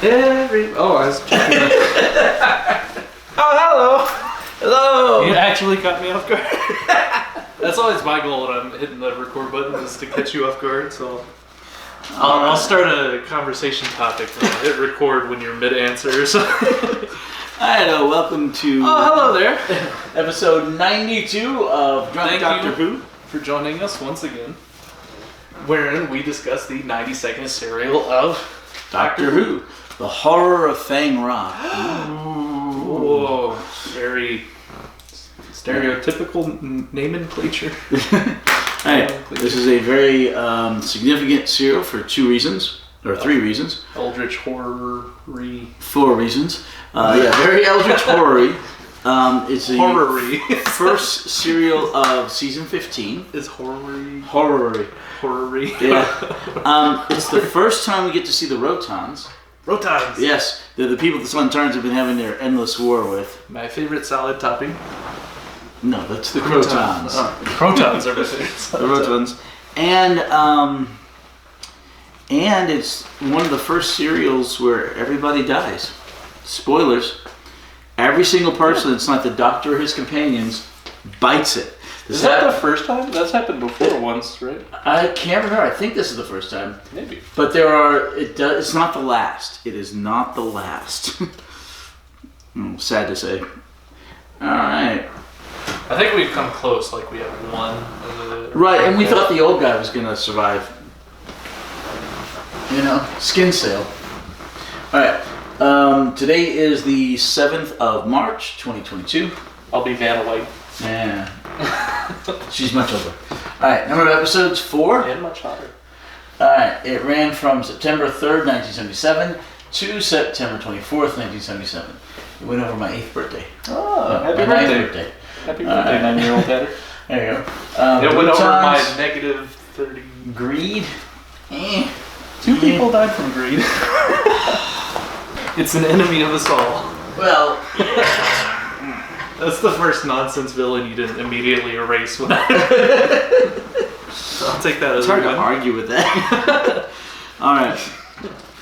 I was checking that. Oh, hello! You actually caught me off guard. That's always my goal when I'm hitting the record button, is to catch you off guard, so... I'll start a conversation topic and I'll hit record when you're mid-answer or something. Hi, welcome to... Oh, hello there! Episode 92 of Drunk Doctor Who. For joining us once again, wherein we discuss the 90-second serial of Doctor Who. The Horror of Fang Rock. Whoa, very stereotypical nomenclature. Alright, this is a very significant serial for three reasons. Eldritch horror-y. 4 reasons. Very Eldritch horror-y. It's the horror-y. first serial of season 15. Is horror-y? Horror-y. Horror-y. Yeah. It's the first time we get to see the Rotons. Rotons! Yes, they're the people the Suntarns have been having their endless war with. My favorite salad topping. No, that's the Crotons. Crotons are my favorite. The Rotons. And it's one of the first serials where everybody dies. Spoilers. Every single person that's not the Doctor or his companions bites it. Is that the first time? That's happened before once, right? I can't remember. I think this is the first time. Maybe. But it's not the last. It is not the last. Sad to say. Alright. I think we've come close, like we have one. Right, and we thought the old guy was going to survive. Skin sale. Alright, today is the 7th of March, 2022. I'll be Vanna White. Yeah. She's much older. Alright, number of episodes, 4. And much hotter. Alright, it ran from September 3rd, 1977 to September 24th, 1977. It went over my 8th birthday. Oh, happy my birthday. 9th birthday. Happy birthday, 9-year-old daddy. There you go. It went over my negative 30. Greed. 2 people died from greed. It's an enemy of us all. Well, that's the first nonsense villain you didn't immediately erase when I'll take that as it's hard to argue with that. Alright.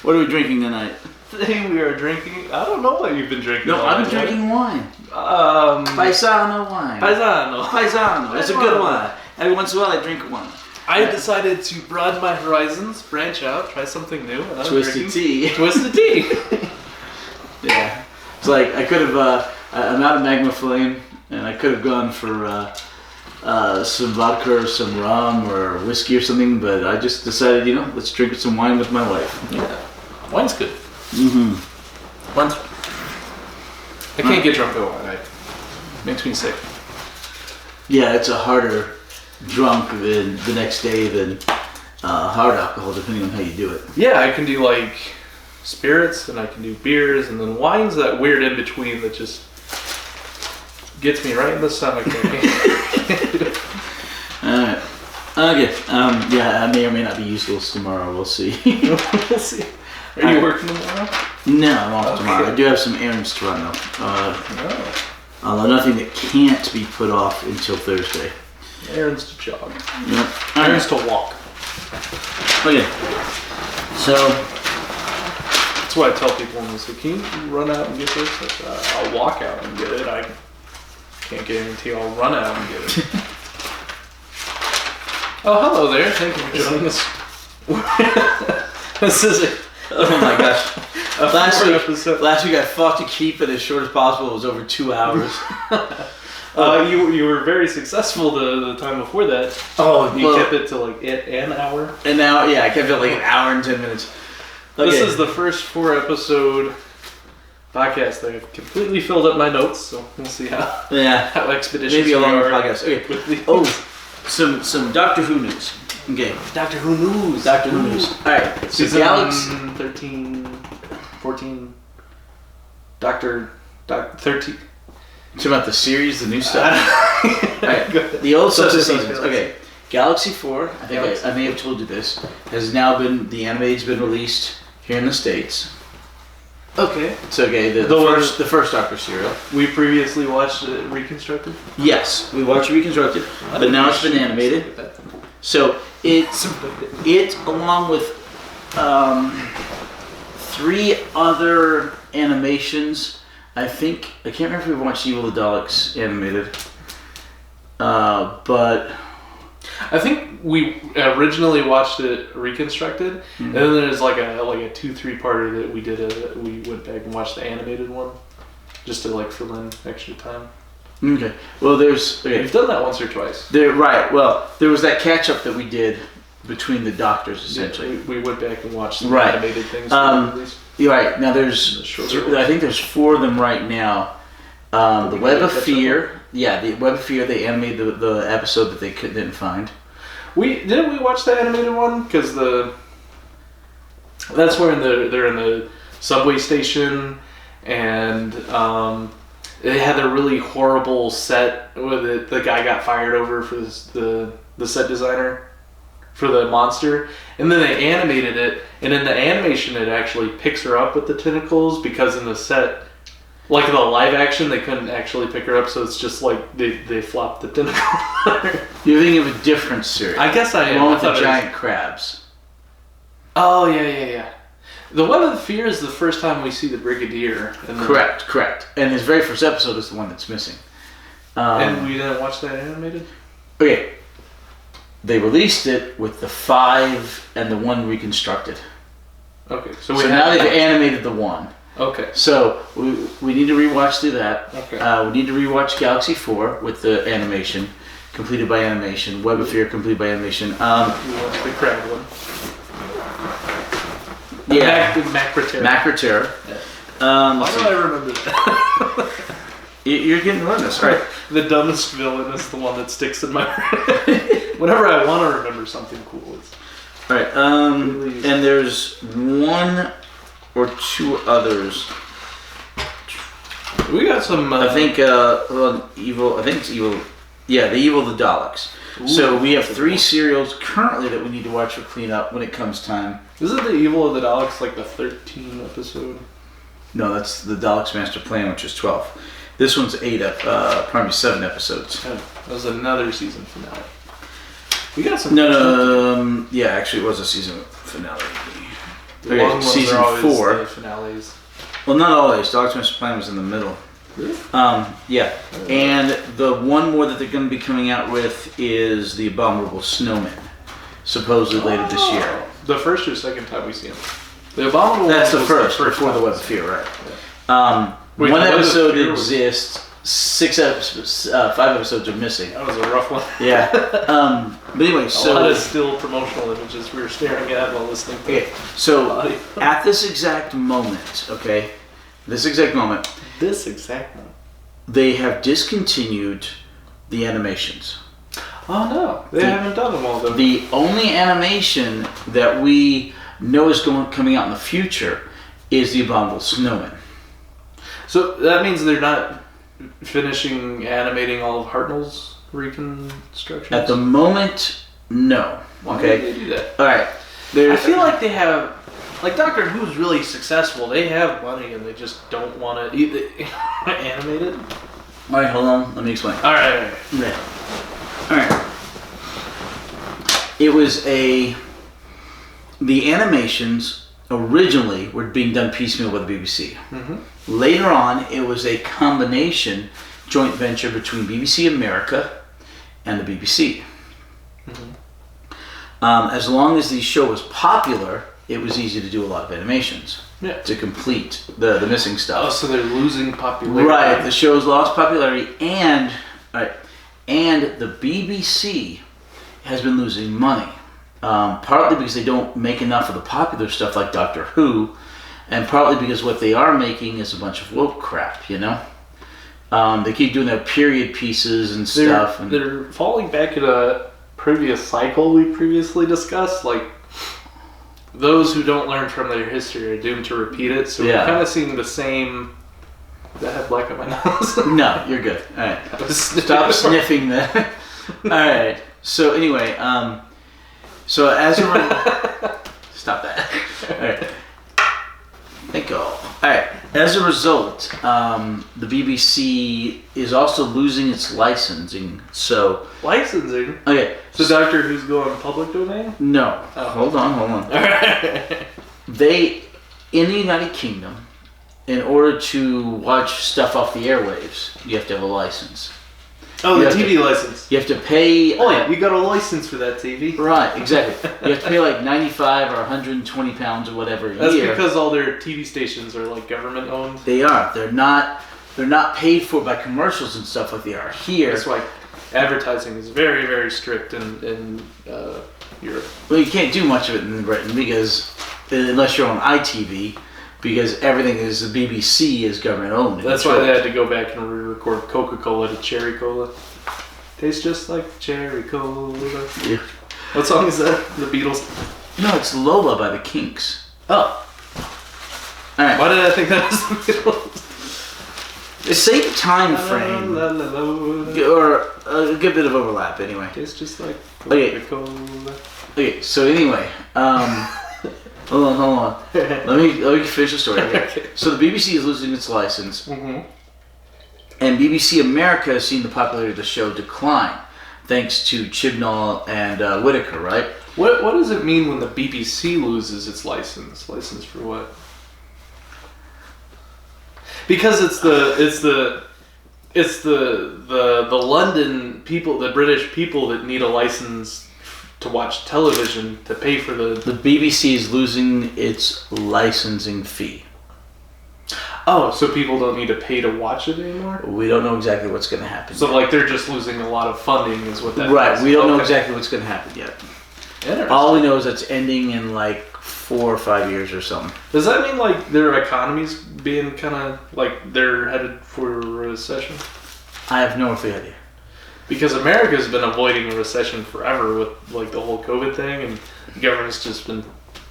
What are we drinking tonight? Today we are drinking... I don't know what you've been drinking. No, I've been drinking wine. Paisano wine. Paisano. It's a good wine. Every once in a while I drink one. I decided to broaden my horizons, branch out, try something new. And Twisted tea. Twisted tea. Yeah. It's like I could have... I'm out of Magma Flame, and I could have gone for some vodka or some rum or whiskey or something, but I just decided, let's drink some wine with my wife. Yeah. Wine's good. Mm-hmm. Wine's... I can't get drunk with wine. It makes me sick. Yeah, it's a harder drunk than the next day than hard alcohol, depending on how you do it. Yeah, I can do like spirits, and I can do beers, and then wine's that weird in between that just gets me right in the stomach. Alright. Okay. I may or may not be useless tomorrow. We'll see. We'll see. Are you working tomorrow? No, I'm off tomorrow. I do have some errands to run though. Although nothing that can't be put off until Thursday. Errands to jog. Yep. Errands to walk. Okay. So that's why I tell people when they say, "Can you run out and get this?" I'll walk out and get it. I can't guarantee I'll run out and get it. Oh, hello there. Thank you for joining us. This is it. Oh my gosh. Last week I fought to keep it as short as possible. It was over 2 hours. You were very successful the time before that. You kept it to like an hour? And now, I kept it like an hour and 10 minutes. Okay. This is the first 4-episode podcast that I've completely filled up my notes, so we'll see how expeditious maybe a we longer are. podcast. Okay. Some Doctor Who news. Okay. Doctor Who news. Alright. So Season Galaxy 13, 14. Doctor 13. Talking about the series, the new stuff. Alright. The old stuff seasons. Okay. Galaxy 4, I think I may have told you this, has now been, the animate's been released here in the States. Okay. It's okay, the first Doctor serial. We previously watched Reconstructed? Yes, we watched Reconstructed, but now it's been animated. So it along with 3 other animations. I can't remember if we watched Evil the Daleks animated. But I think we originally watched it reconstructed, and then there's like a 2-3 parter that we went back and watched the animated one, just to like fill in extra time. Okay. Well, we've done that once or twice. Right. Well, there was that catch up that we did between the Doctors, essentially. Yeah, we went back and watched the animated things. You're right. Now I think there's 4 of them right now. The Web of Fear. Yeah, the Web of Fear. They animated the episode that they didn't find. Didn't we watch the animated one? Because that's where they're in the subway station, and they had a really horrible set where the guy got fired over for the set designer for the monster, and then they animated it, and in the animation it actually picks her up with the tentacles, because in the set, like the live action, they couldn't actually pick her up, so it's just like they flopped the tentacle. You're thinking of a different series. I guess I am. The one with the giant crabs. Oh, yeah. The Web of Fear is the first time we see the Brigadier. Correct. And his very first episode is the one that's missing. And we didn't watch that animated? Okay. They released it with the 5 and the 1 reconstructed. Okay. So now they've animated the 1. Okay. So we need to rewatch through that. Okay. We need to rewatch Galaxy 4 with the animation, completed by animation. Web of Fear, completed by animation. We watched the crab one. Yeah. Macroterra. Yeah. Why do I remember that? You're getting on this, right? The dumbest villain is the one that sticks in my brain. Whenever I want to remember something cool. Right. And there's 1 or 2 others. We got some. I think Evil. I think it's Evil. Yeah, the Evil of the Daleks. Ooh, so we have 3 serials currently that we need to watch for cleanup when it comes time. Isn't the Evil of the Daleks like the 13th episode? No, that's the Daleks Master Plan, which is 12. This one's 7 episodes. Oh, that was another season finale. We got some. No. Yeah, actually, it was a season finale. Okay, season 4. The finales. Well, not always. Daleks Master Plan was in the middle. Really? Yeah. And the one more that they're going to be coming out with is the Abominable Snowman, supposedly later this year. The first or second time we see him. The Abominable. That's the first before the Web of Fear, right? Yeah. One episode exists. 5 episodes are missing. That was a rough one. Yeah. But anyway, a lot of still promotional images we were staring at while listening to. Okay. So at this exact moment, they have discontinued the animations. Oh no, they haven't done them all though. The only animation that we know is coming out in the future is the Abominable Snowman. So that means they're not finishing animating all of Hartnell's reconstructions? At the moment, no. Why okay. would they do that? All right. I feel like they have, like Doctor Who's really successful. They have money and they just don't want to animate it. All right, hold on. Let me explain. All right. All right. It was the animations originally were being done piecemeal by the BBC. Mm-hmm. Later on, it was a combination joint venture between BBC America and the BBC. Mm-hmm. As long as the show was popular, it was easy to do a lot of animations to complete the missing stuff. Oh, so they're losing popularity. Right, the show's lost popularity, and the BBC has been losing money. Partly because they don't make enough of the popular stuff like Doctor Who, and partly because what they are making is a bunch of woke crap, you know? They keep doing their period pieces and stuff. They're falling back in a previous cycle we previously discussed. Like, those who don't learn from their history are doomed to repeat it. So we're kind of seeing the same... Did I have black on my nose? No, you're good. All right. Stop sniffing that. All right. So anyway, so as a... Stop that. All right. Let go. All right. As a result, the BBC is also losing its licensing. So licensing. Okay. So Doctor Who's going public domain? No. Oh. Hold on. All right. They in the United Kingdom, in order to watch stuff off the airwaves, you have to have a license. Oh, the TV license. You have to pay... Oh, yeah, you got a license for that TV. Right, exactly. You have to pay like 95 or 120 pounds or whatever a That's year. That's because all their TV stations are like government owned. They are. They're not paid for by commercials and stuff like they are here. That's why advertising is very, very strict in Europe. Well, you can't do much of it in Britain because unless you're on ITV, because everything is the BBC is government owned. That's why they had to go back and re-record Coca-Cola to Cherry Cola. Tastes just like Cherry Cola. Yeah. What song is that? The Beatles? No, it's Lola by the Kinks. Oh. All right. Why did I think that was the Beatles? The same time frame, or a good bit of overlap anyway. Tastes just like Coca-Cola. Okay, so anyway, hold on. Let me finish the story. Okay. So the BBC is losing its license, and BBC America has seen the popularity of the show decline, thanks to Chibnall and Whitaker, right? What does it mean when the BBC loses its license? License for what? Because it's the London people, the British people that need a license to watch television to pay for the BBC is losing its licensing fee. Oh, so people don't need to pay to watch it anymore? We don't know exactly what's going to happen. So like they're just losing a lot of funding is what that right, means. We don't know exactly what's going to happen yet. All we know is that's ending in like 4 or 5 years or something. Does that mean like their economy's being kind of like they're headed for a recession? I have no idea. Because America's been avoiding a recession forever with like the whole COVID thing, and the government's just been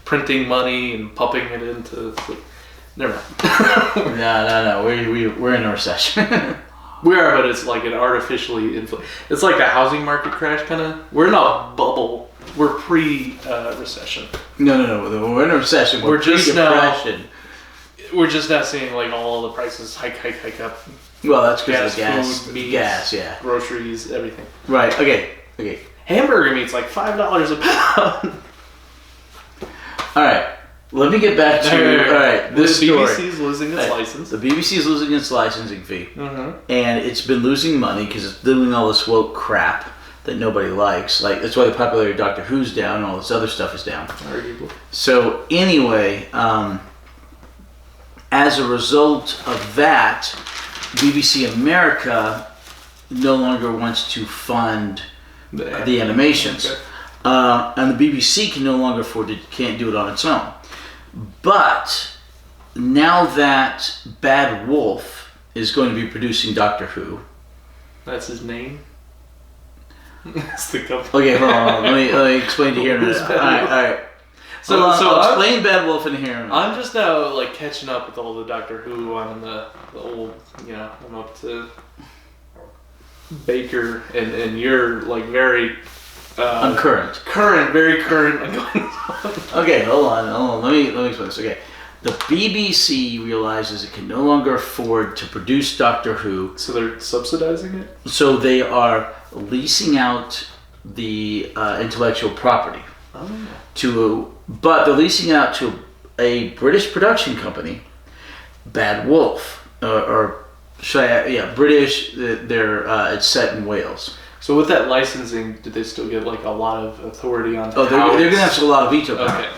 printing money and pumping it into. Never mind. No. We're in a recession. We are, but it's like an artificially it's like a housing market crash kind of. We're in a bubble. We're pre-recession. No. We're in a recession. We're pre-depression. We're just now seeing like all the prices hike up. Well, that's because of the gas. Food, meats, gas, yeah. Groceries, everything. Right. Okay. Hamburger meat's like $5 a pound. All right. Let me get back to all right. This the story. BBC's losing its license. The BBC is losing its licensing fee, and it's been losing money because it's doing all this woke crap that nobody likes. Like that's why the popularity of Doctor Who's down and all this other stuff is down. Arguably. So anyway, as a result of that, BBC America no longer wants to fund the animations, and the BBC can no longer afford it. Can't do it on its own. But now that Bad Wolf is going to be producing Doctor Who, that's his name. That's the company. Okay, hold on. Let me explain to you here in a minute. All right. So I'll explain Bad Wolf in here in a minute. I'm just now like catching up with all the Doctor Who. I'm in the old, I'm up to Baker, and you're like very I'm current. Very current. Okay, hold on. Let me explain this. Okay, the BBC realizes it can no longer afford to produce Doctor Who, so they're subsidizing it. So they are leasing out the intellectual property but they're leasing it out to a British production company, Bad Wolf, or should I? British. It's set in Wales. So with that licensing, did they still get like a lot of authority on? Oh, they're going to have a lot of veto power. Okay.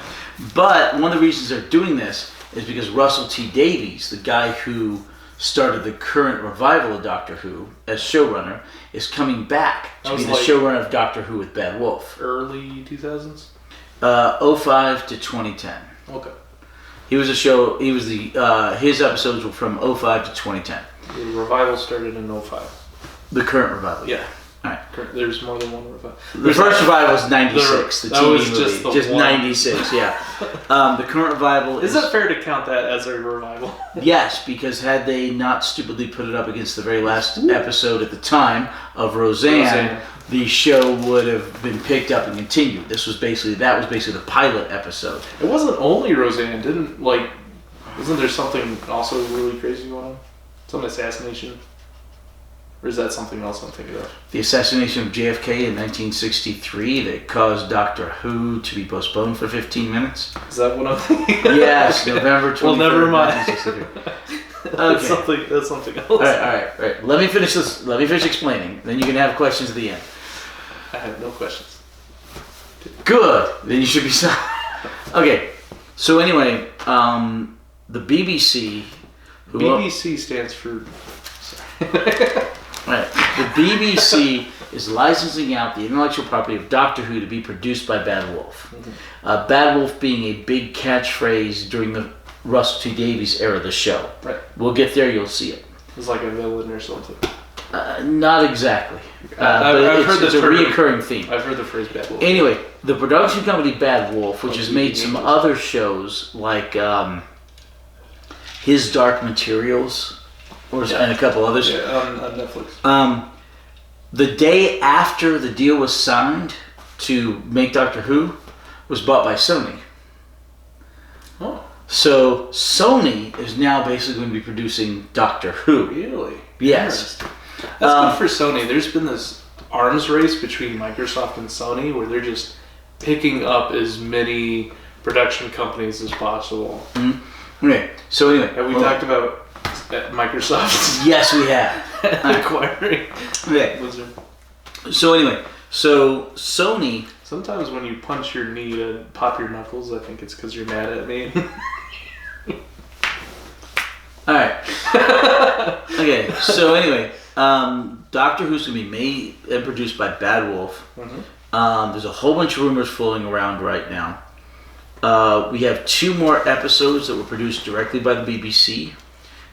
But one of the reasons they're doing this is because Russell T Davies, the guy who started the current revival of Doctor Who as showrunner, is coming back to be the showrunner of Doctor Who with Bad Wolf. Early 2000s? 05 to 2010. Okay. His episodes were from 05 to 2010. The revival started in 05. The current revival. Yeah. All right. There's more than one revival. The first revival was 96. The TV movie. Just 96, yeah. The current revival is... Is it fair to count that as a revival? Yes, because had they not stupidly put it up against the very last episode at the time of Roseanne, the show would have been picked up and continued. That was basically the pilot episode. It wasn't only Roseanne. Isn't there something also really crazy going on? Some assassination? Or is that something else I'm thinking of? The assassination of JFK in 1963 that caused Doctor Who to be postponed for 15 minutes. Is that what I'm thinking? Yes, November 23rd, well, never mind. 1963. Okay. That's something else. All right. Let me finish this. Let me finish explaining. Then you can have questions at the end. I have no questions. Good. Then you should be silent. Okay. So anyway, the BBC. BBC stands for. Sorry. Right. The BBC is licensing out the intellectual property of Doctor Who to be produced by Bad Wolf. Mm-hmm. Bad Wolf being a big catchphrase during the Russell T Davies era of the show. Right. We'll get there. You'll see it. It's like a villain or something. Not exactly. I've heard it's a reoccurring theme. I've heard the phrase Bad Wolf. Anyway, the production company Bad Wolf, which has made some other shows like His Dark Materials, and a couple others. Yeah, on Netflix. The day after the deal was signed to make Doctor Who, was bought by Sony. Oh. So Sony is now basically going to be producing Doctor Who. Really? Yes. That's good for Sony. There's been this arms race between Microsoft and Sony where they're just picking up as many production companies as possible. Mm-hmm. Okay. So anyway, have we talked about Microsoft? Yes, we have. Acquiring. Okay. Blizzard. So anyway, so Sony. Sometimes when you punch your knee to pop your knuckles, I think it's because you're mad at me. All right. Okay. So anyway, Doctor Who's gonna be made and produced by Bad Wolf. Mm-hmm. There's a whole bunch of rumors floating around right now. We have 2 more episodes that were produced directly by the BBC.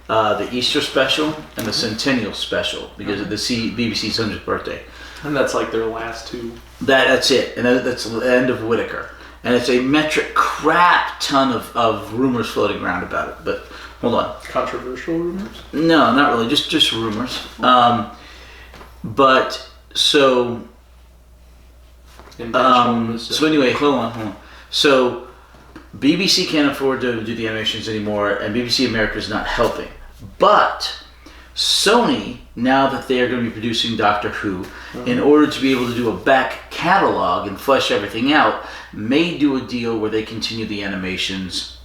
The Easter special and the Centennial special because of the BBC's 100th birthday. And that's like their last 2. That's it. And that's the end of Whittaker. And it's a metric crap ton of rumors floating around about it. But hold on. Controversial rumors? No, not really. Just rumors. But so. So anyway, hold on. So BBC can't afford to do the animations anymore, and BBC America is not helping. But Sony, now that they are going to be producing Doctor Who, in order to be able to do a back catalog and flesh everything out, may do a deal where they continue the animations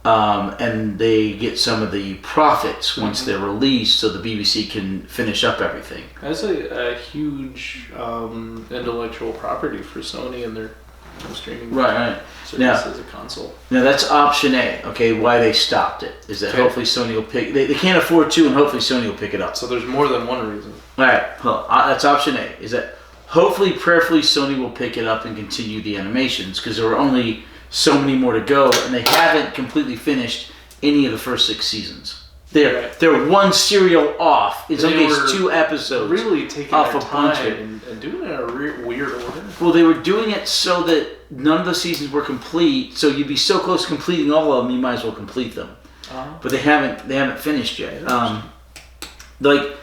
and they get some of the profits once they're released so the BBC can finish up everything. That's a huge intellectual property for Sony and their streaming service as a console. Now that's option A. Okay, why they stopped it is that hopefully Sony will pick. They can't afford to, and hopefully Sony will pick it up. So there's more than one reason. All right, well, that's option A. Is that hopefully, prayerfully, Sony will pick it up and continue the animations because there are only so many more to go, and they haven't completely finished any of the first 6 seasons. They're one serial off. In some cases, 2 episodes. Really taking off their a bunch time and doing it in a weird order. Well, they were doing it so that none of the seasons were complete. So you'd be so close to completing all of them, you might as well complete them. But they haven't finished yet. Like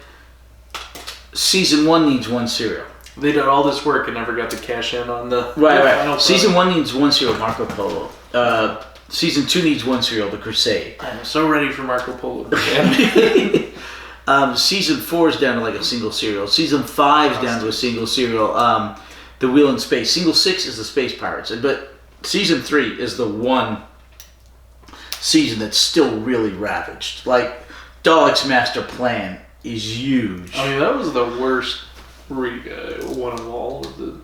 season 1 needs 1 serial. They did all this work and never got to cash in on the right. Season 1 needs 1 serial, Marco Polo. Season 2 needs 1 serial, The Crusade. I'm so ready for Marco Polo. Season 4 is down to like a single serial. Season 5 is down to a single serial. The Wheel in Space. Single 6 is the Space Pirates. But Season 3 is the one season that's still really ravaged. Like, Dalek's Master Plan is huge. I mean, that was the worst one of all of the...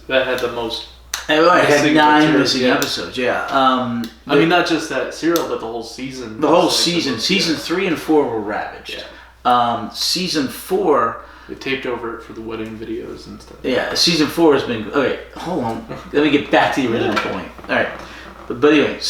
That had the most... It had 9 missing episodes, I mean, not just that serial, but the whole season. The whole season. Season 3 and 4 were ravaged. Yeah. Season 4... They taped over it for the wedding videos and stuff. Yeah, Season 4 has been... Okay, hold on. Let me get back to the original point. All right. But anyway,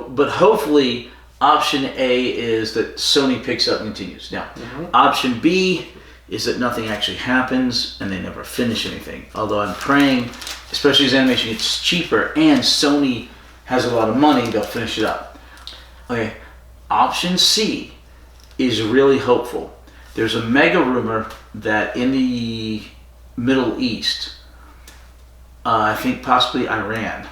but hopefully, option A is that Sony picks up and continues. Now, option B is that nothing actually happens and they never finish anything. Although I'm praying, especially as animation gets cheaper and Sony has a lot of money, they'll finish it up. Okay, option C is really hopeful. There's a mega rumor that in the Middle East, I think possibly Iran,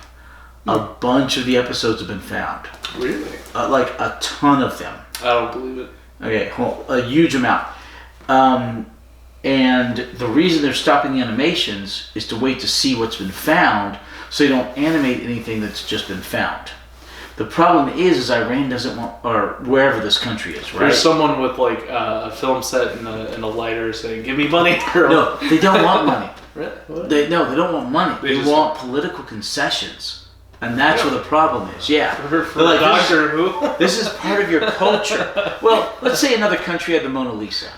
a bunch of the episodes have been found. Really? Like a ton of them. I don't believe it. Okay, a huge amount. And the reason they're stopping the animations is to wait to see what's been found, so they don't animate anything that's just been found. The problem is Iran doesn't want, or wherever this country is, right? There's someone with like a film set and a lighter saying, "Give me money." No, they don't want money. Really? What? They don't want money. They just want political concessions, and that's where the problem is. Yeah, For they're like, Doctor Who. this is part of your culture. Well, let's say another country had the Mona Lisa.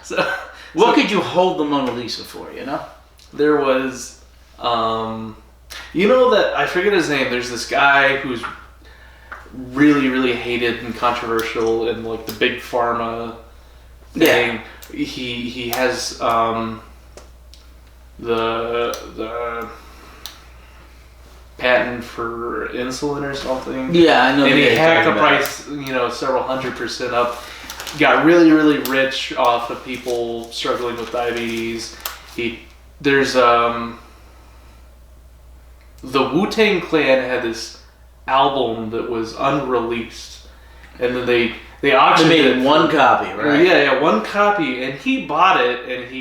What could you hold the Mona Lisa for? You know, there was, you know that I forget his name. There's this guy who's really, really hated and controversial in like the big pharma thing. Yeah. He has the patent for insulin or something. Yeah, I know. And he hacked the price, several 100% up. Got really, really rich off of people struggling with diabetes. There's the Wu-Tang Clan had this album that was unreleased, and then they auctioned made it. One copy, right? Yeah, one copy, and he bought it, and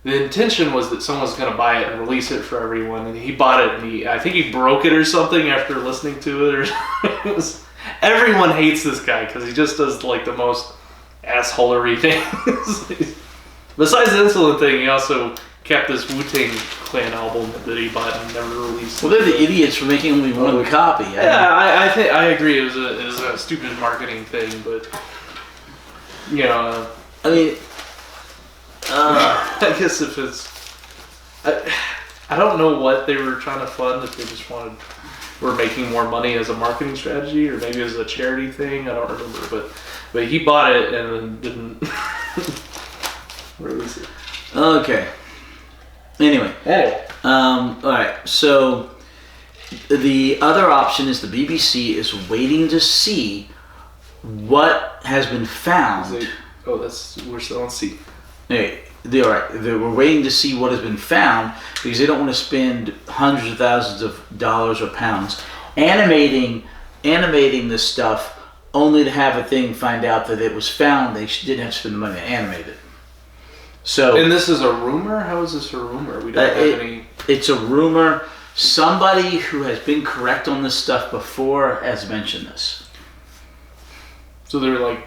the intention was that someone was going to buy it and release it for everyone, and he bought it, and I think he broke it or something after listening to it, or everyone hates this guy because he just does like the most assholery things. Besides the insulin thing, he also kept this Wu-Tang Clan album that he bought and never released. Well, they're the idiots for making only one copy. I think I agree. It was a stupid marketing thing, but I mean, I guess if it's, I don't know what they were trying to fund. If they just were making more money as a marketing strategy, or maybe as a charity thing. I don't remember, but he bought it and then didn't release it. Okay. Anyway. All right. So the other option is the BBC is waiting to see what has been found. We're still on C. Hey, we're waiting to see what has been found because they don't want to spend hundreds of thousands of dollars or pounds animating this stuff only to have a thing find out that it was found. They didn't have to spend the money to animate it. So, and this is a rumor? How is this a rumor? We don't have any... It's a rumor. Somebody who has been correct on this stuff before has mentioned this. So they're like...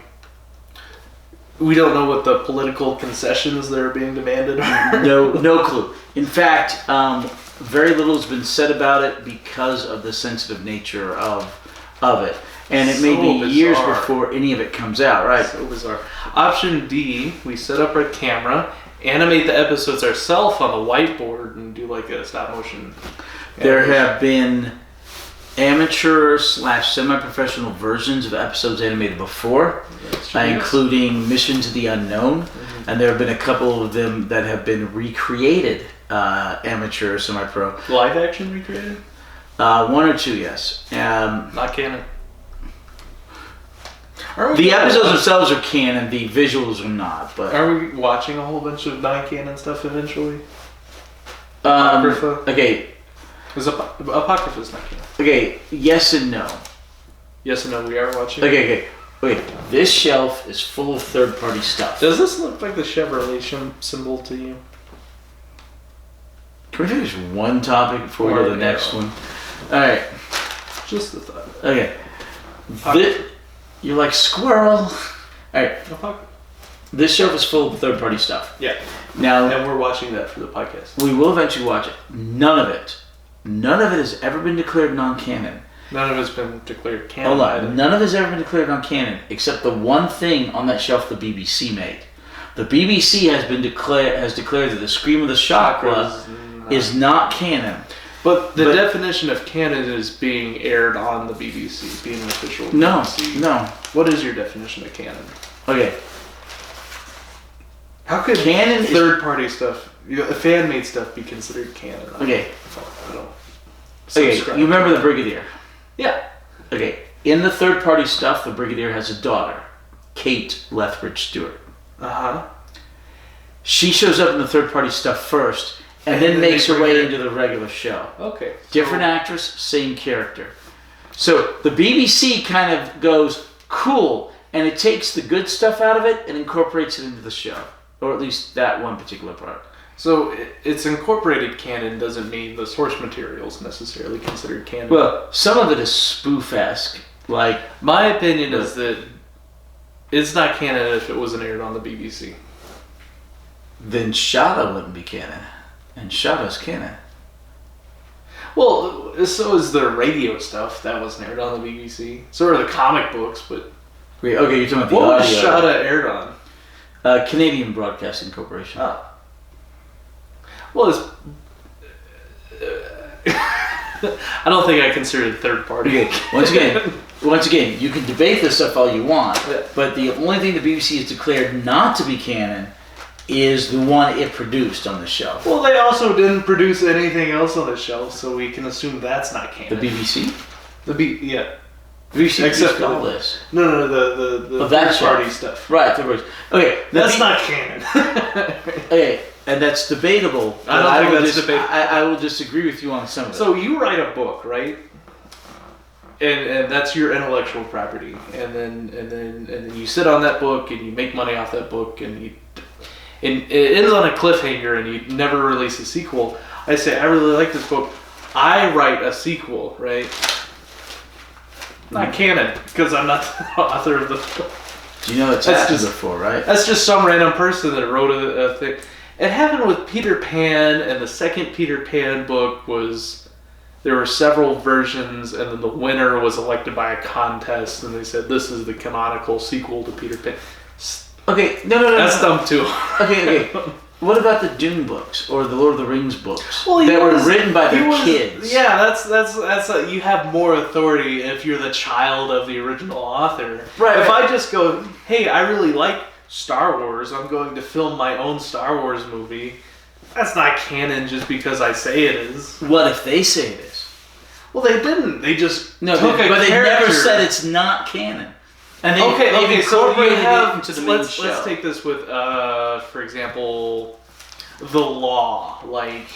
We don't know what the political concessions that are being demanded are? No clue. In fact, very little has been said about it because of the sensitive nature of it. And it may be years before any of it comes out, right? So bizarre. Option D, we set up our camera, animate the episodes ourselves on the whiteboard, and do like a stop motion. There have been amateur / semi-professional versions of episodes animated before, including Mission to the Unknown, and there have been a couple of them that have been recreated, amateur, semi-pro. Live action recreated? One or two, yes. Not canon. The episodes themselves are canon, the visuals are not. But are we watching a whole bunch of non-canon stuff eventually? Apocrypha? Okay. Because Apocrypha is not canon. Okay, yes and no. Yes and no, we are watching. Okay. Wait, this shelf is full of third-party stuff. Does this look like the Chevrolet symbol to you? Can we finish one topic before we go to the next one? Alright. Just the thought. Okay. You're like, squirrel. Alright. This shelf is full of third-party stuff. Yeah. Now, and we're watching that for the podcast. We will eventually watch it. None of it has ever been declared non-canon. None of it's been declared canon. Hold on. None of it has ever been declared non-canon, except the one thing on that shelf the BBC made. The BBC has declared that the Scream of the Chakra is not canon. But the definition of canon is being aired on the BBC, being an official BBC. No. What is your definition of canon? Okay. How could canon third-party stuff, fan-made stuff, be considered canon? Okay. I don't. Okay. You remember the Brigadier? Yeah. Okay. In the third-party stuff, the Brigadier has a daughter, Kate Lethbridge Stewart. She shows up in the third-party stuff first. And then makes her way into the regular show. Okay. Different actress, same character. So the BBC kind of goes, cool, and it takes the good stuff out of it and incorporates it into the show, or at least that one particular part. So it's incorporated canon doesn't mean the source material is necessarily considered canon. Well, some of it is spoof-esque. Like, my opinion is that it's not canon if it wasn't aired on the BBC. Then Shada wouldn't be canon, and Shada's canon. Well, so is the radio stuff that wasn't aired on the BBC. So are the comic books, but... Wait, okay, you're talking about the what audio. was Shada aired on? Canadian Broadcasting Corporation. Oh. Well, it's... I don't think I consider it third party. Okay, once again, you can debate this stuff all you want, but the only thing the BBC has declared not to be canon is the one it produced on the show. Well, they also didn't produce anything else on the show, so we can assume that's not canon. The BBC? Yeah. The BBC Except produced all this. No, the that third party stuff. Right, okay. That's not canon. Okay, and that's debatable. I don't think that's debatable. I will disagree with you on some of it. So you write a book, right? And that's your intellectual property, and then you sit on that book and you make money off that book, and it ends on a cliffhanger, and you never release a sequel. I say, I really like this book. I write a sequel, right? Not canon, because I'm not the author of the book. Do you know that's happened before, right? That's just some random person that wrote a thing. It happened with Peter Pan, and the second Peter Pan book was... There were several versions, and then the winner was elected by a contest, and they said, this is the canonical sequel to Peter Pan. Okay, no. That's dumb, too. Okay. What about the Dune books or the Lord of the Rings books were written by their kids? Yeah, that's you have more authority if you're the child of the original author. Right. If I just go, hey, I really like Star Wars, I'm going to film my own Star Wars movie. That's not canon just because I say it is. What if they say it is? Well, they didn't. They just took a but they never said it's not canon. And they incorporated it into the main show. Let's take this with, for example, the law. Like,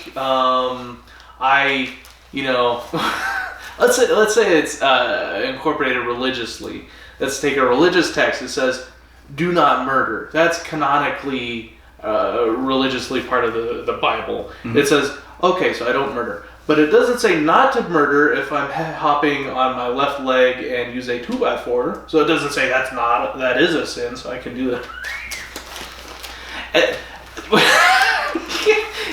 let's say it's incorporated religiously. Let's take a religious text. It says, "Do not murder." That's canonically, religiously part of the Bible. Mm-hmm. It says, "Okay, so I don't murder." But it doesn't say not to murder if I'm hopping on my left leg and use a 2x4. So it doesn't say that is a sin, so I can do that.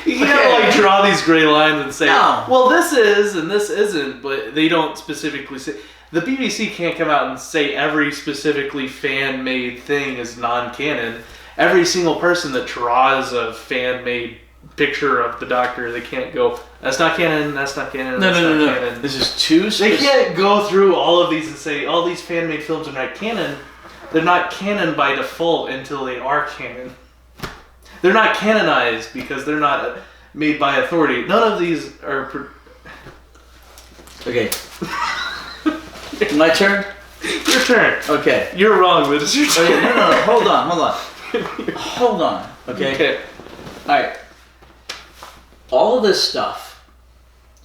You can't draw these gray lines and say, well, this is and this isn't, but they don't specifically say. The BBC can't come out and say every specifically fan-made thing is non-canon. Every single person that draws a fan-made picture of the Doctor, they can't go, that's not canon, that's not canon, that's not canon. This is too They can't go through all of these and say, all these fan-made films are not canon. They're not canon by default until they are canon. They're not canonized because they're not made by authority. None of these are... Okay. My turn? Your turn. Okay. You're wrong, but it's your turn. Okay, no, hold on. Okay. Alright. All of this stuff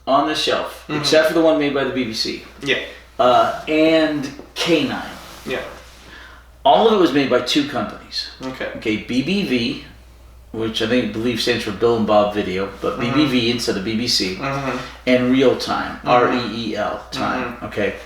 on the shelf, mm-hmm. except for the one made by the BBC. Yeah. And K9. Yeah. All of it was made by two companies. Okay. BBV, which I believe stands for Bill and Bob Video, but mm-hmm. BBV instead of BBC, mm-hmm. and Real Time, mm-hmm. REEL Time. Mm-hmm. Okay.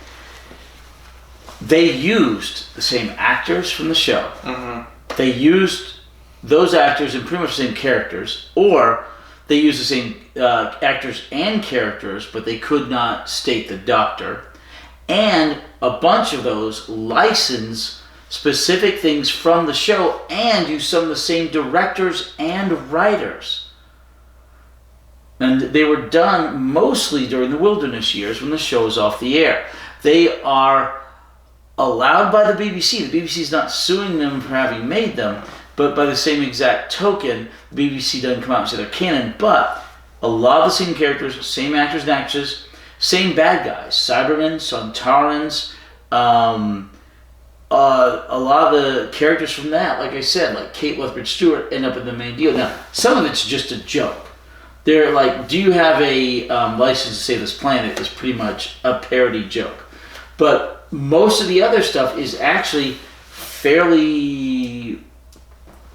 They used the same actors from the show. Mm-hmm. They used those actors and pretty much the same characters, or they used the same actors and characters, but they could not state the Doctor. And a bunch of those license specific things from the show and use some of the same directors and writers. And they were done mostly during the wilderness years when the show was off the air. They are allowed by the BBC. The BBC is not suing them for having made them, but by the same exact token, the BBC doesn't come out and say they're canon, but a lot of the same characters, same actors and actresses, same bad guys, Cybermen, Sontarans, a lot of the characters from that, like I said, like Kate Lethbridge-Stewart, end up in the main deal. Now, some of it's just a joke. They're like, do you have a license to save this planet is pretty much a parody joke. But most of the other stuff is actually fairly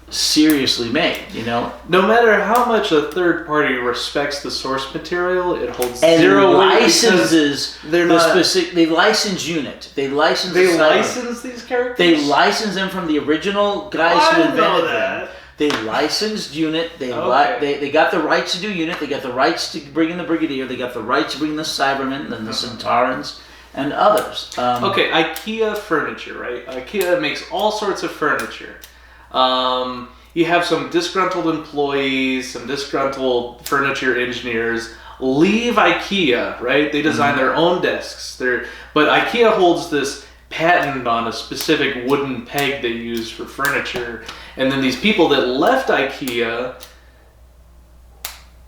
seriously made, you know. No matter how much a third party respects the source material, it holds And zero weight licenses they're the not. specific. They license unit. They license. They the cyber- license these characters. They license them from the original guys I who didn't know invented that. them. They licensed unit. They Okay. they got the rights to do unit. They got the rights to bring in the Brigadier. They got the rights to bring in the Cybermen and the Centaurans and others. Okay, IKEA furniture, right? IKEA makes all sorts of furniture. You have some disgruntled employees, some disgruntled furniture engineers leave IKEA, right? They design their own desks. But IKEA holds this patent on a specific wooden peg they use for furniture. And then these people that left IKEA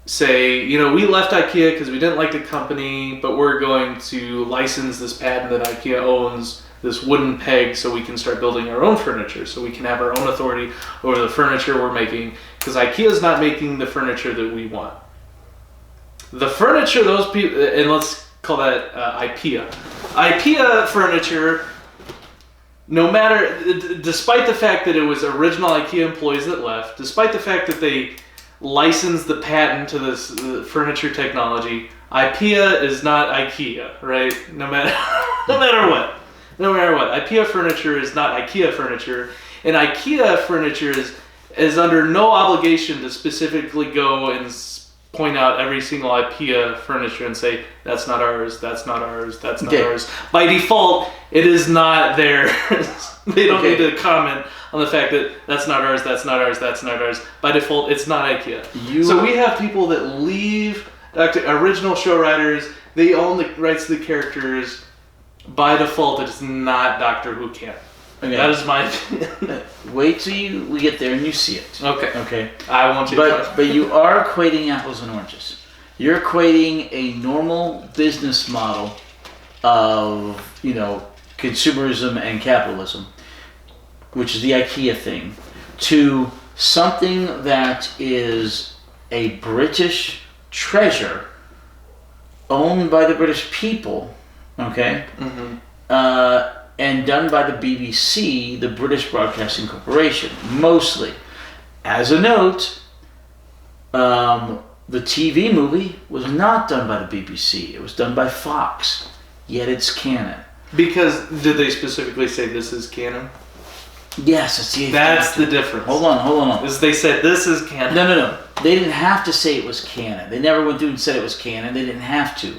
say, you know, we left IKEA because we didn't like the company, but we're going to license this patent that IKEA owns, this wooden peg, so we can start building our own furniture, so we can have our own authority over the furniture we're making, because IKEA is not making the furniture that we want. The furniture those people, and let's call that IKEA. IKEA furniture, no matter, despite the fact that it was original IKEA employees that left, despite the fact that they licensed the patent to this furniture technology, IKEA is not IKEA, right? No matter what. No matter what, IKEA furniture is not IKEA furniture, and IKEA furniture is under no obligation to specifically go and point out every single IKEA furniture and say, that's not ours, that's not ours, that's not ours. By default, it is not theirs. They don't need to comment on the fact that that's not ours, that's not ours, that's not ours. By default, it's not IKEA. So we have people that leave, original show writers, they own the rights to the characters. By default, it's not Doctor Who canon. Okay. That is my opinion. Wait till we get there and you see it. Okay. I want you but you are equating apples and oranges. You're equating a normal business model of, you know, consumerism and capitalism, which is the IKEA thing, to something that is a British treasure owned by the British people. Okay? And done by the BBC, the British Broadcasting Corporation, mostly. As a note, the TV movie was not done by the BBC. It was done by Fox, yet it's canon. Because, did they specifically say this is canon? Yes, that's the difference. Hold on. Is they said this is canon. No. They didn't have to say it was canon. They never went through and said it was canon. They didn't have to.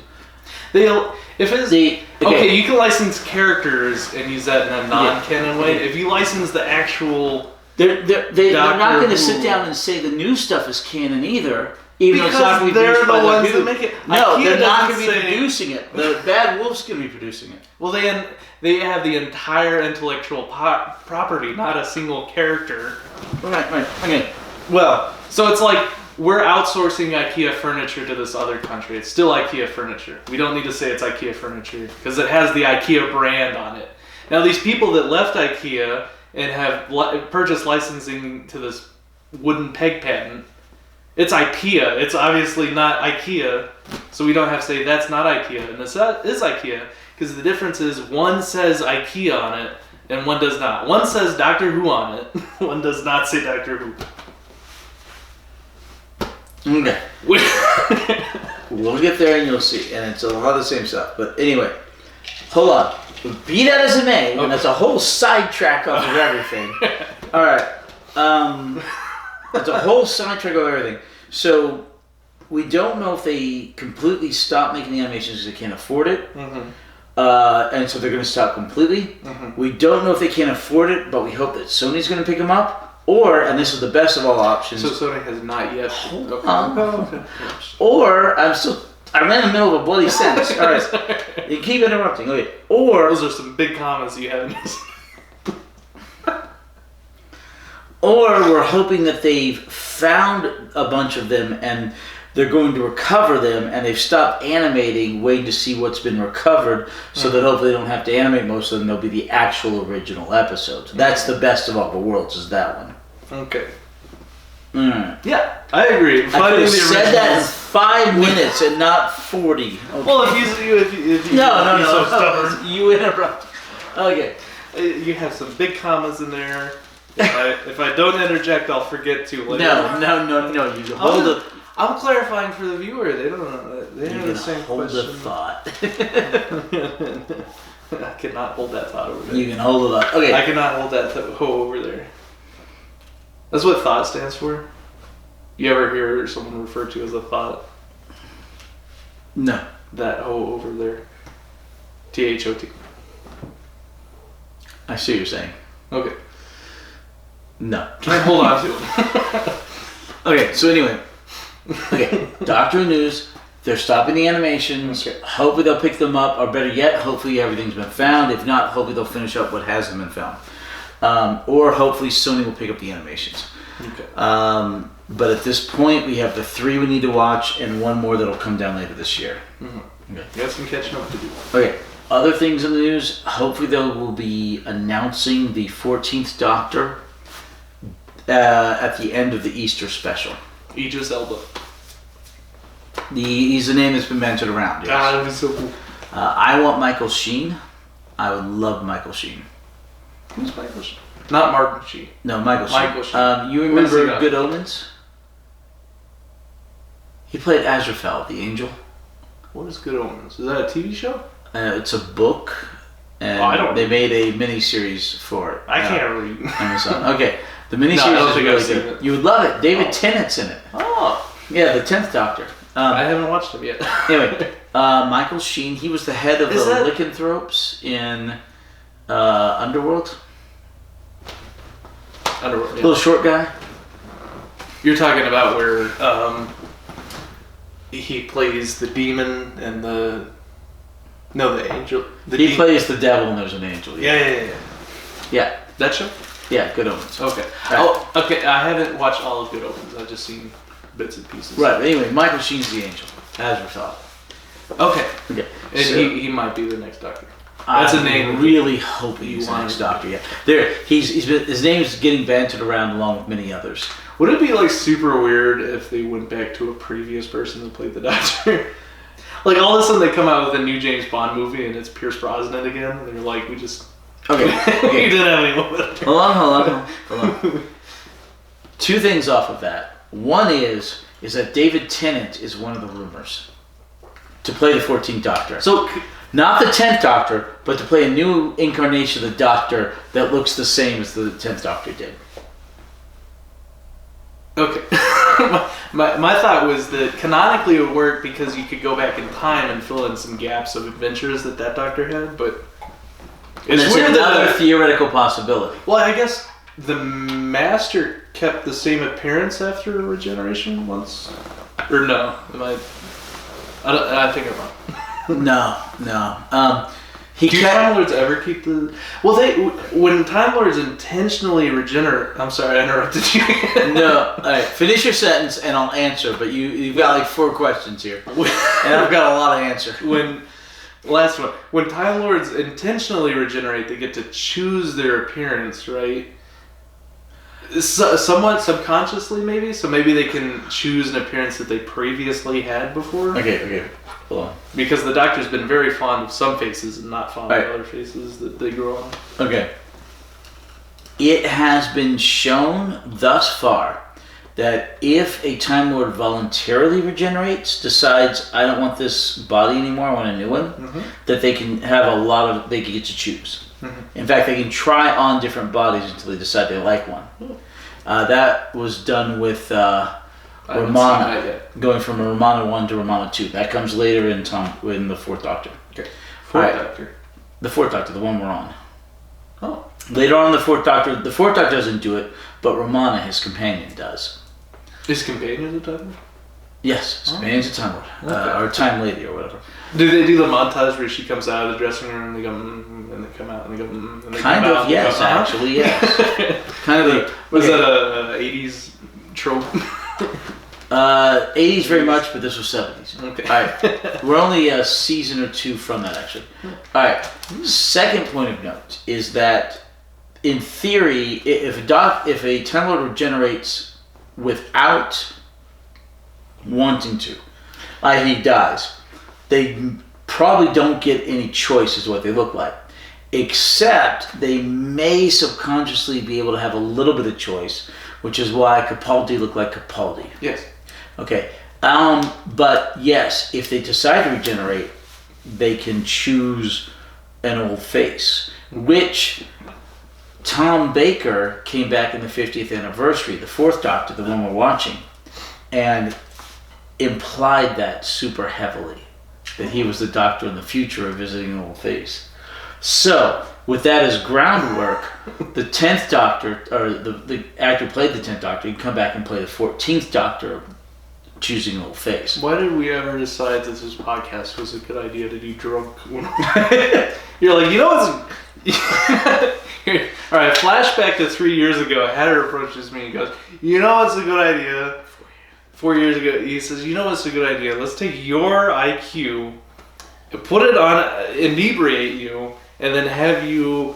Okay, you can license characters and use that in a non-canon way. If you license the actual, they're not going to sit down and say the new stuff is canon either. Even because they're the ones that make it. No, IKEA they're not going to be say, producing it. The Bad Wolf's going to be producing it. Well, they have the entire intellectual property, not a single character. Right. Okay. Well, so it's like, we're outsourcing IKEA furniture to this other country. It's still IKEA furniture. We don't need to say it's IKEA furniture because it has the IKEA brand on it. Now, these people that left IKEA and have purchased licensing to this wooden peg patent, it's IKEA. It's obviously not IKEA, so we don't have to say that's not IKEA. And this is IKEA because the difference is one says IKEA on it and one does not. One says Doctor Who on it. One does not say Doctor Who. Okay. We'll get there and you'll see. And it's a lot of the same stuff. But anyway, hold on. Be that as it may, and that's a whole sidetrack off of everything. All right. It's a whole sidetrack of everything. So we don't know if they completely stop making the animations because they can't afford it. Mm-hmm. And so they're going to stop completely. Mm-hmm. We don't know if they can't afford it, but we hope that Sony's going to pick them up. Or, and this is the best of all options. So Sony has not yet. Or, I'm in the middle of a bloody sentence. All right. You keep interrupting. Okay. Or. Those are some big comments you haven't. Or we're hoping that they've found a bunch of them and they're going to recover them and they've stopped animating, waiting to see what's been recovered so that hopefully they don't have to animate most of them. They'll be the actual original episodes. That's the best of all the worlds, is that one. Okay. Yeah, I agree. I could have said that in 5 minutes and not 40. Okay. Well, if you no, you interrupt. Okay. You have some big commas in there. If I don't interject, I'll forget to later. No. You hold it. I'm clarifying for the viewer. They don't know. They have the same hold question. the thought. I cannot hold that thought over there. You can hold it up. Okay. I cannot hold that over there. That's what thought stands for. You ever hear someone referred to as a thought? No. That hoe over there. THOT. I see what you're saying. Okay. No. Can I hold on to it? Okay, so anyway. Okay, Doctor Who News. They're stopping the animations. Okay. Hopefully they'll pick them up, or better yet, hopefully everything's been found. If not, hopefully they'll finish up what hasn't been found. Or hopefully Sony will pick up the animations. Okay. But at this point, we have the 3 we need to watch and 1 more that'll come down later this year. Mm-hmm. Okay. You got some catching up to do. Okay. Other things in the news. Hopefully they will be announcing the 14th Doctor at the end of the Easter special. Idris Elba. He's a name that's been mentioned around. Yes. God, that'd be so cool. I want Michael Sheen. I would love Michael Sheen. Who's Michael Sheen? Not Martin Sheen. No, Michael Sheen. Michael Sheen. You Where's he remember got? Good Omens? He played Azrael, the angel. What is Good Omens? Is that a TV show? It's a book, and I don't- they made a mini-series for it. I can't read. Amazon. Okay, the No, I mini-series don't is think really I've seen good. it. You would love it. David Oh. Tennant's in it. Oh. Yeah, the 10th Doctor. I haven't watched him yet. Anyway, Michael Sheen, he was the head of Is the that- lycanthropes in Underworld. Underworld, yeah. Little short guy. You're talking about where he plays the demon and the angel. He plays the devil and there's an angel. Yeah. Yeah, That show? yeah, Good Omens. Okay. Right. Oh, okay. I haven't watched all of Good Omens. I've just seen bits and pieces. Right, but anyway, Michael Sheen's the angel, Azrael. Okay. Okay, And so he might be the next Doctor. That's a name. I'm really hoping he's the want next him. Doctor. Yeah, he's been, his name is getting bantered around along with many others. Would it be like super weird if they went back to a previous person who played the Doctor? Like all of a sudden they come out with a new James Bond movie and it's Pierce Brosnan again, and they're like, we just Okay, we okay. didn't have anyone. Hold on. 2 things off of that. One is that David Tennant is one of the rumors to play the 14th Doctor. So Not the 10th Doctor, but to play a new incarnation of the Doctor that looks the same as the 10th Doctor did. okay. my thought was that canonically it would work because you could go back in time and fill in some gaps of adventures that Doctor had, but And it's weird another that theoretical possibility. well, I guess the Master kept the same appearance after regeneration once, or no? I think I'm wrong. No. He Do Time Lords ever keep the? Well, when Time Lords intentionally regenerate. I'm sorry, I interrupted you. No. All right, finish your sentence and I'll answer. But you've got like 4 questions here, and I've got a lot of answer. Last one. When Time Lords intentionally regenerate, they get to choose their appearance, right? Somewhat subconsciously, maybe. So maybe they can choose an appearance that they previously had before. Okay. Hold on. Because the Doctor's been very fond of some faces and not fond Right. of other faces that they grow on. Okay. It has been shown thus far that if a Time Lord voluntarily regenerates, decides, I don't want this body anymore, I want a new one, that they can have they can get to choose. In fact, they can try on different bodies until they decide they like one. That was done with I haven't seen Romana, that yet. going from Romana 1 to Romana 2. That comes later in the 4th Doctor. Okay. Alright. Doctor. The 4th Doctor, the one we're on. Oh. Later on in the 4th Doctor doesn't do it, but Romana, his companion, does. His companion the Doctor? Yes, his companion's a Time Lord. Okay. Or Time Lady, or whatever. Do they do the montage where she comes out of the dressing room and they go, and they come out and they go, and they Kind come of, out and they yes, go, actually, yes. Kind of. Was okay. that a 80s trope? 80s very much, but this was 70s. Okay. Alright, we're only a season or 2 from that, actually. Alright, second point of note is that, in theory, if a Time Lord regenerates without wanting to, he dies, they probably don't get any choice as to what they look like. except they may subconsciously be able to have a little bit of choice, which is why Capaldi looked like Capaldi. Yes. Okay. But yes, if they decide to regenerate, they can choose an old face, which Tom Baker came back in the 50th anniversary, the fourth Doctor, the one we're watching, and implied that super heavily, that he was the Doctor in the future visiting an old face. So, with that as groundwork, the 10th Doctor, or the actor who played the 10th Doctor, he can come back and play the 14th Doctor, choosing an old face. Why did we ever decide that this podcast was a good idea to do drunk? You're like, you know what's... All right, flashback to 3 years ago. Hatter approaches me and goes, you know what's a good idea? 4 years ago, he says, you know what's a good idea? Let's take your IQ, put it on, inebriate you, and then have you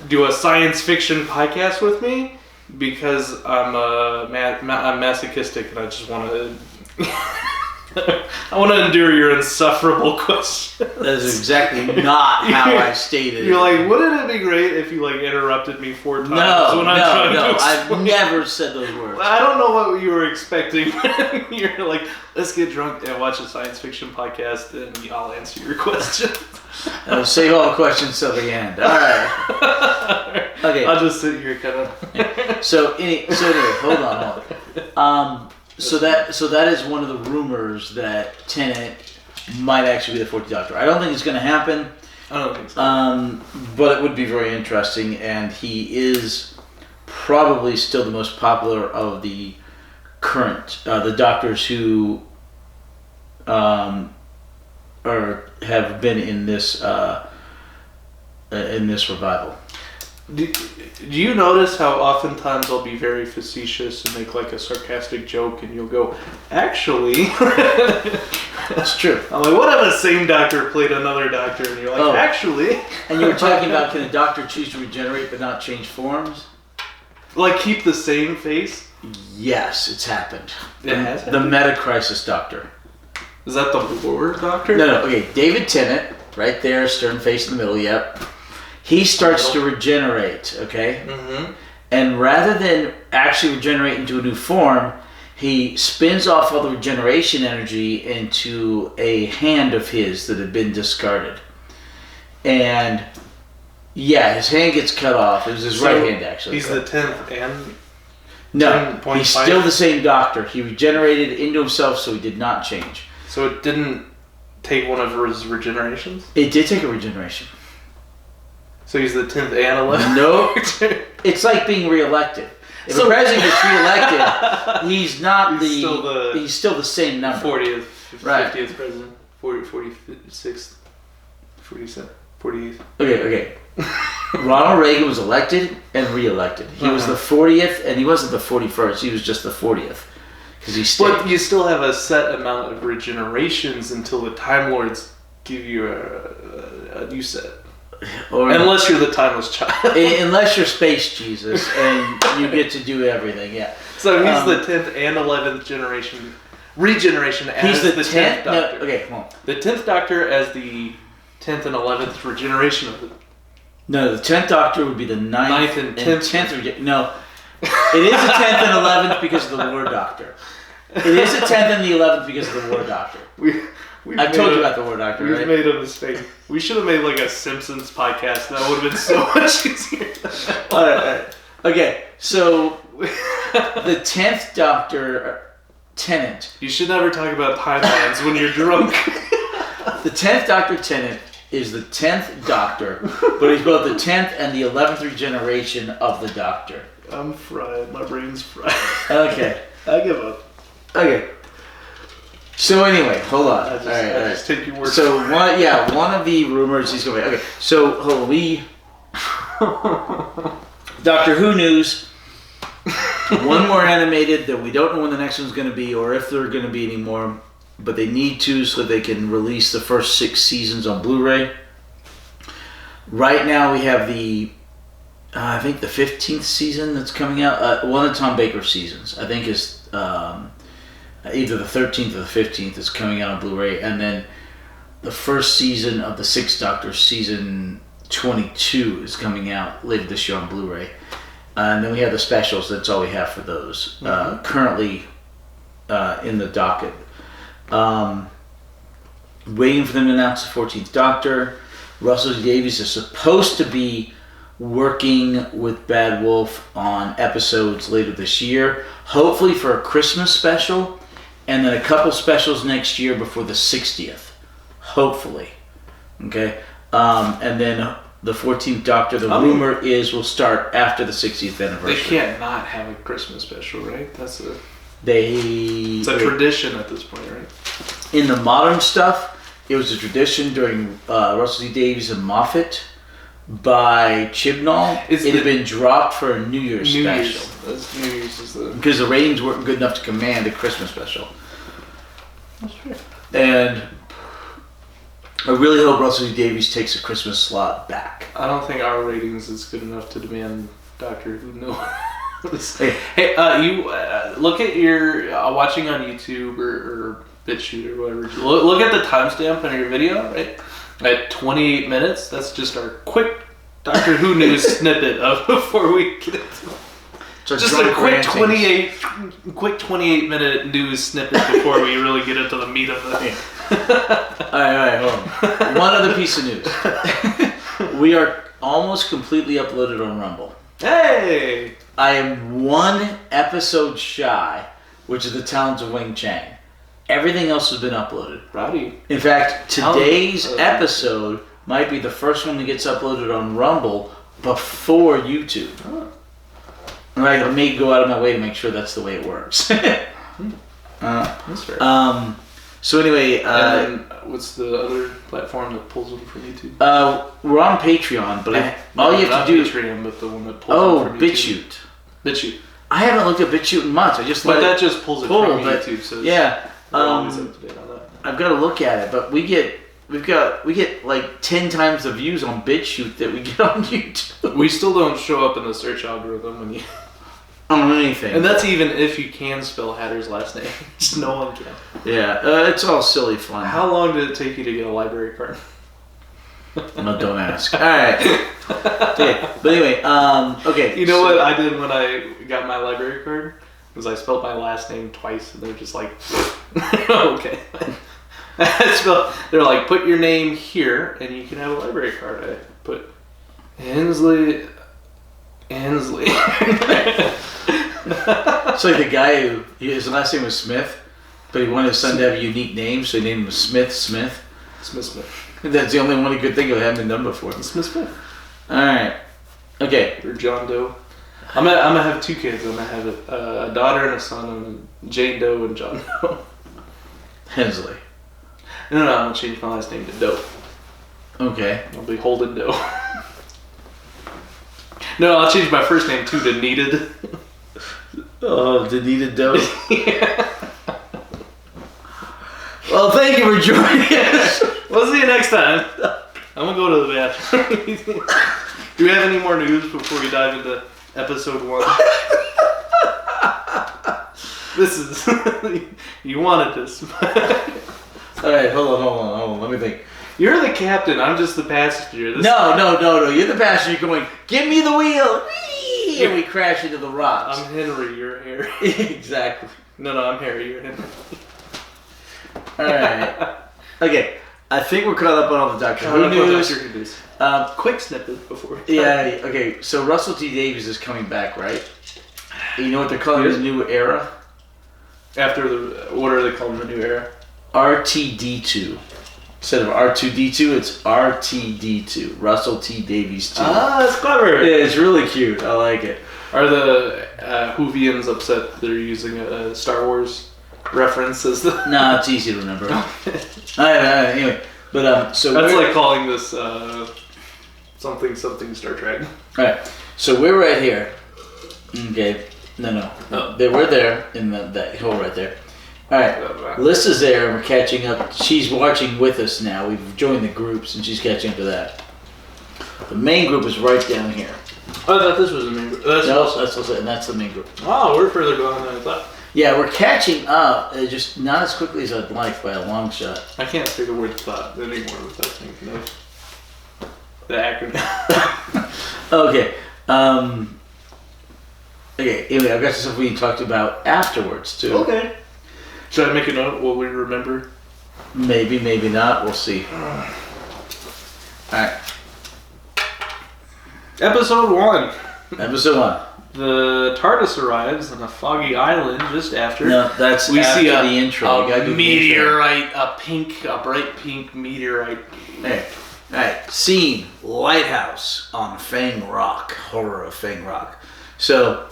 do a science fiction podcast with me, because I'm I'm masochistic and I just want to I want to endure your insufferable questions. That is exactly not how I stated it. You're like, wouldn't it be great if you like interrupted me 4 times? No, I've never said those words. I don't know what you were expecting. You're like, let's get drunk and watch a science fiction podcast, and I'll answer your questions. I'll save all the questions till the end. All right. Okay. I'll just sit here, kind of. So anyway, hold on. So that is one of the rumors that Tennant might actually be the 14th Doctor. I don't think it's going to happen. I don't think so. But it would be very interesting, and he is probably still the most popular of the current the Doctors who have been in this revival. Do you notice how oftentimes I'll be very facetious and make like a sarcastic joke, and you'll go, actually? That's true. I'm like, what if the same Doctor played another Doctor? And you're like, actually. And you were talking about, can a Doctor choose to regenerate but not change forms? Like keep the same face? Yes, it's happened. It has happened? The Meta-Crisis Doctor. Is that the Lord Doctor? No, okay. David Tennant, right there, stern face in the middle, yep. He starts to regenerate, okay? Mm-hmm. And rather than actually regenerate into a new form, he spins off all the regeneration energy into a hand of his that had been discarded. And, yeah, his hand gets cut off. It was his right hand, actually. He's the 10th and... No, he's still the same Doctor. He regenerated into himself, so he did not change. So it didn't take one of his regenerations? It did take a regeneration. So he's the 10th and 11th? No. It's like being reelected. If a president gets reelected, he's not he's still the same number. 40th, 50th right. president, 46th, 47th, 48th. Okay. Ronald Reagan was elected and reelected. He was the 40th, and he wasn't the 41st. He was just the 40th. Because he stayed. But you still have a set amount of regenerations until the Time Lords give you a new set. Or unless you're the timeless child. Unless you're Space Jesus and you get to do everything, yeah. So he's the 10th and 11th generation regeneration as he's the 10th Doctor. No, okay, come on. The 10th Doctor as the 10th and 11th regeneration of it. No, the 10th Doctor would be the 9th and 10th. No, it is the 10th and 11th because of the War Doctor. It is the 10th and the 11th because of the War Doctor. I've told you about the War Doctor, right? We've made a mistake. We should have made like a Simpsons podcast. That would have been so much easier. All right. Okay, so the 10th Doctor, Tennant. You should never talk about timelines when you're drunk. The 10th Doctor, Tennant, is the 10th Doctor, but he's both the 10th and the 11th regeneration of the Doctor. I'm fried. My brain's fried. Okay. I give up. Okay. So anyway, hold on. I just take your word. So one of the rumors he's going. Okay, so hold on. Doctor Who news. One more animated that we don't know when the next one's going to be, or if they're going to be anymore, but they need to so they can release the first 6 seasons on Blu-ray. Right now we have the, I think the 15th season that's coming out. One of Tom Baker's seasons, I think, is. Either the 13th or the 15th is coming out on Blu-ray, and then the first season of the 6th Doctor, season 22 is coming out later this year on Blu-ray. And then we have the specials. That's all we have for those. Currently in the docket. Waiting for them to announce the 14th Doctor. Russell T Davies is supposed to be working with Bad Wolf on episodes later this year. Hopefully for a Christmas special. And then a couple specials next year before the 60th. Hopefully. Okay? And then the 14th Doctor, the rumor is, will start after the 60th anniversary. They can't not have a Christmas special, right? It's a tradition at this point, right? In the modern stuff, it was a tradition during Russell T Davies and Moffat by Chibnall. It had been dropped for a New Year's special. New Year's is because the ratings weren't good enough to command a Christmas special. That's true. And I really hope Russell T Davies takes a Christmas slot back. I don't think our ratings is good enough to demand Doctor Who. No. Hey, you look at your watching on YouTube or BitChute or whatever. Look at the timestamp on your video, right? At 28 minutes. That's just our quick Doctor Who news snippet of before we get into it. Just a quick 28 minute news snippet before we really get into the meat of it. All right, hold on. One other piece of news. We are almost completely uploaded on Rumble. Hey! I am one episode shy, which is the Talents of Wing Chang. Everything else has been uploaded. Rowdy. In fact, today's episode might be the first one that gets uploaded on Rumble before YouTube. Oh. Right, I may go out of my way to make sure that's the way it works. That's fair. So anyway, and then what's the other platform that pulls them from YouTube? We're on Patreon, but all you have to do Patreon, but the one that pulls them from YouTube. BitChute. I haven't looked at BitChute in months. I just that just pulls it from YouTube. So yeah, we're always up to date on that. I've got to look at it, but we get like 10 times the views on BitChute that we get on YouTube. We still don't show up in the search algorithm when you. On anything. And that's even if you can spell Hatter's last name. Just no one can. Yeah, it's all silly fun. How long did it take you to get a library card? No, don't ask. All right. Okay. But anyway, okay. You know what I did when I got my library card? Was I spelled my last name twice, and they're just like, okay. They're like, put your name here, and you can have a library card. I put Hensley. It's like the guy who his last name was Smith, but he wanted his son to have a unique name, so he named him Smith. That's the only one he could think of having been done before. Smith. All right. Okay. Or John Doe. I'm gonna have two kids. I'm gonna have a daughter and a son, and Jane Doe and John Doe. Hensley. No, I'm gonna change my last name to Doe. Okay. I'll be Holden Doe. No, I'll change my first name too to Needed. Oh, the Needed Doe? Yeah. Well, thank you for joining us. We'll see you next time. I'm going to go to the bathroom. Do we have any more news before we dive into episode 1? This is... You wanted this. Alright, hold on. Let me think. You're the captain. I'm just the passenger. No. You're the passenger going, give me the wheel. Whee! And we crash into the rocks. I'm Henry. You're Harry. Exactly. No, I'm Harry. You're Henry. Alright. Okay. I think we're caught up on all the Doctor Who news. Quick snippet before. Yeah, okay. So Russell T Davies is coming back, right? You know what they're calling his new era? What are they calling the new era? RTD2. Instead of R2D2, it's RTD2. Russell T Davies 2. Ah, that's clever. Yeah, it's really cute. I like it. Are the Whovians upset that they're using a Star Wars reference as the... No, it's easy to remember. Anyway, but so that's like calling this something Star Trek. Alright, so we're right here. Okay, no. We're there in that hole right there. Alright, Lissa's there and we're catching up. She's watching with us now. We've joined the groups and she's catching up to that. The main group is right down here. Oh, I thought this was the main group. That's the main group. Oh, we're further gone than I thought. Yeah, we're catching up, just not as quickly as I'd like by a long shot. I can't say the word thought anymore without thinking of. the acronym. Okay. Okay, anyway, I've got some stuff we talked about afterwards, too. Okay. Should I make a note what we remember? Maybe, maybe not. We'll see. Alright. Episode 1. Episode 1. The TARDIS arrives on a foggy island just after. No, that's we after see the intro. A meteorite, a bright pink meteorite. Hey. Alright, scene, lighthouse on Fang Rock, Horror of Fang Rock. So,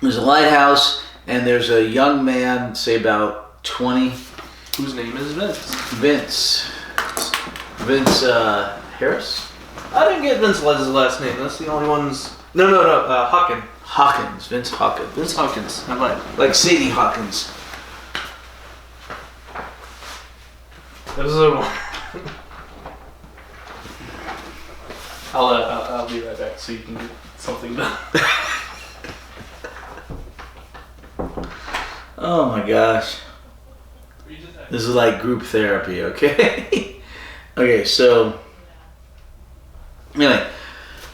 there's a lighthouse, and there's a young man, say about 20. Whose name is Vince Harris? I didn't get Vince Les's last name. That's the only ones. No. Hawkins. Vince Hawkins. Vince Hawkins. I lied. Like Sadie Hawkins. Episode 1. I'll be right back so you can get something done. Oh my gosh. This is like group therapy, okay? Okay, so anyway,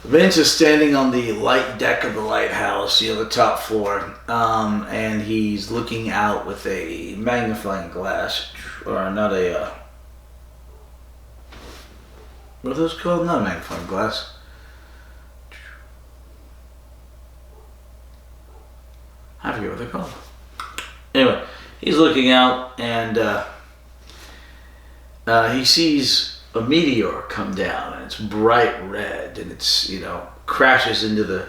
Vince is standing on the light deck of the lighthouse, the top floor, and he's looking out with a magnifying glass, or not a, what are those called? Not a magnifying glass. I forget what they're called. Anyway, he's looking out, and he sees a meteor come down, and it's bright red, and it's crashes into the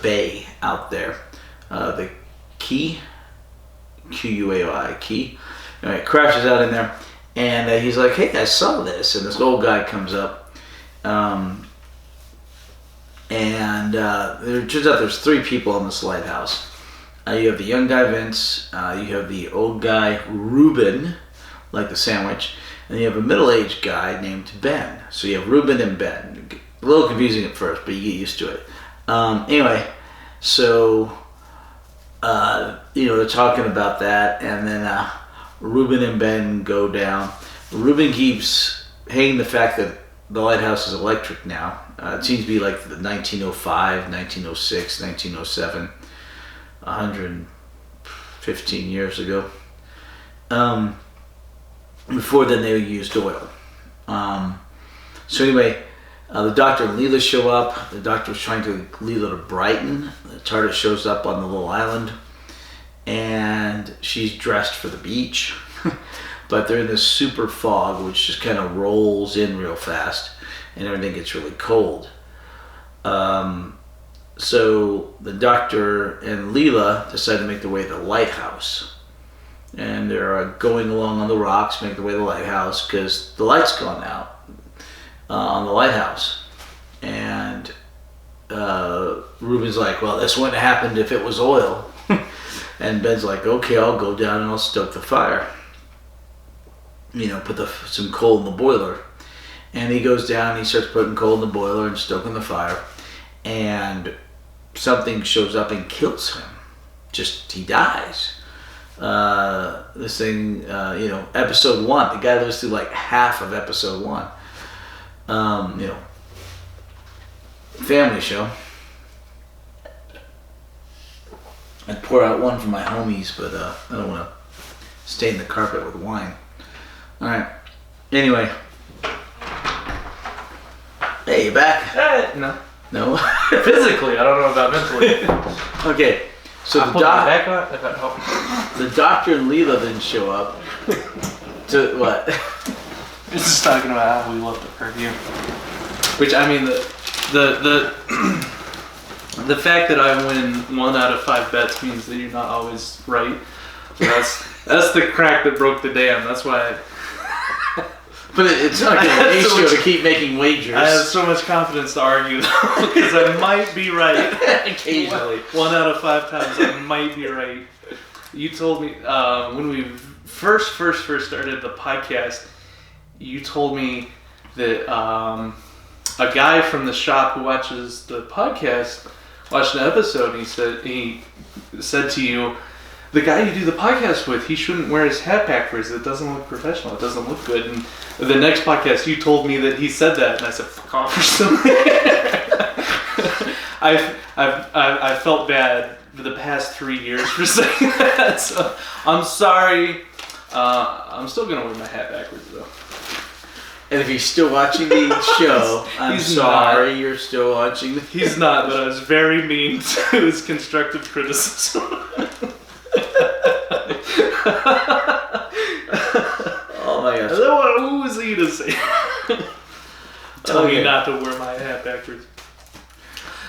bay out there, the Quay, Quay, Quay. Anyway, it crashes out in there, and he's like, "Hey, I saw this," and this old guy comes up, and there turns out there's 3 people on this lighthouse. You have the young guy, Vince, you have the old guy, Reuben, like the sandwich, and you have a middle-aged guy named Ben. So you have Reuben and Ben. A little confusing at first, but you get used to it. Anyway, so, they're talking about that, and then Reuben and Ben go down. Reuben keeps hating the fact that the lighthouse is electric now. It seems to be like the 1905, 1906, 1907. 115 years ago. Before then, they used oil. So anyway, the Doctor and Leela show up. The Doctor was trying to get Leela to Brighton. The TARDIS shows up on the little island, and she's dressed for the beach. But they're in this super fog, which just kind of rolls in real fast, and everything gets really cold. So the Doctor and Leela decide to make their way to the lighthouse. And they're going along on the rocks, make their way to the lighthouse, because the light's gone out on the lighthouse. And Reuben's like, well, this wouldn't have happened if it was oil. And Ben's like, okay, I'll go down and I'll stoke the fire. Put some coal in the boiler. And he goes down and he starts putting coal in the boiler and stoking the fire. And something shows up and kills him. He dies. This thing, episode 1, the guy lives through like half of episode 1. Family show. I'd pour out one for my homies, but I don't want to stain the carpet with wine. Alright. Anyway. Hey, you back? No. No? Physically, I don't know about mentally. Okay, so the Doctor and Leela then show up to what? It's just talking about how we love the perfume. Which, I mean, the fact that I win 1 out of 5 bets means that you're not always right. So that's the crack that broke the dam. That's why. But it's not going to be easier to keep making wagers. I have so much confidence to argue, though, because I might be right. Occasionally. 1 out of 5 times, I might be right. You told me, when we first started the podcast, you told me that a guy from the shop who watches the podcast watched an episode, and he said to you, the guy you do the podcast with, he shouldn't wear his hat backwards. It doesn't look professional. It doesn't look good. And the next podcast, you told me that he said that, and I said, fuck off or something. I've felt bad for the past 3 years for saying that. So I'm sorry. I'm still gonna wear my hat backwards though. And if he's still watching the show, I'm sorry you're still watching. He's not, but I was very mean to his constructive criticism. Oh my gosh. Who was he to say? Tell me not to wear my hat backwards.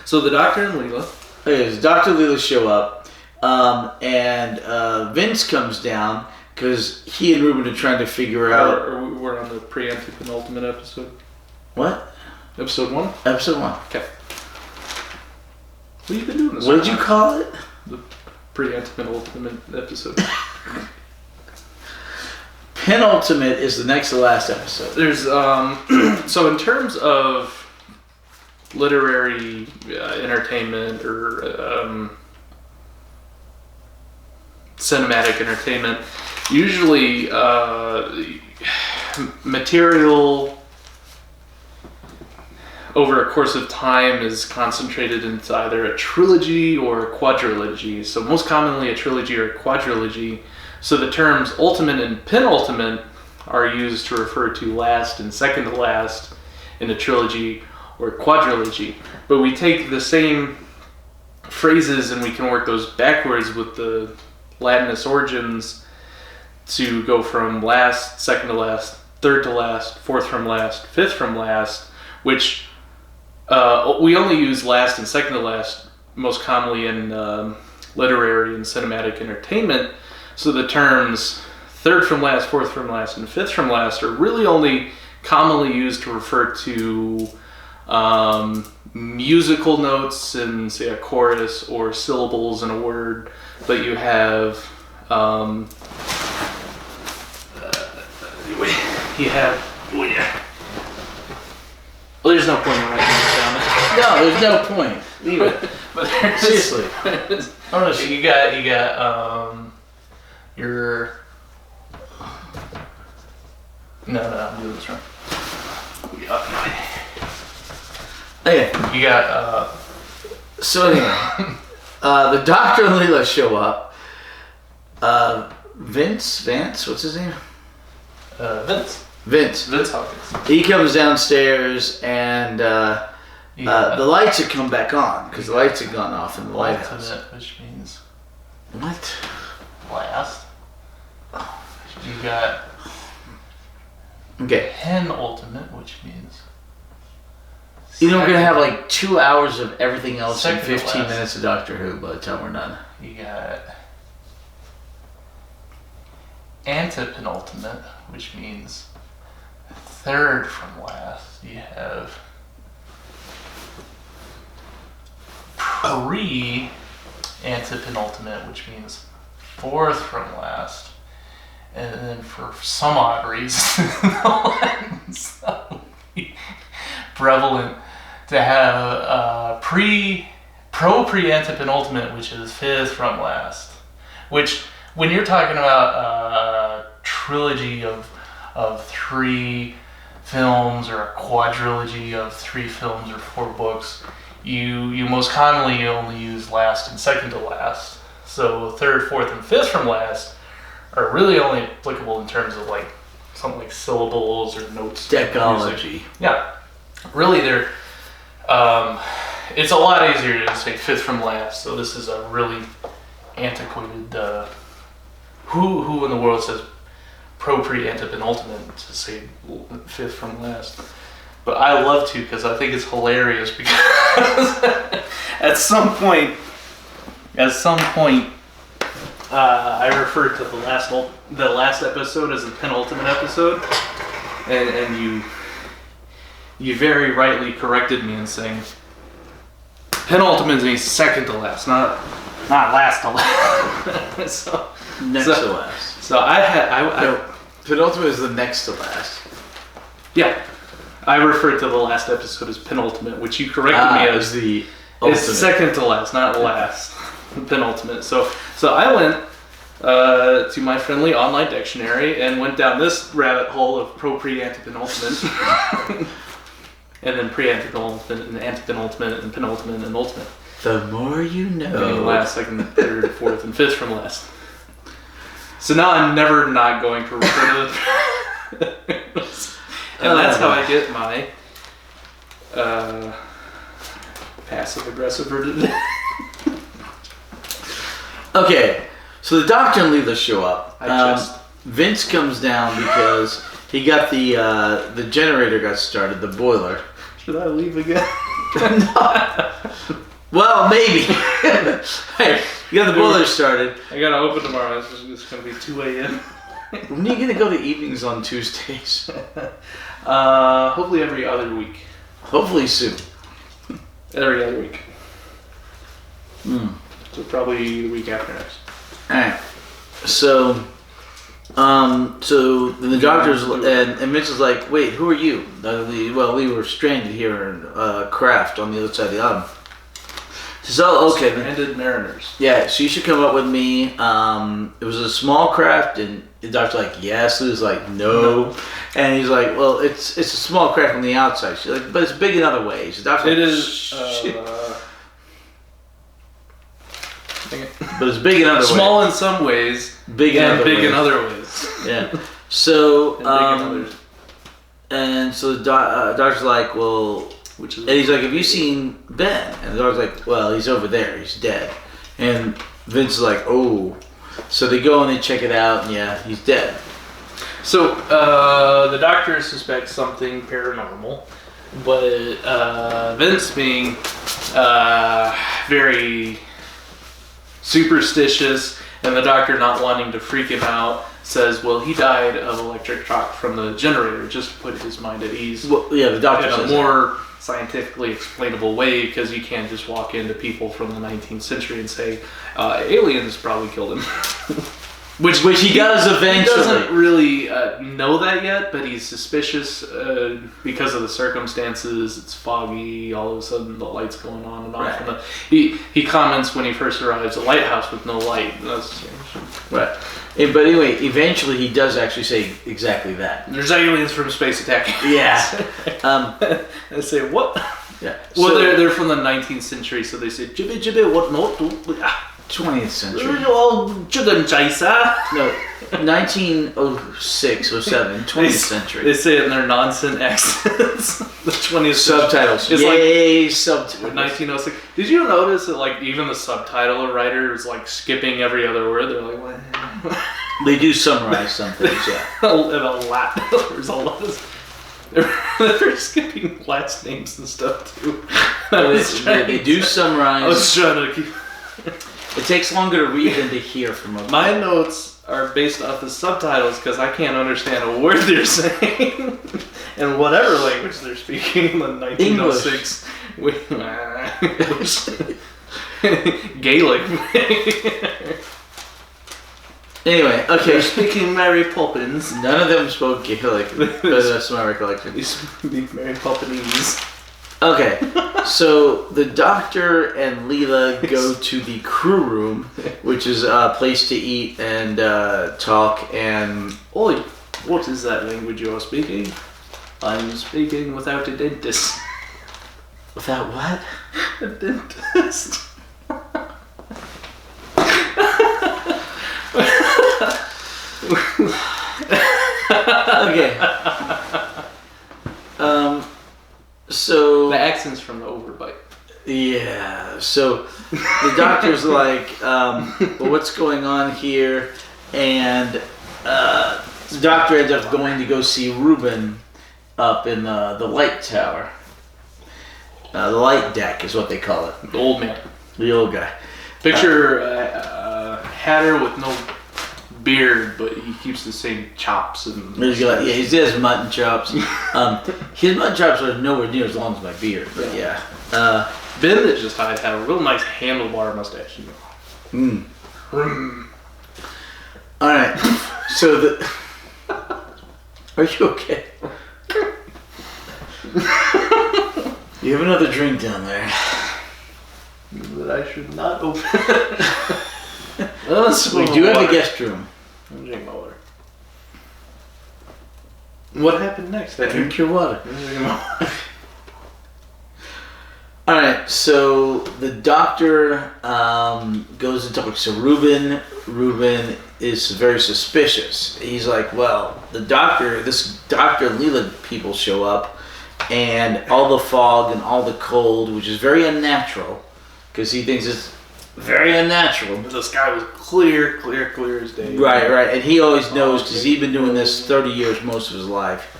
So the Doctor and Leela. Okay, so Dr. and Leela show up, and Vince comes down because he and Ruben are trying to figure out. Or we're on the pre-antepenultimate episode. What? Episode 1? Episode 1. Okay. What have you been doing this What did you call it? The pre-antepenultimate episode. Penultimate is the next to last episode. There's so in terms of literary entertainment or cinematic entertainment, usually material over a course of time is concentrated into either a trilogy or a quadrilogy. So most commonly a trilogy or a quadrilogy. So the terms ultimate and penultimate are used to refer to last and second to last in a trilogy or quadrilogy. But we take the same phrases and we can work those backwards with the Latinist origins to go from last, second to last, third to last, fourth from last, fifth from last, which we only use last and second to last most commonly in literary and cinematic entertainment. So the terms third from last, fourth from last, and fifth from last are really only commonly used to refer to musical notes in, say, a chorus or syllables in a word. But you have well, there's no point in writing this down. No, there's no point. Leave it. But Seriously. You got your. No, I'm doing this wrong. Okay. You got. So anyway, the Doctor and Leela show up. Vance, what's his name? Vince Hawkins. He comes downstairs and the lights had come back on because the lights had gone off in the lighthouse. Which means what? Last. You got penultimate, which means you know we're gonna have like 2 hours of everything else and Second to 15 last. minutes of Doctor Who by the time we're done. You got antepenultimate, which means third from last. You have pre-antepenultimate, which means fourth from last. And then for some odd reason, it's prevalent to have pre-antepenultimate, which is fifth from last. Which, when you're talking about a trilogy of 3 films or a quadrilogy of 3 films or 4 books, you most commonly only use last and second to last. So third, fourth, and fifth from last are really only applicable in terms of like something like syllables or notes. Decology. Yeah, really, they're. It's a lot easier to say fifth from last. So this is a really antiquated. Who in the world says pre-antepenultimate to say fifth from last? But I love to because I think it's hilarious because at some point, I refer to the last episode as the penultimate episode, and you very rightly corrected me in saying penultimate means second to last, not last to last. Next to last. So I penultimate is the next to last. Yeah, I referred to the last episode as penultimate, which you corrected me as the ultimate. It's second to last, not last. Penultimate. So I went to my friendly online dictionary and went down this rabbit hole of pro-pre-antepenultimate. And then pre-antepenultimate and antepenultimate and penultimate and ultimate. The more you know. Last, second, third, fourth, and fifth from last. So now I'm never not going to refer to the... And that's how I get my passive-aggressive verdict. Okay, so the doctor and Leela show up. Vince comes down because he got the generator got started, the boiler. Should I leave again? No. Well, maybe. Hey, you got the boiler started. I gotta open tomorrow. It's gonna be 2 a.m. When are you gonna go to evenings on Tuesdays? Hopefully every other week. Hopefully soon. Every other week. So probably the week after next. Alright. So then the doctor's and Mitch is like, wait, who are you? Well, we were stranded here in a craft on the other side of the island. So okay, Stranded mariners. Yeah, so you should come up with me. It was a small craft, and the doctor's like, yes. Lou's like, no. And he's like, well, it's a small craft on the outside. She's like, but it's big in other ways. The doctor's It like, is. but it's big in other ways. Small in some ways, big in and other big ways. in other ways. Yeah. So And big in others. and so the doctor's like, well. And he's like, have you seen Ben? And the doctor's like, well, he's over there. He's dead. And Vince is like, oh. So they go and they check it out, and yeah, he's dead. So the doctor suspects something paranormal, but Vince being very superstitious, and the doctor not wanting to freak him out, says, well, he died of electric shock from the generator, just to put his mind at ease. Well, yeah, the doctor in says a more scientifically explainable way, because you can't just walk into people from the 19th century and say, aliens probably killed him. Which he does eventually. He doesn't really know that yet, but he's suspicious because of the circumstances. It's foggy, all of a sudden the light's going on and off. Right. He comments when he first arrives, a lighthouse with no light. That's right. But anyway, eventually he does actually say exactly that. There's aliens from space attacking. Yeah. I say, what? Yeah. Well, so, they're from the 19th century, so they say, jibby jibby, what not? 20th century. No, 1906, 07, 20th century. They say it in their nonsense accents. The 20th subtitles. It's Yay, subtitles. 1906. Did you notice that, like, even the subtitle writer is like skipping every other word? They're like, what? They do summarize some things, yeah. And a lot. There's a lot of. They're skipping last names and stuff too. They do summarize. I was trying to keep. It takes longer to read than to hear from them. My notes are based off the subtitles because I can't understand a word they're saying in whatever language they're speaking in the 1906. Gaelic. Anyway, okay. They're speaking Mary Poppins. None of them spoke Gaelic, but that's my recollection. They speak Mary Poppinese. Okay, so the doctor and Leela go to the crew room, which is a place to eat and talk and... Oi, what is that language you are speaking? I'm speaking without a dentist. Without what? A dentist. Okay. So the accent's from the overbite. Yeah. So the doctor's like, well, what's going on here? And the doctor ends up going to go see Ruben up in the light tower. The light deck is what they call it. The old man. The old guy. Picture Hatter with no beard, but he keeps the same chops and. He has mutton chops. His mutton chops are nowhere near as long as my beard, but yeah. Ben that just had a real nice handlebar mustache. All right. So the. Are you okay? You have another drink down there. That I should not open. We do have a guest room. I'm drinking my water. What happened next? Drink your water. Alright, so the doctor goes into talk. So Ruben is very suspicious. He's like, well, this Dr. Leela people show up, and all the fog and all the cold, which is very unnatural, because he thinks it's very unnatural. The sky was clear as day. Right, and he always knows, because he's been doing this 30 years most of his life.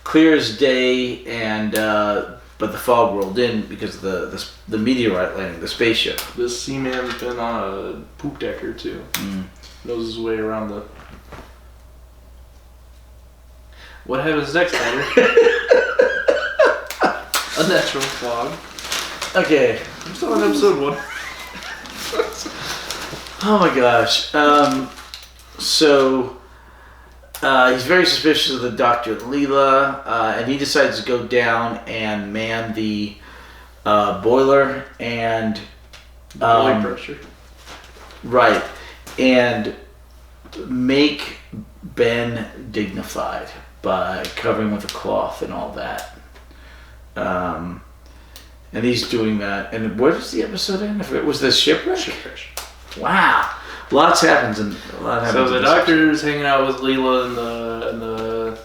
Clear as day, and but the fog rolled in because of the meteorite landing, the spaceship. This seaman's been on a poop decker too. Knows his way around the... What happens next, Tyler? Unnatural fog. Okay. I'm still on episode 1. Oh my gosh. So he's very suspicious of the Dr. Leela, and he decides to go down and man the boiler and Boiling pressure. Right, and make Ben dignified by covering with a cloth and all that. And he's doing that. And where does the episode end? If it was the shipwreck? Shipwreck. Wow. Lots happens in So the doctor's hanging out with Leela and the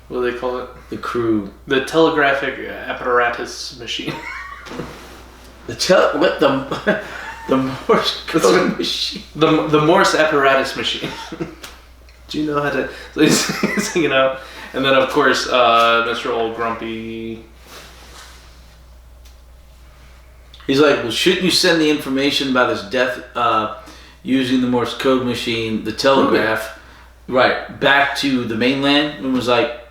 what do they call it? The crew. The telegraphic apparatus machine. The Morse code machine. The Morse apparatus machine. Do you know how to? So he's hanging out, and then of course Mr. Old Grumpy. He's like, well, shouldn't you send the information about his death using the Morse code machine, the telegraph, right, back to the mainland? And was like,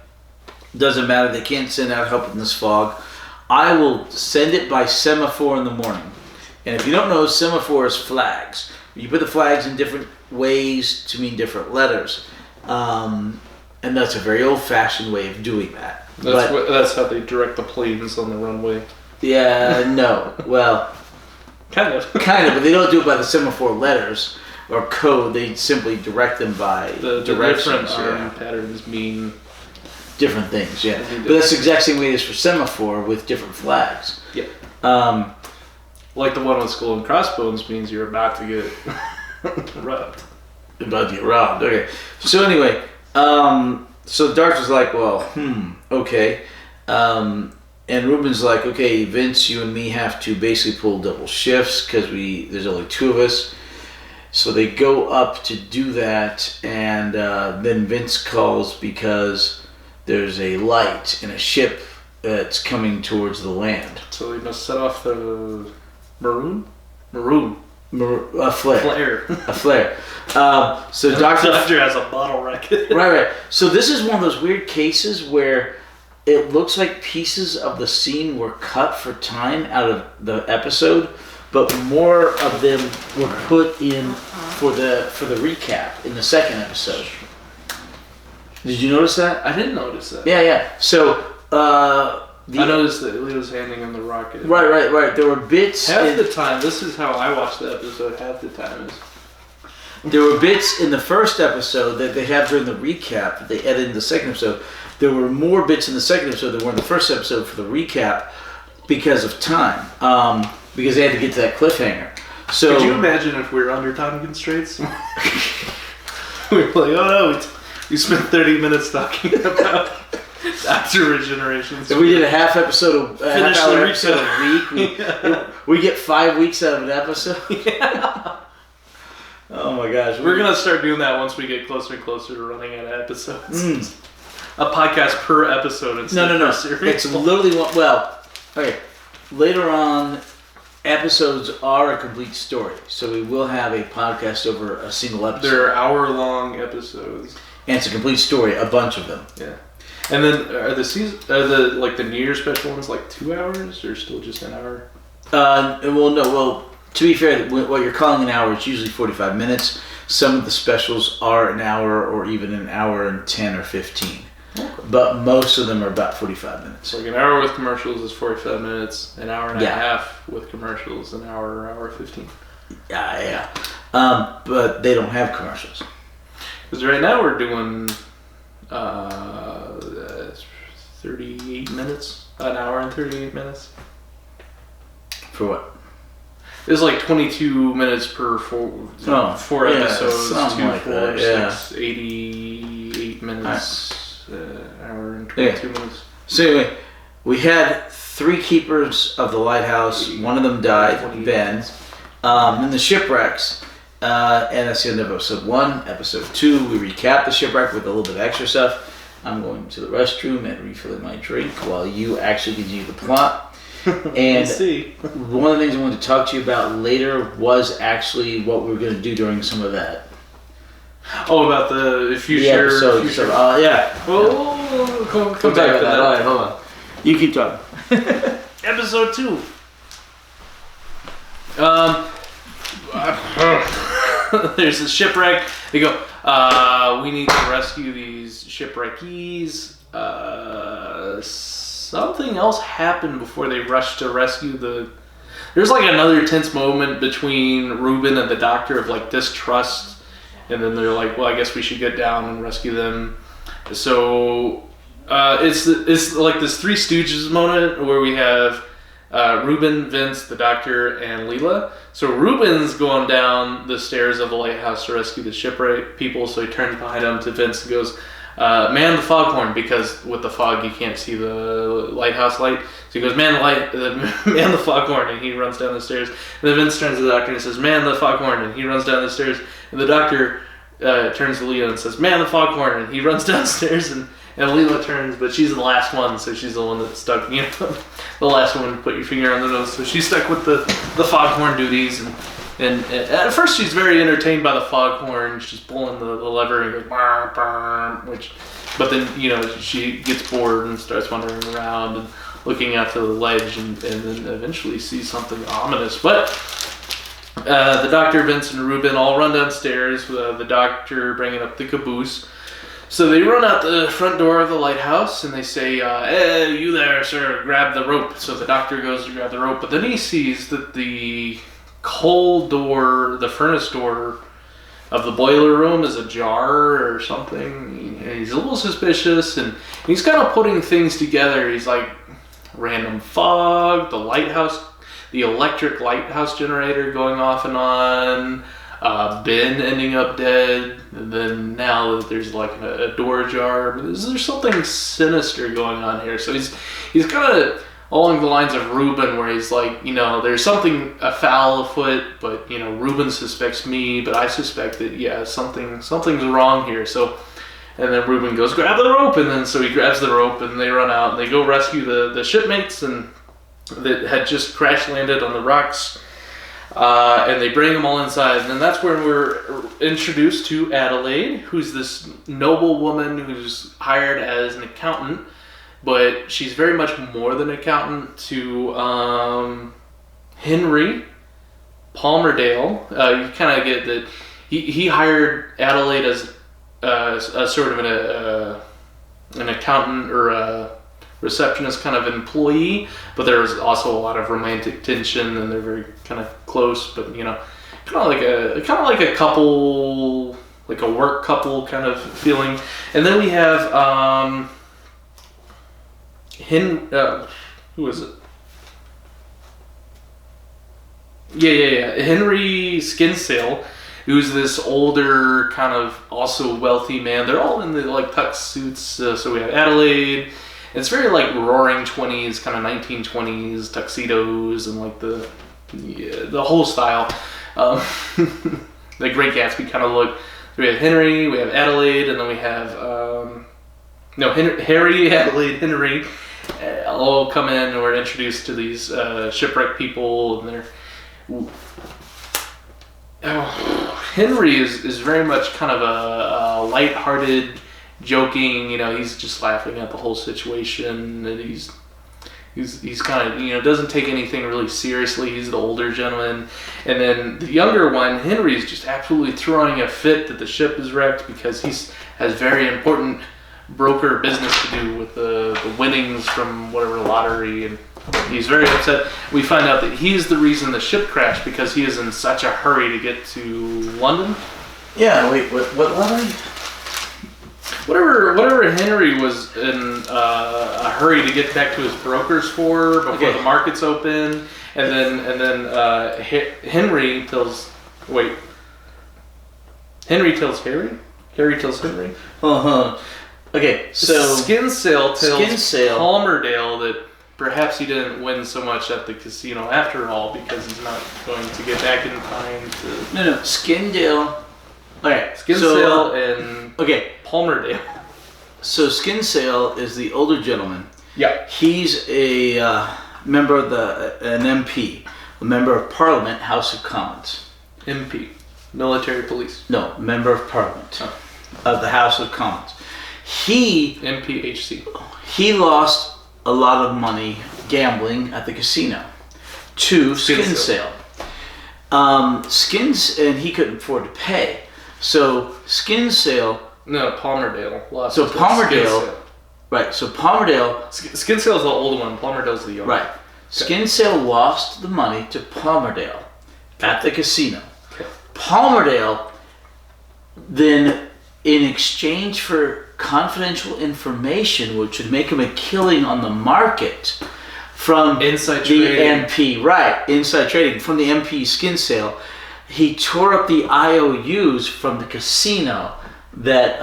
doesn't matter, they can't send out help in this fog. I will send it by semaphore in the morning. And if you don't know, semaphore is flags. You put the flags in different ways to mean different letters. And that's a very old-fashioned way of doing that. That's how they direct the planes on the runway. Yeah, no. Well, kind of, but they don't do it by the semaphore letters or code. They simply direct them by the directions. different patterns mean different things. Yeah, but that's the exact same way it is for semaphore with different flags. Yeah. Like the one with skull and crossbones means you're about to get robbed. About to get robbed. Okay. So anyway, so the doctor's like, well, okay. And Ruben's like, okay, Vince, you and me have to basically pull double shifts because there's only 2 of us. So they go up to do that, and then Vince calls because there's a light in a ship that's coming towards the land. So they must set off the maroon? A flare. A flare. So the doctor has a bottle rocket. Right. So this is one of those weird cases where it looks like pieces of the scene were cut for time out of the episode, but more of them were put in for the recap in the second episode. Did you notice that? I didn't notice that. Yeah. So I noticed that Leo's handing him the rocket. Right. There were bits. Half the time, this is how I watched the episode. Half the time is. There were bits in the first episode that they have during the recap that they edited in the second episode. There were more bits in the second episode than were in the first episode for the recap because of time. Because they had to get to that cliffhanger. So, could you imagine if we were under time constraints? We were like, oh no, we spent 30 minutes talking about Doctor Regeneration. If we did a half hour episode a week, we get 5 weeks out of an episode. Yeah. Oh my gosh. We're going to start doing that once we get closer and closer to running out of episodes. A podcast per episode instead of per series. It's literally okay. Later on, episodes are a complete story. So we will have a podcast over a single episode. They're hour-long episodes. And it's a complete story, a bunch of them. Yeah. And then are the New Year special ones like 2 hours or still just an hour? To be fair, what you're calling an hour is usually 45 minutes. Some of the specials are an hour or even an hour and 10 or 15. Okay. But most of them are about 45 minutes. Like an hour with commercials is 45 minutes, an hour and a half with commercials, an hour 15. Yeah. But they don't have commercials. Because right now we're doing 38 minutes, an hour and 38 minutes. For what? It's like 22 minutes per four episodes. 88 minutes, hour and 22 minutes. So anyway, we had 3 keepers of the lighthouse. One of them died, Ben. In the shipwrecks. And that's the end of episode 1. Episode 2, we recap the shipwreck with a little bit of extra stuff. I'm going to the restroom and refilling my drink while you actually continue the plot. And one of the things I wanted to talk to you about later was actually what we were going to do during some of that. Oh, about the future episode. Yeah. Oh, come back to that. All right, hold on. You keep talking. Episode 2. There's a shipwreck. They go, we need to rescue these shipwreckees. Something else happened before they rushed to rescue the... There's like another tense moment between Ruben and the doctor of like distrust. And then they're like, well, I guess we should get down and rescue them. So it's like this Three Stooges moment where we have Ruben, Vince, the doctor, and Leela. So Ruben's going down the stairs of the lighthouse to rescue the shipwreck people. So he turns behind him to Vince and goes, man the foghorn, because with the fog you can't see the lighthouse light. So he goes, man the foghorn, and he runs down the stairs. And then Vince turns to the doctor and says, man the foghorn, and he runs down the stairs. And the doctor turns to Leela and says, man the foghorn, and he runs downstairs. And Leela turns, but she's the last one, so she's the one that's stuck. You know, the last one to put your finger on the nose. So she's stuck with the foghorn duties. And at first she's very entertained by the foghorn. She's pulling the lever and goes, bah, bah, but then, you know, she gets bored and starts wandering around and looking out to the ledge and then eventually sees something ominous. But the doctor, Vince, and Ruben all run downstairs with the doctor bringing up the caboose. So they run out the front door of the lighthouse and they say, hey, you there, sir, grab the rope. So the doctor goes to grab the rope, but then he sees that the coal door, the furnace door of the boiler room is ajar or something. He's a little suspicious and he's kind of putting things together. He's like, random fog, the lighthouse, the electric lighthouse generator going off and on, Ben ending up dead, and then now that there's like a door ajar, there's something sinister going on here. So he's kind of along the lines of Ruben, where he's like, you know, there's something afoul afoot, but you know, Ruben suspects me, but I suspect that something's wrong here. So, and then Ruben goes, grab the rope, and then so he grabs the rope, and they run out and they go rescue the shipmates and that had just crash landed on the rocks. And they bring them all inside, and then that's where we're introduced to Adelaide, who's this noble woman who's hired as an accountant, but she's very much more than an accountant to Henry Palmerdale. You kind of get that he hired Adelaide as a sort of an accountant or a receptionist kind of employee, but there's also a lot of romantic tension, and they're very kind of close. But you know, kind of like a couple, like a work couple kind of feeling. And then we have who is it? Yeah. Henry Skinsale, who's this older, kind of also wealthy man. They're all in the like tux suits. So we have Adelaide. It's very like roaring 20s, kind of 1920s tuxedos and like the whole style. The Great Gatsby kind of look. We have Henry, we have Adelaide, and then we have Harry, Adelaide, Henry. All come in and we're introduced to these shipwreck people, and Henry is very much kind of a lighthearted, joking, you know, he's just laughing at the whole situation, and he's kind of, you know, doesn't take anything really seriously. He's the older gentleman. And then the younger one, Henry's just absolutely throwing a fit that the ship is wrecked because has very important broker business to do with the winnings from whatever lottery, and He's very upset. We find out that he's the reason the ship crashed because he is in such a hurry to get to London. Yeah, wait, what London? Whatever Henry was in a hurry to get back to his brokers for before the markets open, and then Henry tells Harry. Harry tells Henry. Okay, so Skinsale tells Palmerdale that perhaps he didn't win so much at the casino after all because he's not going to get back in time to. No, Skindale. Okay, Skinsale and Palmerdale. So Skinsale is the older gentleman. Yeah. He's a member of an MP, a member of Parliament, House of Commons. MP, military police. No, member of Parliament of the House of Commons. MPHC. He lost a lot of money gambling at the casino to Skinsale. And he couldn't afford to pay. So Skinsale. No, Palmerdale lost. So Palmerdale. Right. So Palmerdale. Skinsale's the old one. Palmerdale's the young one. Right. Skinsale lost the money to Palmerdale at the casino. Okay. Palmerdale then, in exchange for confidential information, which would make him a killing on the market from inside the trading. MP, right? Inside trading from the MP Skinsale, he tore up the IOUs from the casino that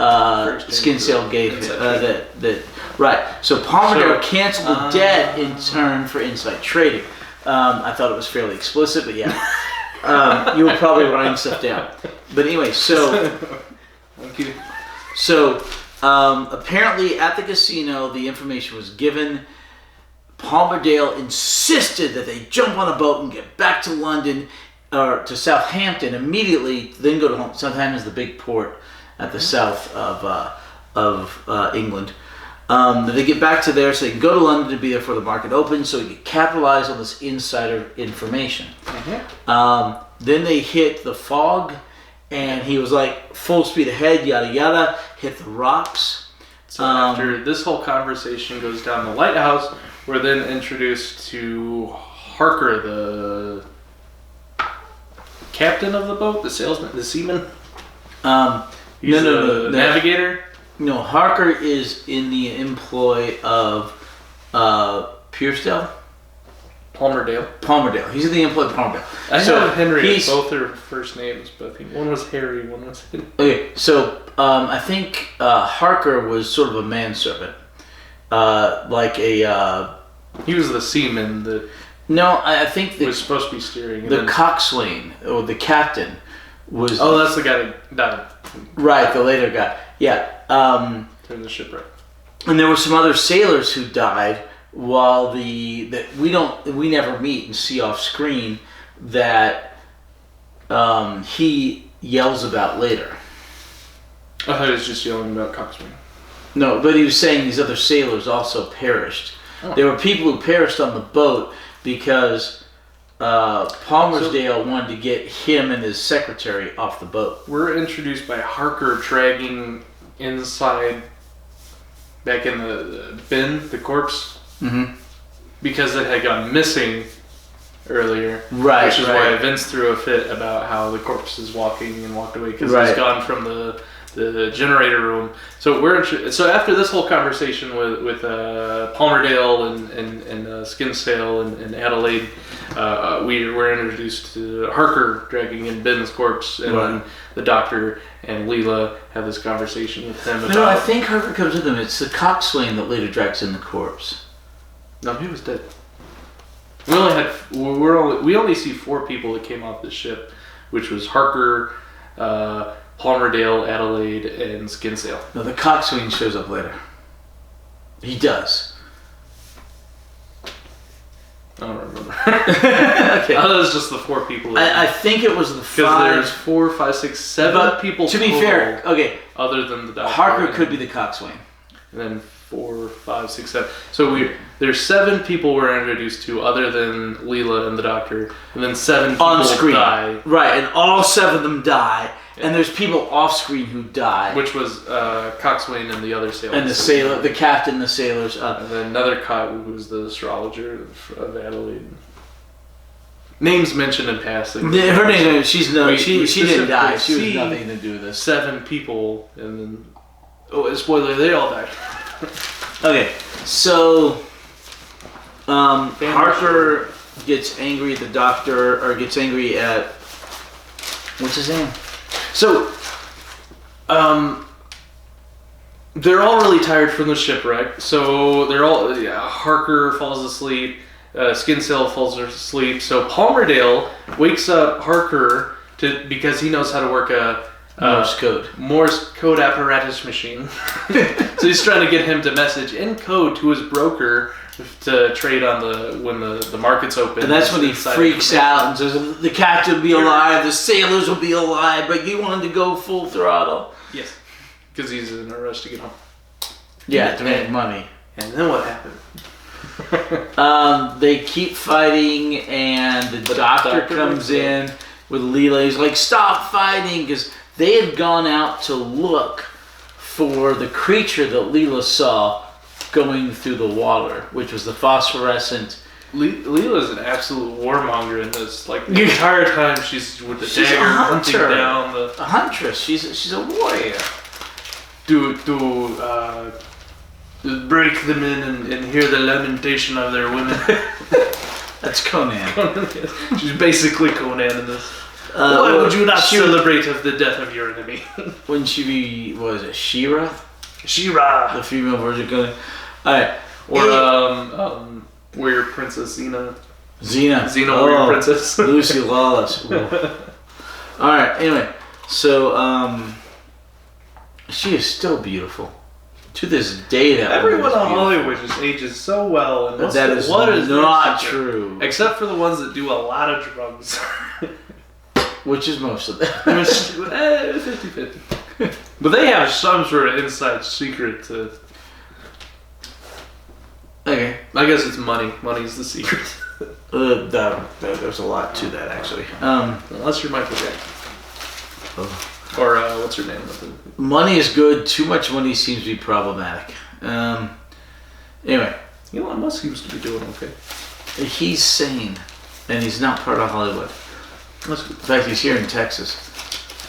Skinsale gave him. Right. So Palmerdale canceled the debt in turn for inside trading. I thought it was fairly explicit, but yeah. You were probably writing stuff down. But anyway, so Thank you. So apparently at the casino, the information was given. Palmerdale insisted that they jump on a boat and get back to London or to Southampton immediately, then go to home. Southampton is the big port at the south of England. They get back to there so they can go to London to be there for the market open, so he could capitalize on this insider information. Then they hit the fog, and he was like full speed ahead, yada yada, hit the rocks. So after this whole conversation goes down the lighthouse, we're then introduced to Harker, the captain of the boat, the salesman, the seaman. He's the navigator. No, Harker is in the employ of Piercedale. Palmerdale. He's in the employ of Palmerdale. I have Henry as both their first names, but I think one was Harry, one was Henry. Okay, so I think Harker was sort of a manservant, like a. He was the seaman that. No, I think was supposed to be steering. The coxswain or the captain was. Oh, that's the guy that died. Right, the later guy. Yeah. In the shipwreck. And there were some other sailors who died while we never meet and see off screen that he yells about later. I thought he was just yelling about coxswain. No, but he was saying these other sailors also perished. Oh. There were people who perished on the boat because Palmersdale wanted to get him and his secretary off the boat. We're introduced by Harker dragging inside, back in the bin, the corpse, because it had gone missing earlier. Right, which is why Vince threw a fit about how the corpse is walking and walked away because it's gone from the generator room. So after this whole conversation with Palmerdale and Skinsale and Adelaide, we were introduced to Harker dragging in Ben's corpse, and then the doctor and Leela have this conversation with him. No, I think Harker comes with him. It's the coxswain that later drags in the corpse. No, he was dead. We only see 4 people that came off the ship, which was Harker, Palmerdale, Adelaide, and Skinsale. No, the coxswain shows up later. He does. I don't remember. Okay. I thought it was just the 4 people. I think it was the 5. Because there's 4, 5, 6, 7 people. To be fair, okay. Other than the doctor. Harker could be the coxswain. And then 4, 5, 6, 7. So there's 7 people we're introduced to other than Leela and the doctor, and then 7 people on screen die. Right, and all 7 of them die, and there's people off screen who die. Which was Coxswain and the other sailors. And the captain, the sailors. And then another cop who was the astrologer of Adelaide. Names mentioned in passing. Her name, she didn't die. She was see nothing to do with this. 7 people, and then spoiler, they all died. Okay, so Harker gets angry at the doctor, or gets angry at what's his name? So, they're all really tired from the shipwreck. So they're all Harker falls asleep. Skinsale falls asleep. So Palmerdale wakes up Harker because he knows how to work a Morse code apparatus machine. So he's trying to get him to message in code to his broker to trade on when the market's open. And that's when he freaks out and says, the captain will be alive, the sailors will be alive, but you wanted to go full throttle. Yes. Because he's in a rush to get home. Yeah, to make money. And then what happened? They keep fighting, and the doctor comes in with Leela. He's like, stop fighting, because they had gone out to look for the creature that Leela saw going through the water, which was the phosphorescent. Leela's an absolute warmonger in this. Like, the entire time she's with the dagger hunting down the... A huntress. She's a warrior. To break them in and hear the lamentation of their women. That's Conan. She's basically Conan in this. Why would you not celebrate of the death of your enemy? Wouldn't she be, what is it, She-Ra? She-Ra! The female version of Conan. Alright. Or, Warrior Princess Xena. Xena, Warrior Princess. Lucy Lawless. Alright, anyway. So, she is still beautiful. To this day, everyone in Hollywood just ages so well, and that is not true. Except for the ones that do a lot of drugs, which is most of them. 50-50. But they have some sort of inside secret to. Okay, I guess it's money. Money's the secret. There's a lot to that, actually. Unless you're Michael Jackson. Or what's her name? Money is good. Too much money seems to be problematic. Anyway. Elon Musk seems to be doing okay. He's sane. And he's not part of Hollywood. In fact, he's here in Texas.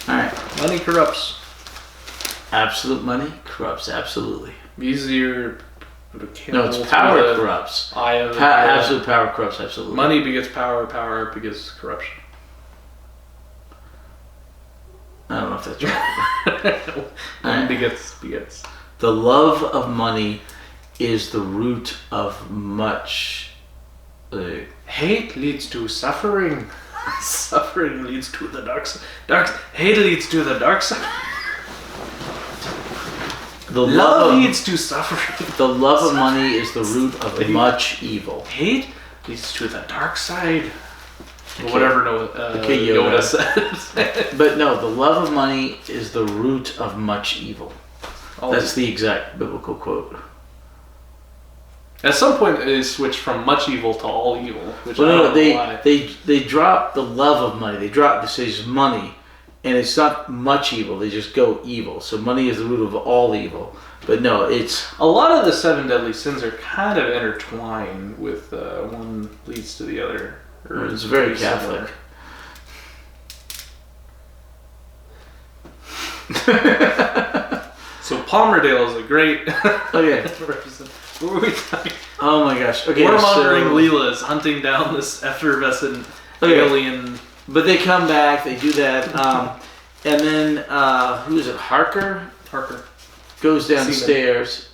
Alright. Money corrupts. Absolute money corrupts, absolutely. Easier... No, it's power corrupts. Absolute power corrupts, absolutely. Money begets power, power begets corruption. I don't know if that's right. Money begets. The love of money is the root of much... hate leads to suffering. Suffering leads to the dark side. Hate leads to the dark side. Love leads to suffering. The love of money is the root of much evil. Hate leads to the dark side. Okay. Whatever Yoda says. But no, the love of money is the root of much evil. That's the exact biblical quote. At some point, they switched from much evil to all evil. Which they drop the love of money. They say money, and it's not much evil. They just go evil. So money is the root of all evil. But no, it's a lot of the 7 deadly sins are kind of intertwined with one leads to the other. It's very Catholic. So Palmerdale is a great. Okay. What were we talking? Oh my gosh. Okay. Warmongering Leela is hunting down this effervescent alien. But they come back. They do that, and then who is it? Harker goes downstairs,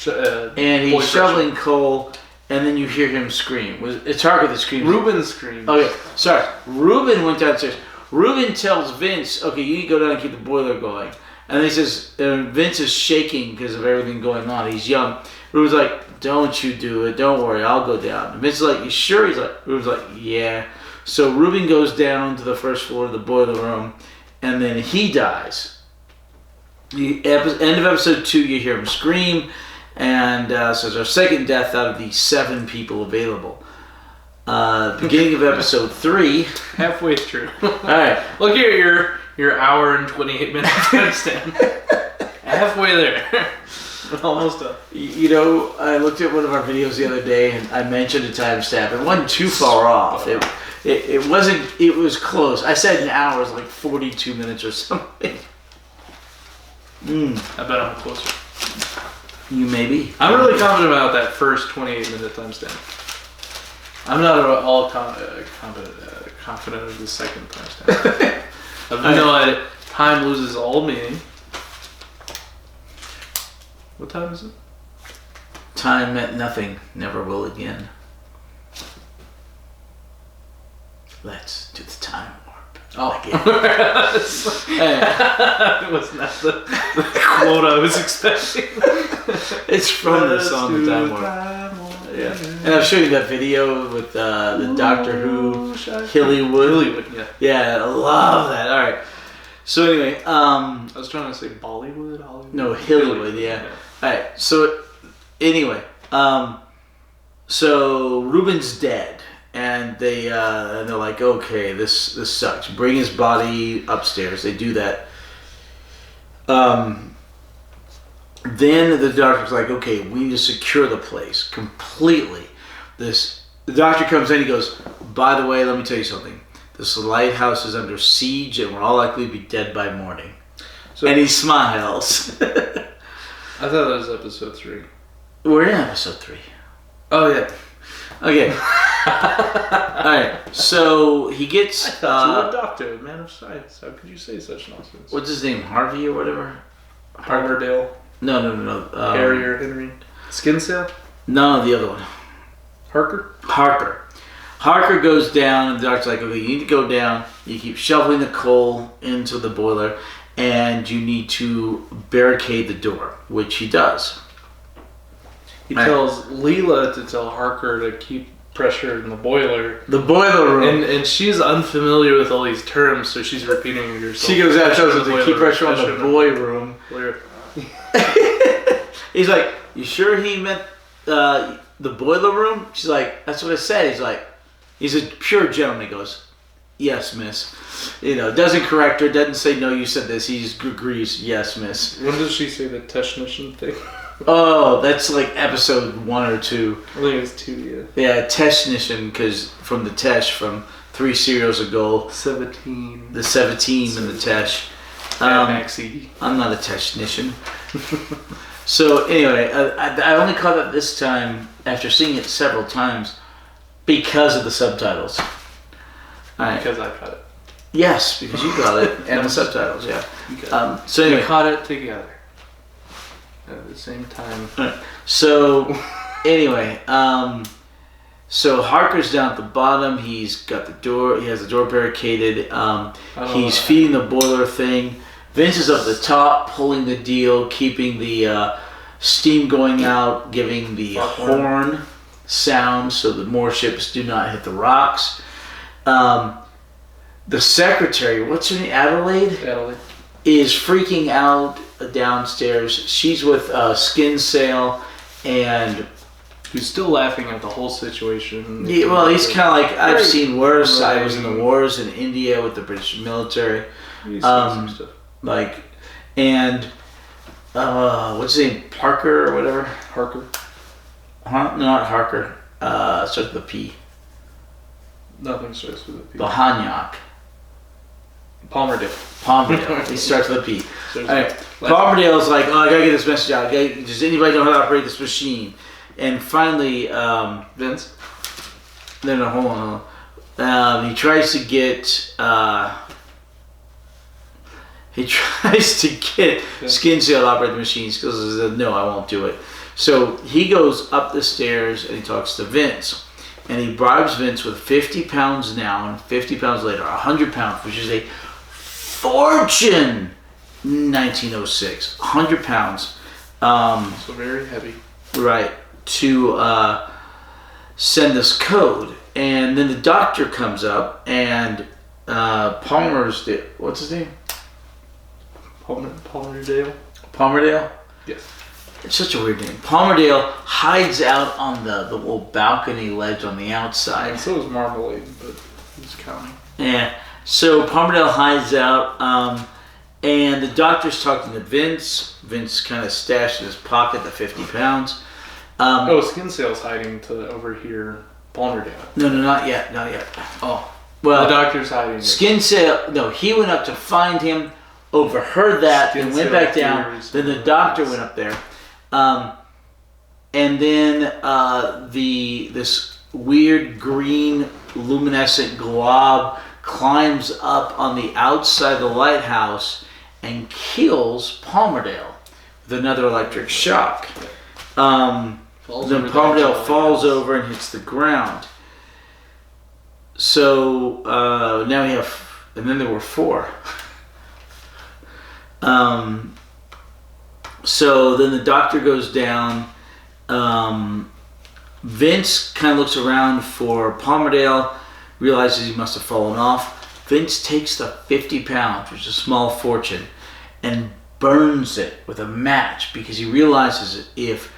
and he's shoveling coal. And then you hear him scream. It's Harker that screams. Reuben screams. Okay, sorry. Reuben went downstairs. Reuben tells Vince, okay, you need to go down and keep the boiler going. And he says, Vince is shaking because of everything going on. He's young. Reuben's like, don't you do it. Don't worry, I'll go down. And Vince is like, you sure? Reuben's like, yeah. So Reuben goes down to the first floor of the boiler room, and then he dies. End of episode 2, you hear him scream. And so it's our second death out of the 7 people available. Beginning of episode 3. Halfway through. Alright. Look here, your hour and 28 minute timestamp. Halfway there. Almost done. You know, I looked at one of our videos the other day, and I mentioned a timestamp. It wasn't too far off. It wasn't. It was close. I said an hour is like 42 minutes or something. I bet I'm closer. You maybe. I'm really confident about that first 28 minute timestamp. I'm not at all confident of the second timestamp. I know time loses all meaning. What time is it? Time meant nothing, never will again. Let's do the time warp. Oh, Hey. it was not the quote I was expecting. It's from the song The Time Warp. Yeah. And I'll show you that video with the Doctor Who Hillywood. Yeah. Yeah, I love that. All right. So anyway, I was trying to say Bollywood, Hollywood. No, Hillywood. Yeah. All right. So anyway, so Ruben's dead, and they're like, okay, this sucks. Bring his body upstairs. They do that. Then the doctor's like, okay, we need to secure the place completely. The doctor comes in, he goes, by the way, let me tell you something. This lighthouse is under siege and we're all likely to be dead by morning. And he smiles. I thought that was episode 3. We're in episode 3. Oh, yeah. Okay. Alright, so he gets... I thought you were a doctor, a man of science. How could you say such nonsense? What's his name? Harvey or whatever? Palmerdale. No. Harrier, Henry. Skinsale? No, the other one. Harker. Harker goes down, and the doctor's like, okay, you need to go down. You keep shoveling the coal into the boiler, and you need to barricade the door, which he does. He tells Leela to tell Harker to keep pressure in the boiler. The boiler room. And she's unfamiliar with all these terms, so she's repeating it herself. She goes out, tells him to keep pressure on the boy room. He's like, you sure he meant the boiler room? She's like, that's what I said. He's like, he's a pure gentleman. He goes, yes, miss. Doesn't correct her, doesn't say, no, you said this. He just agrees, yes, miss. When does she say the technician thing? Oh, that's like episode 1 or 2. I think it's 2, yeah. Yeah, technician, because from the Tesh from 3 serials ago. 17. The 17 and the Tesh. Maxie. I'm not a technician. So anyway, I only caught it this time after seeing it several times because of the subtitles. Right. Because I caught it. Yes, because you got it and the subtitles. Yeah. So anyway, we caught it together at the same time. Right. So anyway, so Harker's down at the bottom. He's got the door. He has the door barricaded. He's feeding the boiler thing. Vince is up the top, pulling the deal, keeping the steam going out, giving the horn sound so that more ships do not hit the rocks. The secretary, what's her name? Adelaide, is freaking out downstairs. She's with Skinsale, and who's still laughing at the whole situation. Yeah, well, he's kind of like, I've seen worse. I was in the wars in India with the British military. He's some stuff. Like, and what's his name? Parker or whatever? Harker? Huh? No, not Harker. Starts with a P. Nothing starts with a P. Bahanyak. Palmerdale. He starts with a P. Alright. Palmerdale's like, oh, I gotta get this message out. Does anybody know how to operate this machine? And finally, Vince? No, hold on. He tries to get... Skinsale to operate the machines because he said, no, I won't do it. So he goes up the stairs and he talks to Vince. And he bribes Vince with 50 pounds now and 50 pounds later, 100 pounds, which is a fortune in 1906. 100 pounds. So very heavy. Right. To send this code. And then the doctor comes up and what's his name? Palmerdale? Palmerdale? Yes. It's such a weird name. Palmerdale hides out on the little balcony ledge on the outside. And so is Marmalade, but he's counting. Yeah. So Palmerdale hides out, and the doctor's talking to Vince. Vince kind of stashed in his pocket the 50 pounds. Skin Sale's hiding to over here, Palmerdale. No, not yet. Oh. Well, the doctor's hiding. Skin Sale, no, he went up to find him, overheard that, and went back down. Then the doctor went up there. And then this weird green luminescent glob climbs up on the outside of the lighthouse and kills Palmerdale with another electric shock. Then Palmerdale falls over and hits the ground. So now we have, and then there were 4. So then the doctor goes down. Vince kind of looks around for Palmerdale, realizes he must have fallen off. Vince takes the 50 pounds, which is a small fortune, and burns it with a match because he realizes if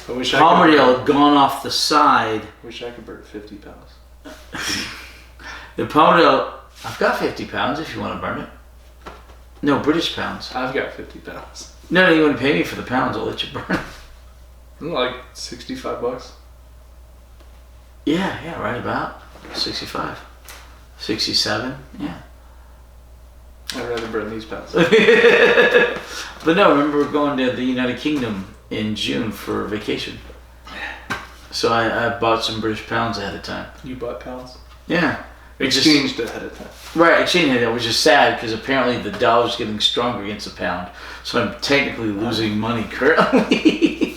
Palmerdale had gone off the side. Wish I could burn 50 pounds. If Palmerdale, I've got 50 pounds if you want to burn it. No, British pounds. I've got 50 pounds. No, you want to pay me for the pounds, I'll let you burn it. Like $65. Yeah, right about 65, 67. Yeah. I'd rather burn these pounds. But no, remember we're going to the United Kingdom in June for vacation. So I bought some British pounds ahead of time. You bought pounds? Yeah. Exchanged ahead of time. Right, exchanged it, which is sad because apparently the dollar's getting stronger against the pound. So I'm technically losing money currently.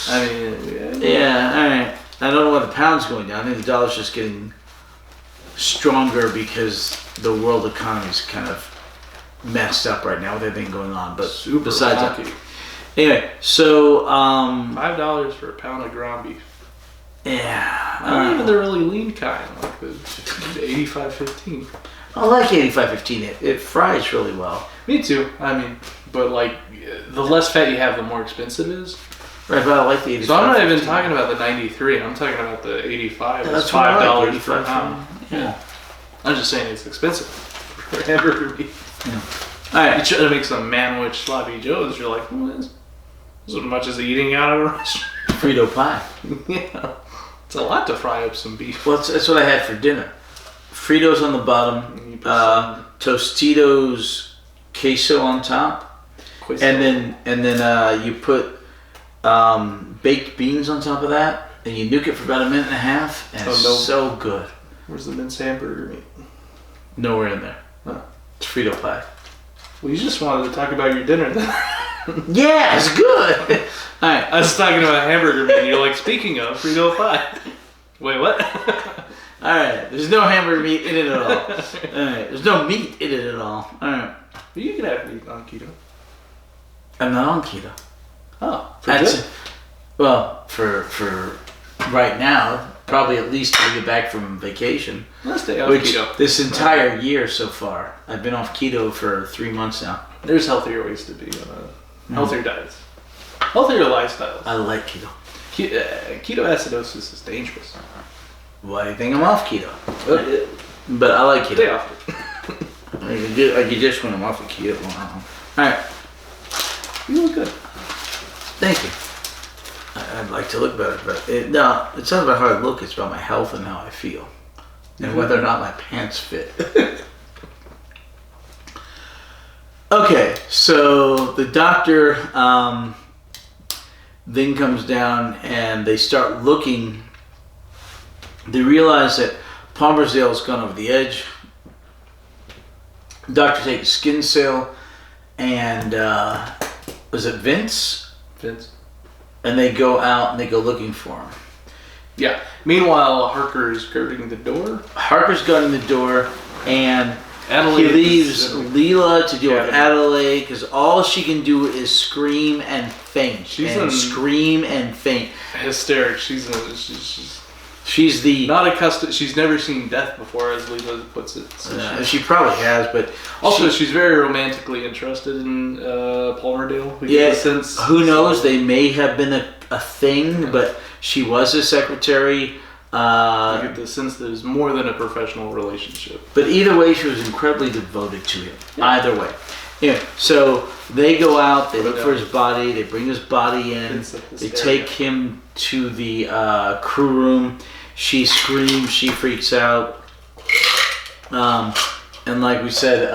I mean, yeah, alright. I don't know why the pound's going down. I think the dollar's just getting stronger because the world economy's kind of messed up right now with everything going on. But besides that. Anyway, so $5 for a pound of ground beef. Yeah. Not even the really lean kind, like the 85-15. I like 85-15. It fries really well. Me too. I mean, but like the less fat you have, the more expensive it is. Right, but I like the 85. So I'm not even talking about the 93. I'm talking about the 85. Yeah, that's $5 like, per pound. Yeah. I'm just saying it's expensive for hamburger beef. Yeah. All right. You try to make some manwich sloppy joes. You're like, well, this is as much as eating out of a restaurant. Frito pie. Yeah. It's a lot to fry up some beef. Well, that's what I had for dinner. Fritos on the bottom, Tostitos queso on top, and then you put baked beans on top of that, and you nuke it for about a minute and a half, and it's so good. Where's the minced hamburger meat? Nowhere in there. Huh. It's Frito pie. Well, you just wanted to talk about your dinner then. Yeah, it's good. All right. I was talking about hamburger meat, and you're like, speaking of Frito pie. Wait, what? All right. There's no hamburger meat in it at all. All right. There's no meat in it at all. All right. But you can have meat on keto. I'm not on keto. Oh, for right now, probably at least till we get back from vacation. Let's stay off keto. This entire year so far, I've been off keto for 3 months now. There's healthier ways to be on healthier diets, healthier lifestyles. I like keto. Ketoacidosis is dangerous. Why do you think I'm off keto? But I like keto. Stay off it. I could just when I'm off of keto. All right. You look good. Thank you. I'd like to look better, but it's not about how I look. It's about my health and how I feel, and whether or not my pants fit. Okay, so the doctor then comes down, and they start looking. They realize that Palmersdale's gone over the edge. The doctor takes a skin sale, and was it Vince? Vince. And they go out and they go looking for him. Yeah. Meanwhile, Harker's guarding the door. Harker's guarding the door, and Adelaide he leaves Leela to deal with Adelaide because all she can do is scream and faint. Scream and faint. Hysterics. She's the not accustomed. She's never seen death before, as Leela puts it. So she probably has, but also she's very romantically interested in Palmerdale. Yeah, who knows? They may have been a thing, but she was his secretary. You get the sense that it's more than a professional relationship. But either way, she was incredibly devoted to him. Yeah. Either way. Yeah. So they go out, they look for his body, they bring his body in, they take him to the crew room. She screams, she freaks out. And like we said,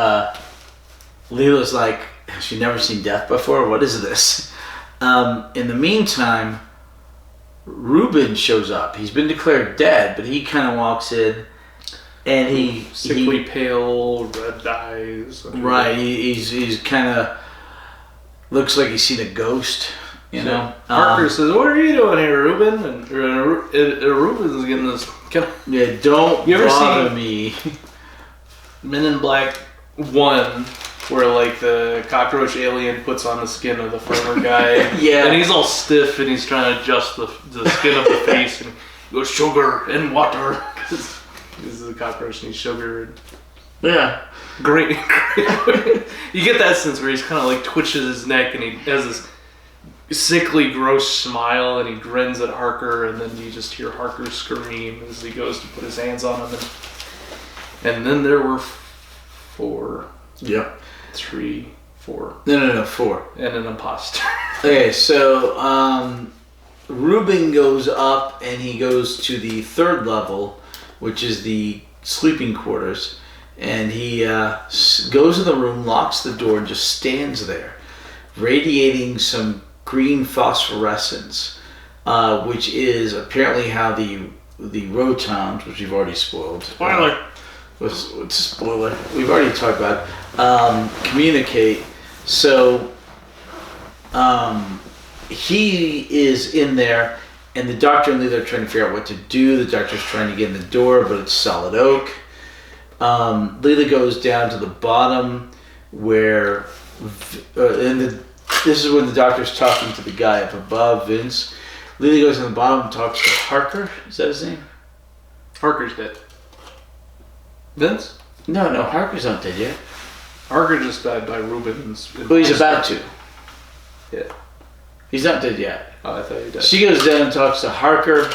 Leela's like, has she never seen death before? What is this? In the meantime, Ruben shows up. He's been declared dead, but he kind of walks in, and he sickly pale, red eyes. Right, he's kind of looks like he's seen a ghost. You know. Parker says, "What are you doing here, Ruben?" And Ruben's getting this. Yeah, don't you ever bother see me. Men in Black 1, where like the cockroach alien puts on the skin of the farmer guy, yeah, and he's all stiff and he's trying to adjust the skin of the face, and he goes sugar and water because this is a cockroach and he's sugar. And yeah, great. You get that sense where he's kind of like twitches his neck and he has this sickly, gross smile, and he grins at Harker, and then you just hear Harker scream as he goes to put his hands on him, and then there were 4. Yep. 3, 4. No, 4. And an imposter. Okay, so Ruben goes up and he goes to the 3rd level, which is the sleeping quarters, and he goes in the room, locks the door, and just stands there, radiating some green phosphorescence, which is apparently how the Rotons, which we've already spoiled. Spoiler. What's a spoiler? We've already talked about communicate. So he is in there, and the doctor and Leela are trying to figure out what to do. The doctor's trying to get in the door, but it's solid oak. Leela goes down to the bottom where, this is when the doctor's talking to the guy up above, Vince. Leela goes to the bottom and talks to Harker. Is that his name? Harker's dead. Vince? No, Harker's not dead yet. Harker just died by Ruben's. Well, he's about to. Yeah. He's not dead yet. Oh, I thought he died. She goes down and talks to Harker.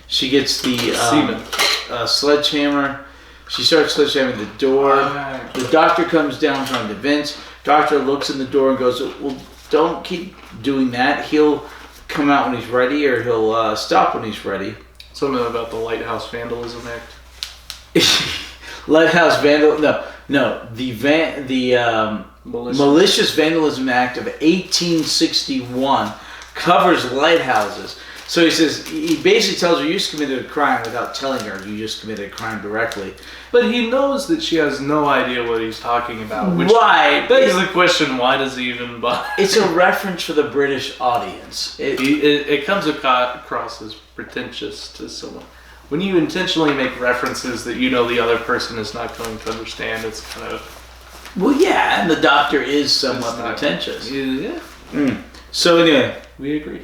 She gets the sledgehammer. She starts sledgehammering the door. The doctor comes down talking to Vince. Doctor looks in the door and goes, well, don't keep doing that. He'll come out when he's ready, or he'll stop when he's ready. Something about the Lighthouse Vandalism Act. Lighthouse Vandal? No. The Malicious Vandalism Act of 1861 covers lighthouses. So he says, he basically tells her you just committed a crime without telling her you just committed a crime directly. But he knows that she has no idea what he's talking about. Which right. begs the question, why does he even bother? It's a reference for the British audience. It comes across as pretentious to someone. When you intentionally make references that you know the other person is not going to understand, it's kind of... Well, yeah, and the doctor is somewhat pretentious. Yeah. So anyway. We agree.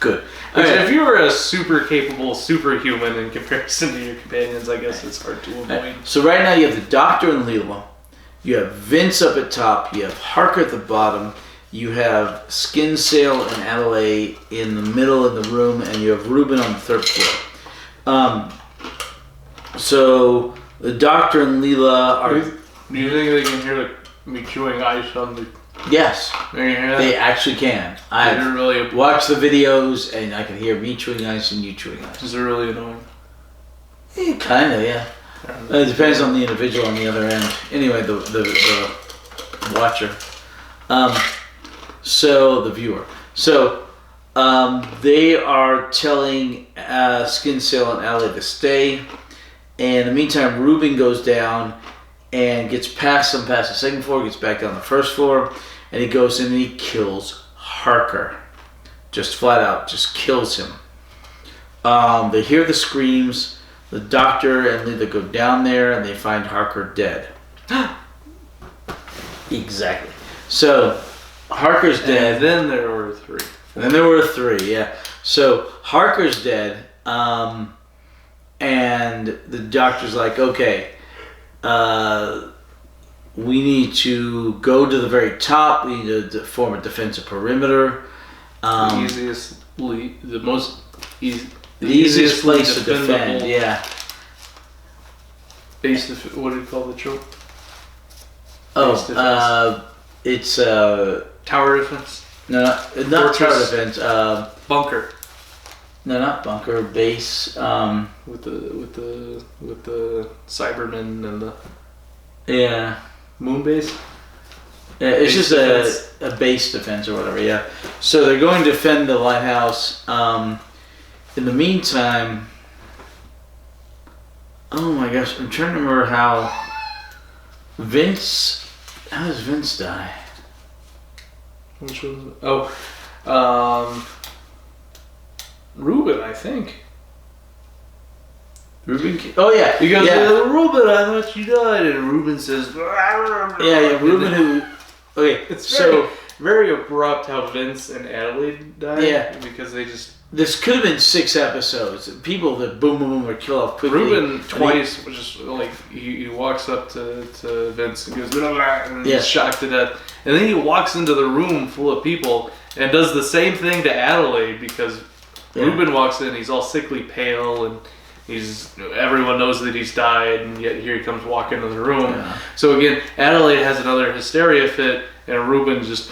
Good. If you were a super capable superhuman in comparison to your companions, I guess it's hard to avoid. So right now you have the doctor and Leela. You have Vince up at top. You have Harker at the bottom. You have Skinsale and Adelaide in the middle of the room, and you have Ruben on the 3rd floor. So the doctor and Leela are... Do you think they can hear me chewing ice on the... Yes, they actually can. I've really watched the videos, and I can hear me chewing ice and you chewing ice. Is it really annoying? Kind of, yeah. It depends on the individual on the other end. Anyway, the watcher. So the viewer. So they are telling Skinsale and Allie to stay. And in the meantime, Ruben goes down and gets past the 2nd floor, gets back down the 1st floor, and he goes in and he kills Harker. Just flat out, just kills him. They hear the screams. The doctor and Leela go down there and they find Harker dead. Exactly. So Harker's dead. And then there were 3. Then there were 3, yeah. So Harker's dead, and the doctor's like, okay, we need to go to the very top. We need to form a defensive perimeter. The most easy. The easiest place to defendable. defend, yeah. What do you call the trope? It's tower defense. No, not tower defense. Bunker. No, not bunker. Base. With the Cybermen and the moon base. Yeah, it's Base just a base defense or whatever. Yeah. So they're going to defend the lighthouse. In the meantime, oh my gosh, I'm trying to remember how does Vince die? Which was Ruben, I think. Ruben? Oh yeah, Because Ruben, I thought you died, and Ruben says, Ruben who. Okay, it's so very abrupt how Vince and Adelaide died. Yeah, because they just. This could have been 6 episodes. People that boom were killed off quickly. Ruben twice was just like he walks up to Vince and goes blah, blah, and he's shocked to death, and then he walks into the room full of people and does the same thing to Adelaide because Ruben walks in, he's all sickly pale and everyone knows that he's died, and yet here he comes walking into the room. Yeah. So again, Adelaide has another hysteria fit, and Ruben just.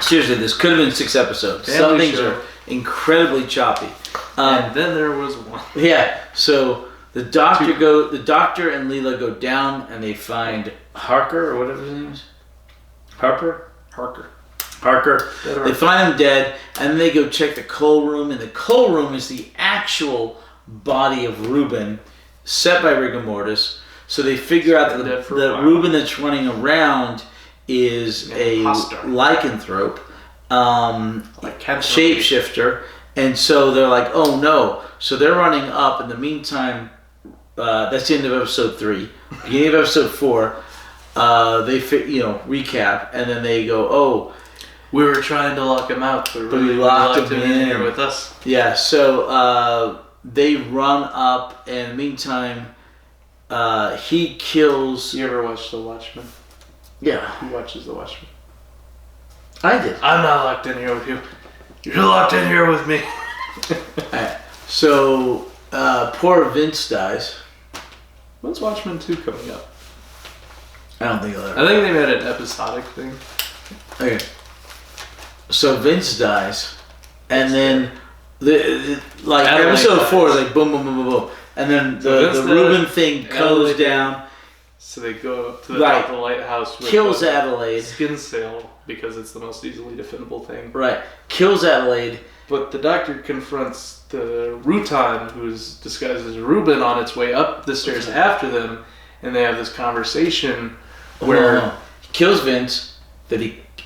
Seriously, this could have been 6 episodes. Some things are incredibly choppy. And then there was one. Yeah. So the doctor and Leela go down, and they find Harker or whatever his name is. Harker. They find him dead, and then they go check the coal room, and the coal room is the actual body of Ruben, set by rigor mortis. So they figure out that the Ruben that's running around is a lycanthrope, shapeshifter, and so they're like, oh no. So they're running up. In the meantime, that's the end of episode 3. Beginning of episode 4, they recap, and then they go, oh, we were trying to lock him out, but we locked him in here with us. Yeah, so they run up, and in the meantime, he kills. You ever watch The Watchmen? Yeah. Who watches The Watchmen? I did. I'm not locked in here with you. You're locked in here with me. Right. So, poor Vince dies. When's Watchmen 2 coming up? I don't think I'll ever. I think they made an episodic thing. Okay. So Vince dies, and then episode 4 is like boom, boom, boom, boom, boom, and then the Ruben thing goes down. So they go up to the top of the lighthouse. With kills Adelaide. Skin sail because it's the most easily defendable thing. Right. Kills Adelaide. But the doctor confronts the Rutan, who's disguised as Ruben, on its way up the stairs after them, and they have this conversation where he kills Vince.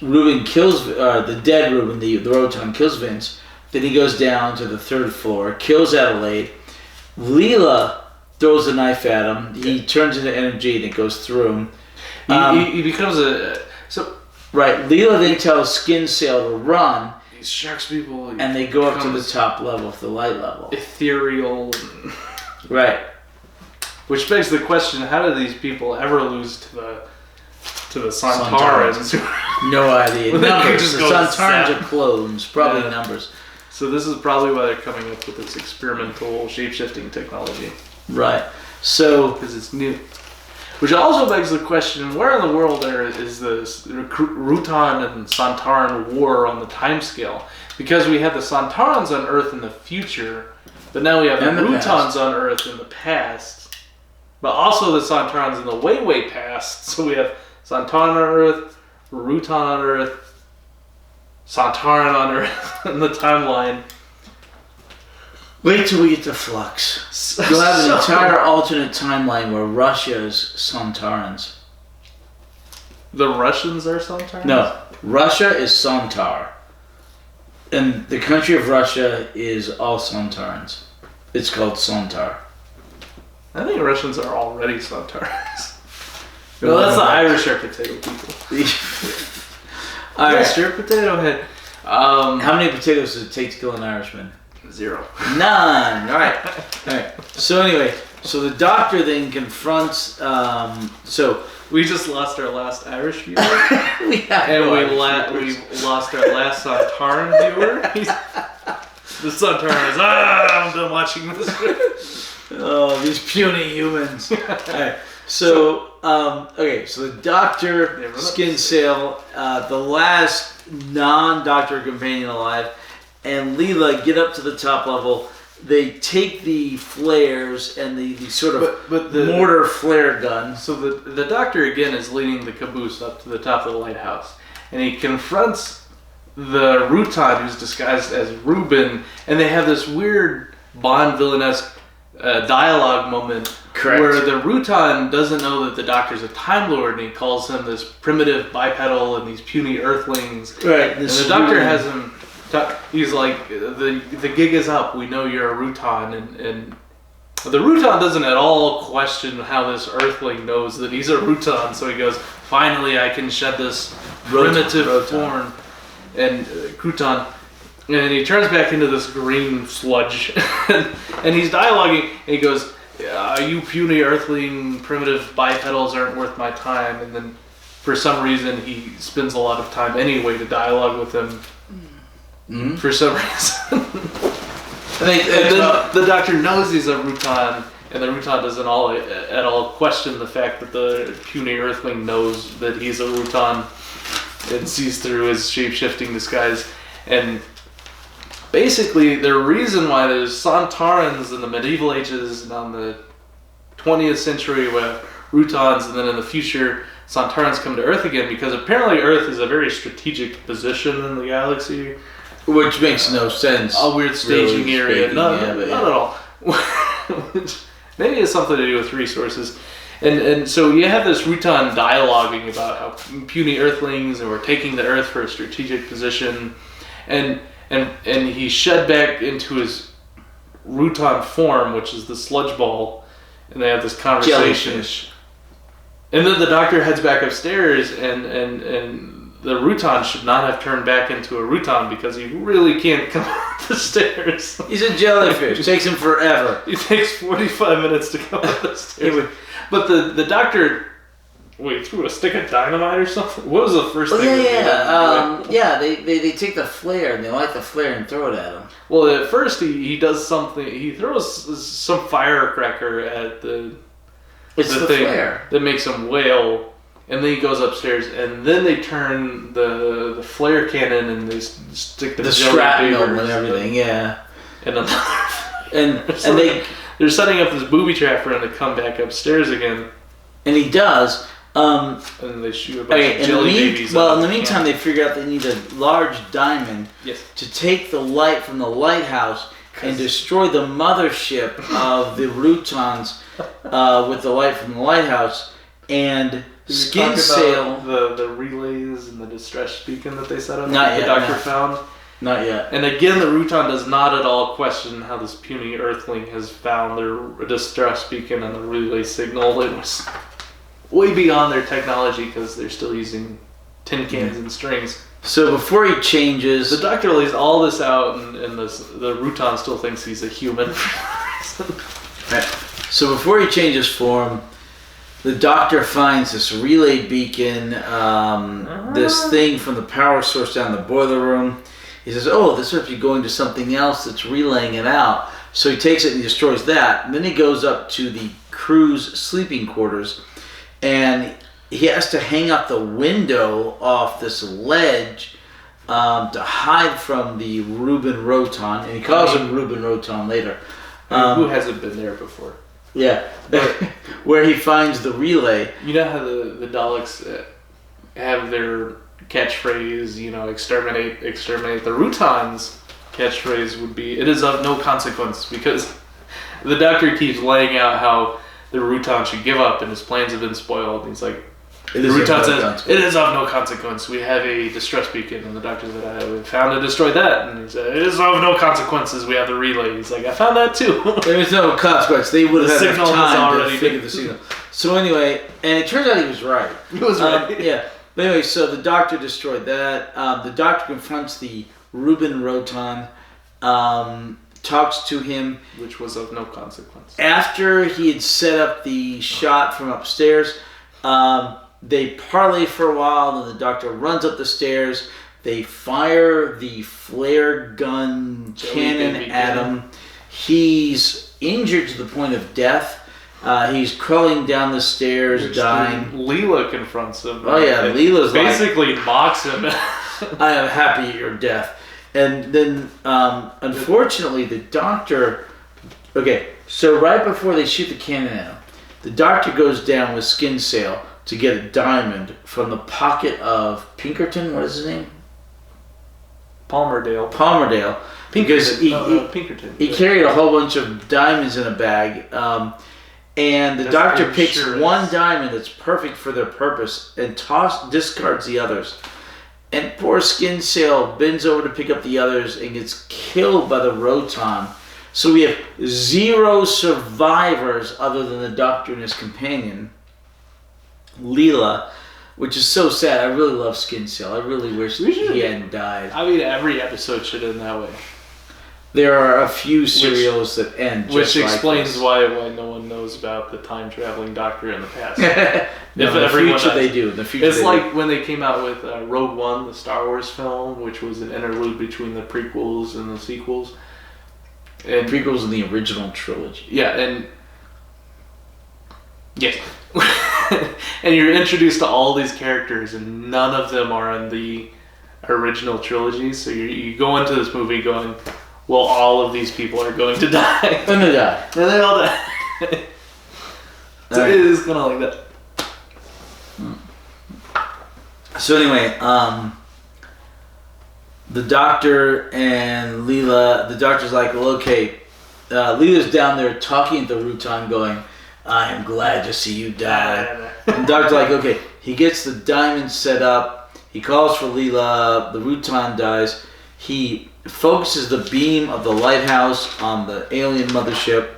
Ruben kills the dead Ruben, the Rotan kills Vince. Then he goes down to the 3rd floor, kills Adelaide. Leela throws a knife at him. He turns into energy and it goes through him. He becomes Right. Leela then tells Skin Sail to run. He shocks people. And they go up to the top level, the light level. Ethereal. Right. Which begs the question: how do these people ever lose to the Santarans? No idea. Numbers. The Santarans are clones, probably numbers. So this is probably why they're coming up with this experimental shape-shifting technology. Right. So because it's new. Which also begs the question: where in the world is this Rutan and Santaran war on the timescale? Because we had the Santarans on Earth in the future, but now we have the Rutans on Earth in the past. But also the Santarans in the way, way past. So we have Santaran on Earth, Rutan on Earth, Santaran on Earth in the timeline. Wait till we get to Flux. You'll have an entire alternate timeline where Russia's Santarans. The Russians are Santarans? No, Russia is Santar. And the country of Russia is all Santarans. It's called Santar. I think Russians are already Santarans. Well, that's the Irish or potato people. Yes, you're a potato head. How many potatoes does it take to kill an Irishman? 0. None. All right. So anyway, the doctor then confronts. So we just lost our last Irish viewer. we lost our last Santaran viewer. The Santaran is, I'm done watching this. Oh, these puny humans. Alright, so, so the Doctor, Skin Sail, the last non-Doctor companion alive, and Leela get up to the top level. They take the flares and the sort of the mortar flare gun. So the Doctor again is leading the caboose up to the top of the lighthouse, and he confronts the Rutan, who's disguised as Reuben, and they have this weird Bond villain-esque dialogue moment. Correct. Where the Rutan doesn't know that the Doctor's a Time Lord, and he calls him this primitive bipedal and these puny Earthlings. Right. And the Doctor has him. He's like, the gig is up. We know you're a Rutan, and the Rutan doesn't at all question how this Earthling knows that he's a Rutan. So he goes, "Finally, I can shed this primitive form." And Crouton, and he turns back into this green sludge, and he's dialoguing. And he goes, "You puny Earthling, primitive bipedals aren't worth my time." And then, for some reason, he spends a lot of time anyway to dialogue with him. Mm-hmm. For some reason. And then the Doctor knows he's a Rutan, and the Rutan doesn't at all question the fact that the puny Earthling knows that he's a Rutan and sees through his shape-shifting disguise. And basically, the reason why there's Santarans in the medieval ages and on the 20th century with Rutans, and then in the future, Santarans come to Earth again, because apparently Earth is a very strategic position in the galaxy. Which makes no sense. A weird staging area. Not at all. Maybe it's something to do with resources. And so you have this Rutan dialoguing about how puny Earthlings, and we're taking the Earth for a strategic position. And he shed back into his Rutan form, which is the sludge ball. And they have this conversation. Jellyfish. And then the Doctor heads back upstairs, and the Rutan should not have turned back into a Rutan, because he really can't come up the stairs. He's a jellyfish. It takes him forever. He takes 45 minutes to come up the stairs. But the Doctor, threw a stick of dynamite or something? What was the first thing? They take the flare and they light the flare and throw it at him. Well, at first he does something. He throws some firecracker at the thing flare that makes him wail. And then he goes upstairs, and then they turn the flare cannon and they stick the shrapnel and everything, and they're setting up this booby trap for him to come back upstairs again. And he does. And they shoot a bunch of jelly babies. Well, in the meantime, they figure out they need a large diamond to take the light from the lighthouse and destroy the mothership of the Rutans with the light from the lighthouse. And Skin Sail, the relays and the distress beacon that they set up. Not yet. The Doctor found. Not yet. And again, the Rutan does not at all question how this puny Earthling has found their distress beacon and the relay signal. It was way beyond their technology, because they're still using tin cans and strings. So before he changes, the Doctor lays all this out, and the Rutan still thinks he's a human. So before he changes form, the Doctor finds this relay beacon, this thing from the power source down in the boiler room. He says, "Oh, this must be going to something else that's relaying it out." So he takes it and he destroys that. And then he goes up to the crew's sleeping quarters, and he has to hang up the window off this ledge to hide from the Reuben Rotan. And he calls him Reuben Rotan later. Who hasn't been there before? Yeah, where he finds the relay. You know how the Daleks have their catchphrase, exterminate. The Rutan's catchphrase would be, "It is of no consequence," because the Doctor keeps laying out how the Rutan should give up and his plans have been spoiled. And he's like, the Rutan says, "It is of no consequence. We have a distress beacon." And the Doctor said, "I found to destroy that." And he said, "It is of no consequences. We have the relay." He's like, "I found that too." There was no consequence. They would have had enough time to figure been. the signal. So anyway, and it turns out he was right. He was right. Yeah. But anyway, so the Doctor destroyed that. The Doctor confronts the Reuben Rotan, talks to him. Which was of no consequence. After he had set up the shot from upstairs, they parley for a while, then the Doctor runs up the stairs, They fire the flare gun cannon at him. He's injured to the point of death. He's crawling down the stairs, dying. Leela confronts him. Oh yeah, Leela's basically mocks him. I am happy at your death. And then, unfortunately, the doctor... Okay, so right before they shoot the cannon at him, the doctor goes down with Skin Sail to get a diamond from the pocket of Pinkerton. What is his name? Palmerdale. Because Pinkerton. He carried a whole bunch of diamonds in a bag. And the doctor picks one diamond that's perfect for their purpose and discards the others. And poor Skin Sail bends over to pick up the others and gets killed by the Roton. So we have 0 survivors other than the doctor and his companion, Leela, which is so sad. I really love Skin Sail. I really wish he hadn't died. I mean, every episode should end that way. There are a few serials that end just which explains like why no one knows about the time-traveling doctor in the past. In the future they do. It's like when they came out with Rogue One, the Star Wars film, which was an interlude between the prequels and the sequels. And prequels in the original trilogy. Yeah, and... Yes. And you're introduced to all these characters, and none of them are in the original trilogy, so you go into this movie going... Well, all of these people are going to die. They're going to die. And they all die. So it is kind of like that. So anyway, the doctor and Leela, the doctor's like, well, okay, Leela's down there talking at the Rutan going, I am glad to see you die. And the doctor's like, okay, he gets the diamond set up, he calls for Leela, the Rutan dies, he focuses the beam of the lighthouse on the alien mothership,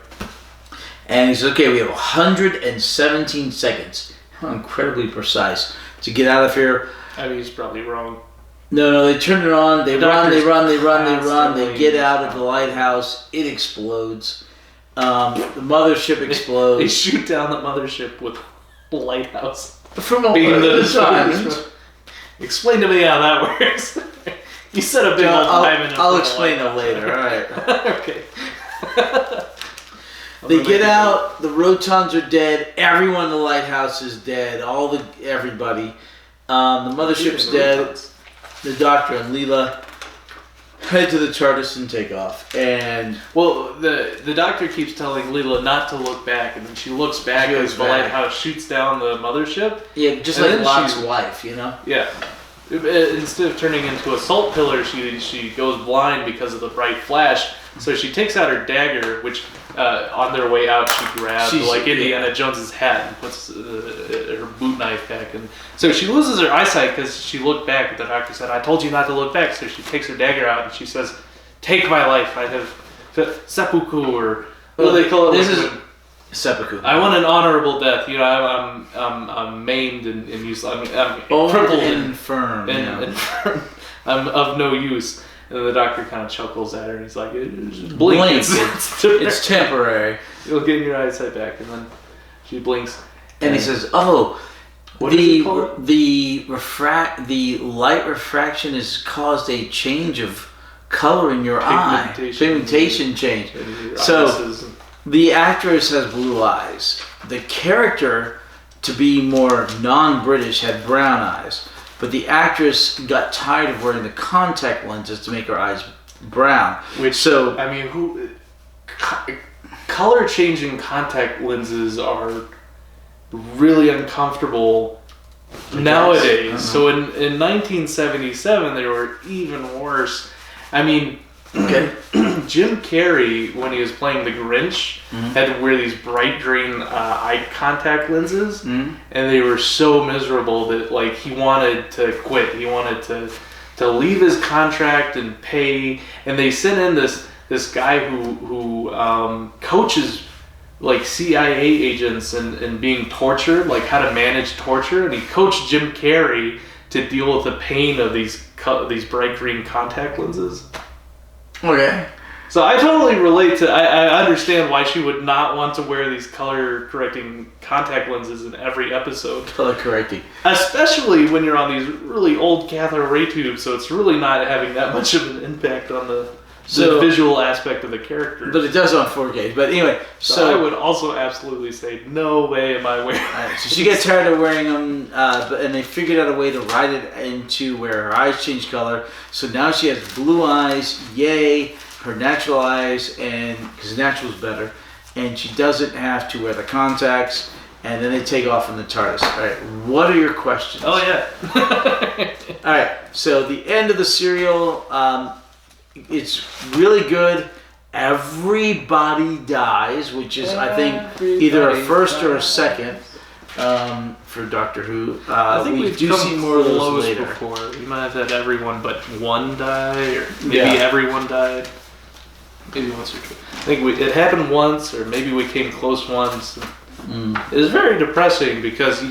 and he says, okay, we have 117 seconds. How incredibly precise to get out of here. I mean, he's probably wrong. No, they turn it on, they run, they get out of the lighthouse, it explodes. The mothership explodes. They shoot down the mothership with a lighthouse. From a diamond. Explain to me how that works. You said a big old diamond. I'll explain it later, alright. Okay. They get out, the Rotons are dead, everyone in the lighthouse is dead, everybody. The mothership's dead, the doctor and Leela head to the TARDIS and take off. And well, the doctor keeps telling Leela not to look back, and then she looks back as the lighthouse shoots down the mothership. Yeah, just like Locke's wife, you know? Yeah. Instead of turning into a salt pillar, she goes blind because of the bright flash. So she takes out her dagger, which on their way out she grabs Indiana Jones's hat and puts her boot knife back. And so she loses her eyesight because she looked back. And the doctor said, "I told you not to look back." So she takes her dagger out and she says, "Take my life. I have seppuku," or what do they call it? This is seppuku. I want an honorable death. You know, I'm maimed and useless. I'm crippled and infirm. I'm of no use. And the doctor kind of chuckles at her and he's like, "Just blink. It's temporary. You'll get your eyesight back." And then she blinks. And he says, "Oh, the light refraction has caused a change of color in your eye. Pigmentation change. So the actress has blue eyes. The character, to be more non-British, had brown eyes. But the actress got tired of wearing the contact lenses to make her eyes brown. Color changing contact lenses are really uncomfortable nowadays. Uh-huh. So in 1977, they were even worse. I mean, Jim Carrey, when he was playing the Grinch, had to wear these bright green eye contact lenses, and they were so miserable that he wanted to quit. He wanted to leave his contract and pay. And they sent in this guy who coaches CIA agents and being tortured, how to manage torture, and he coached Jim Carrey to deal with the pain of these bright green contact lenses. Okay. So I totally relate to. I understand why she would not want to wear these color correcting contact lenses in every episode. Color correcting, especially when you're on these really old cathode ray tubes. So it's really not having that much of an impact on the visual aspect of the character. But it does on 4K. But anyway, so I would also absolutely say, no way am I wearing. So she gets tired of wearing them, and they figured out a way to ride it into where her eyes change color. So now she has blue eyes. Yay! Her natural eyes, and because natural is better, and she doesn't have to wear the contacts, and then they take off in the TARDIS. All right, what are your questions? Oh yeah. All right, so the end of the serial, it's really good. Everybody dies, which is I think either a first or a second for Doctor Who. I think we do see more of those later. Before. We might have had everyone but one die, or maybe everyone died. Maybe once or twice. I think it happened once, or maybe we came close once. It was very depressing because,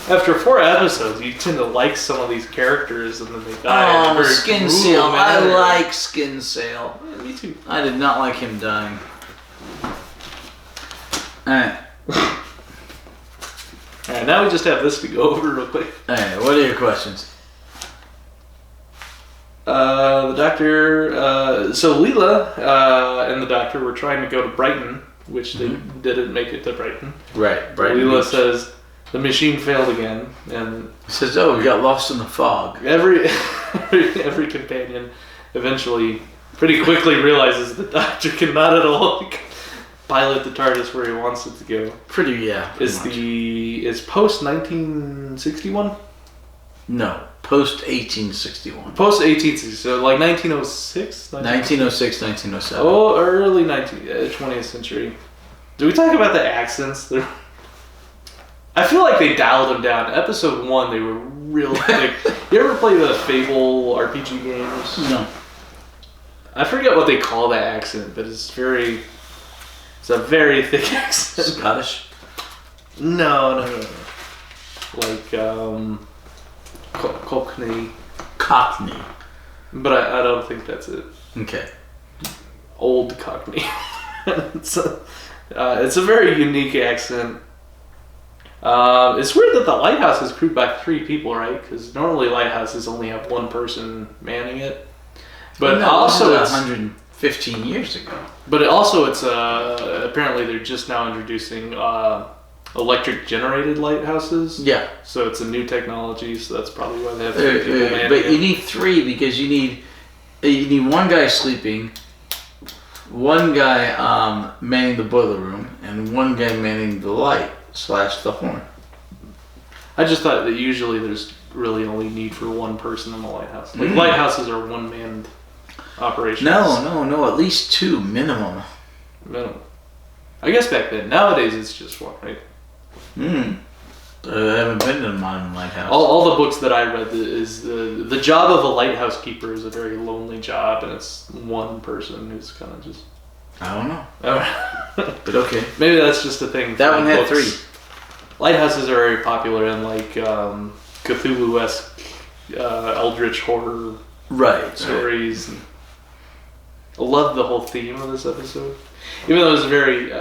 after 4 episodes, you tend to like some of these characters, and then they die. Oh, Skin Sail. I like Skin Sail. Yeah, me too. I did not like him dying. Alright. Alright, now we just have this to go over real quick. Alright, what are your questions? The Doctor, so Leela and the Doctor were trying to go to Brighton, which they didn't make it to Brighton. Right, Brighton. Leela says the machine failed again, and says, "Oh, we got lost in the fog." Every companion eventually, pretty quickly realizes the Doctor cannot at all pilot the TARDIS where he wants it to go. Pretty Is post 1961? No. Post 1861. Post 1860, so like 1906? 1906, 1907. Oh, early 20th century. Do we talk about the accents? I feel like they dialed them down. Episode 1, they were real thick. You ever play the Fable RPG games? No. I forget what they call that accent, but it's a very thick accent. Scottish? No. Like, Cockney. But I don't think that's it. Okay. Old Cockney. It's a very unique accent. It's weird that the lighthouse is crewed by 3 people, right? Because normally lighthouses only have 1 person manning it. But also it's 115 years ago. But it's apparently they're just now introducing electric generated lighthouses. Yeah. So it's a new technology, so that's probably why they have 3 people manning But it. you need 3 because you need 1 guy sleeping, 1 guy manning the boiler room, and 1 guy manning the light / the horn. I just thought that usually there's really only need for 1 person in the lighthouse. Like lighthouses are 1-manned operations. No. At least 2 minimum. I guess back then. Nowadays it's just 1, right? I haven't been to a modern lighthouse. All the books that I read is the job of a lighthouse keeper is a very lonely job, and it's 1 person who's kind of just. I don't know. But okay. Maybe that's just a thing. That one had books. 3. Lighthouses are very popular in like Cthulhu-esque eldritch horror stories. Right. I love the whole theme of this episode. Even though it was very...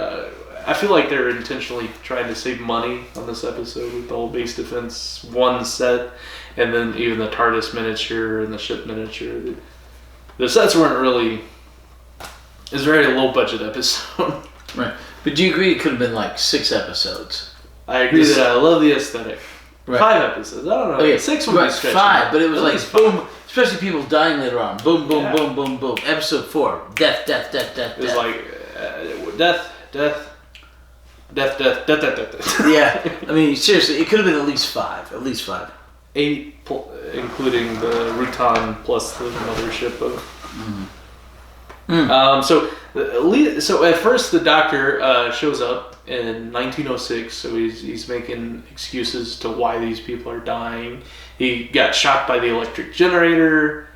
I feel like they're intentionally trying to save money on this episode with the whole base defense 1 set, and then even the TARDIS miniature and the ship miniature. The sets weren't really... It was a very low-budget episode. Right. But do you agree it could have been like 6 episodes? I agree that I love the aesthetic. Right. 5 episodes. I don't know. Okay. 6 would be stretching. 5, but it was like boom, especially people dying later on. Boom, boom, boom, boom, boom. Episode 4, death. It was like death. Yeah, I mean seriously, it could have been at least 5. 8, including the Rutan plus the mothership of. So at first the Doctor shows up in 1906, so he's making excuses to why these people are dying. He got shocked by the electric generator,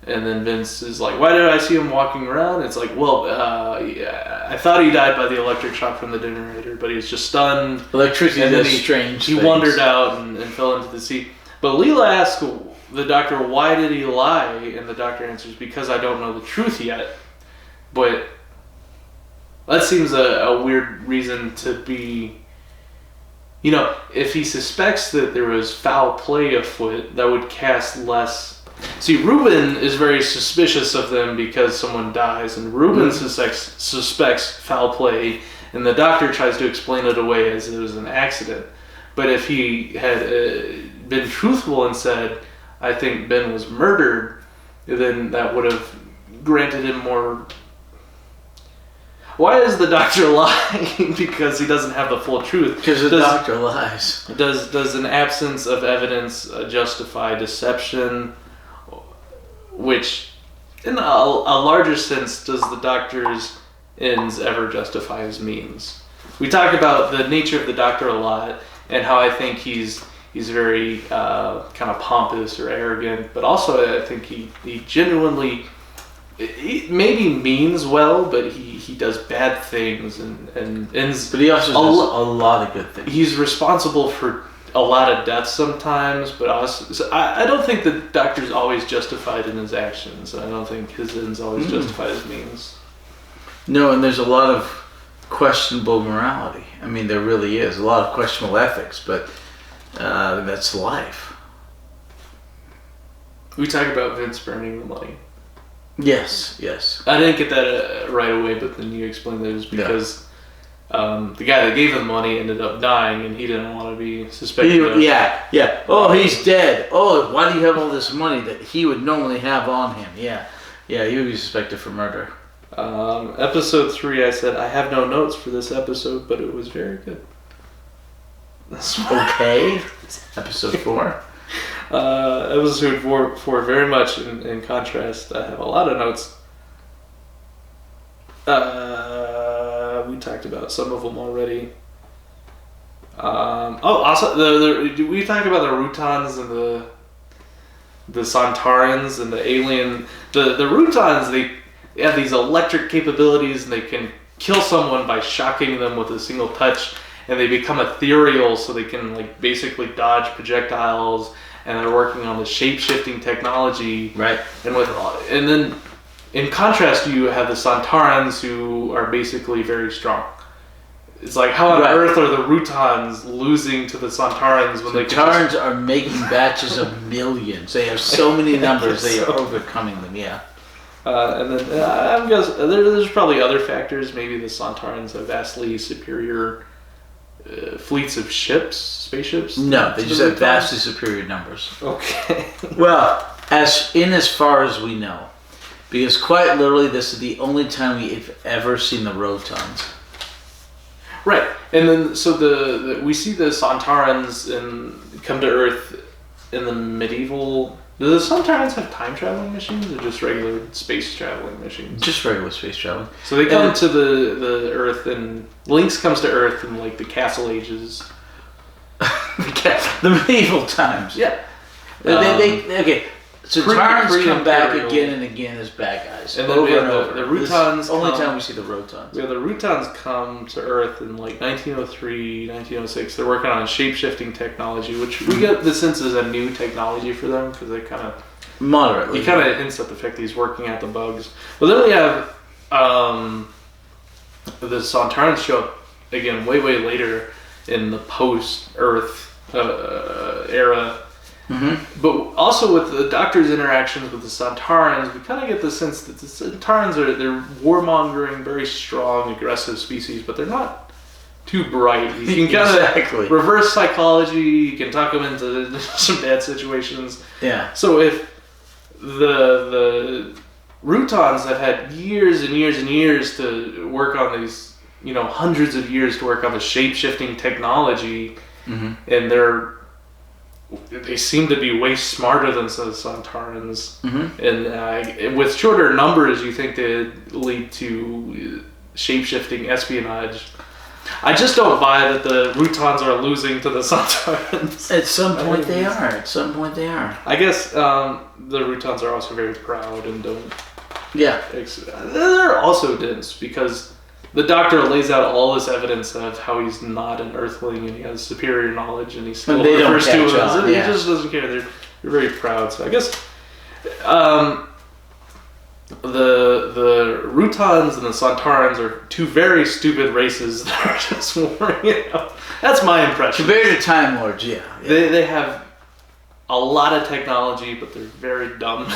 and then Vince is like, "Why did I see him walking around?" It's like, well, I thought he died by the electric shock from the generator, but he was just stunned. Electricity does strange things. He wandered out and fell into the sea. But Leela asks the Doctor, "Why did he lie?" And the Doctor answers, "Because I don't know the truth yet." But that seems a weird reason to be. You know, if he suspects that there was foul play afoot, that would cast less. See, Ruben is very suspicious of them because someone dies, and Ruben suspects foul play, and the doctor tries to explain it away as it was an accident. But if he had been truthful and said, I think Ben was murdered, then that would have granted him more. Why is the doctor lying? Because he doesn't have the full truth. Because the doctor lies. Does an absence of evidence justify deception? Which, in a larger sense, does the doctor's ends ever justify his means? We talk about the nature of the doctor a lot, and how I think he's very kind of pompous or arrogant, but also I think he genuinely, he maybe means well, but he does bad things and ends. But he also does a lot of good things. He's responsible for a lot of deaths sometimes, but also, so I don't think the doctor's always justified in his actions. I don't think his ends always justify his means. No, and there's a lot of questionable morality. I mean, there really is a lot of questionable ethics, but that's life. We talk about Vince burning the money. Yes. I didn't get that right away, but then you explained that it was because the guy that gave him money ended up dying, and he didn't want to be suspected. Yeah. Oh, he's dead. Oh, why do you have all this money that he would normally have on him? Yeah, he would be suspected for murder. Episode 3, I said, I have no notes for this episode, but it was very good. Okay. Episode 4. Episode 4, very much in contrast. I have a lot of notes. We talked about some of them already. Also, we talked about the Rutons and the Santarans and the alien. The Rutons, they have these electric capabilities, and they can kill someone by shocking them with a single touch, and they become ethereal, so they can basically dodge projectiles. And they're working on the shape-shifting technology. Right. And then, in contrast, you have the Santarans, who are basically very strong. It's like, how on earth are the Rutons losing to the Santarans when Santarans are making batches of millions. They have so many numbers, they are overcoming them, yeah. And then, I'm guessing, there's probably other factors. Maybe the Santarans have vastly superior fleets of spaceships? No, they just have vastly superior numbers. Okay. Well, as far as we know. Because quite literally, this is the only time we've ever seen the Rotons. Right. And then, so we see the Santarans come to Earth in the medieval... Do the Santarans have time-traveling machines, or just regular space-traveling machines? Just regular space-traveling. So they come to the Earth, and Lynx comes to Earth in, the Castle Ages. The medieval times. Yeah. Okay, Santarans come back again and again as bad guys. And then we have the Rutons. Only time we see the Rotons. Yeah, the Rutons come to Earth in 1903, 1906. They're working on shape-shifting technology, which we get the sense is a new technology for them, because they kind of... Moderately. He kind of hints at the fact that he's working at the bugs. But then we have the Santarans show up again way later in the post-Earth era. Mm-hmm. But also with the Doctor's interactions with the Santarans, we kind of get the sense that the Santarans they're warmongering, very strong, aggressive species, but they're not too bright. You can kind of reverse psychology. You can talk them into some bad situations. Yeah. So if the Rutons have had years and years and years to work on these, hundreds of years to work on the shape-shifting technology, mm-hmm. and they seem to be way smarter than the Santarans. Mm-hmm. And with shorter numbers, you think they'd lead to shape-shifting espionage. I just don't buy that the Rutons are losing to the Santarans. At some point they are. I guess the Rutons are also very proud and don't... Yeah. They're also dense, because the Doctor lays out all this evidence of how he's not an Earthling and he has superior knowledge, and he still refers to it as he just doesn't care. They're very proud. So I guess the Rutons and the Sontarans are two very stupid races that are just warring it out. That's my impression. Compared to Time Lords, yeah. They have a lot of technology, but they're very dumb.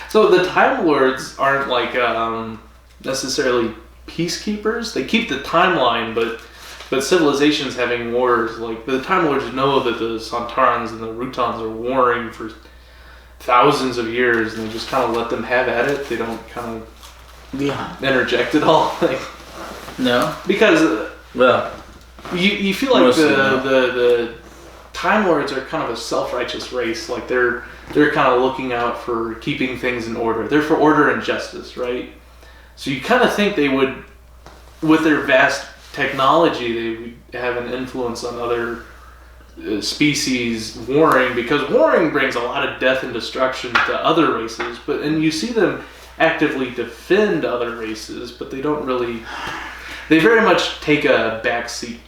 So the Time Lords aren't like necessarily peacekeepers. They keep the timeline, but civilizations having wars, like the Time Lords know that the Sontarans and the Rutons are warring for thousands of years, and they just kind of let them have at it. They don't kind of interject at all. Like, no, because well, you feel like the Time Lords are kind of a self-righteous race. Like they're kind of looking out for keeping things in order. They're for order and justice, right? So you kind of think they would, with their vast technology, they would have an influence on other species warring, because warring brings a lot of death and destruction to other races. And you see them actively defend other races, but they don't really. They very much take a back seat,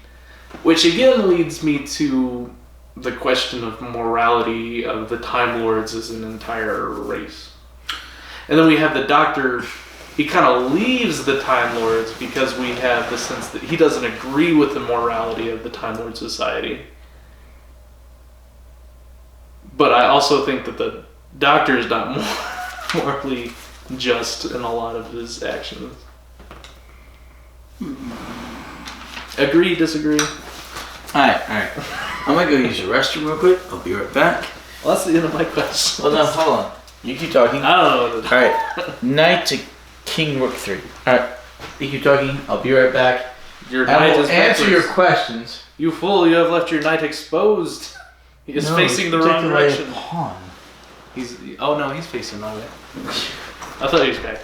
which again leads me to the question of morality of the Time Lords as an entire race. And then we have the Doctor. He kind of leaves the Time Lords because we have the sense that he doesn't agree with the morality of the Time Lord society. But I also think that the Doctor is not morally just in a lot of his actions. Agree, disagree? Alright. I'm gonna go use the restroom real quick. I'll be right back. Well, that's the end of my question. Well, no, hold on. You keep talking. I don't know what to do. Alright. Knight to King Rook 3. Alright. You keep talking. I'll be right back. Your I knight will is answer backwards. your questions. You fool, you have left your knight exposed. He is facing the wrong direction. Pawn. He's facing my way. I thought he was back.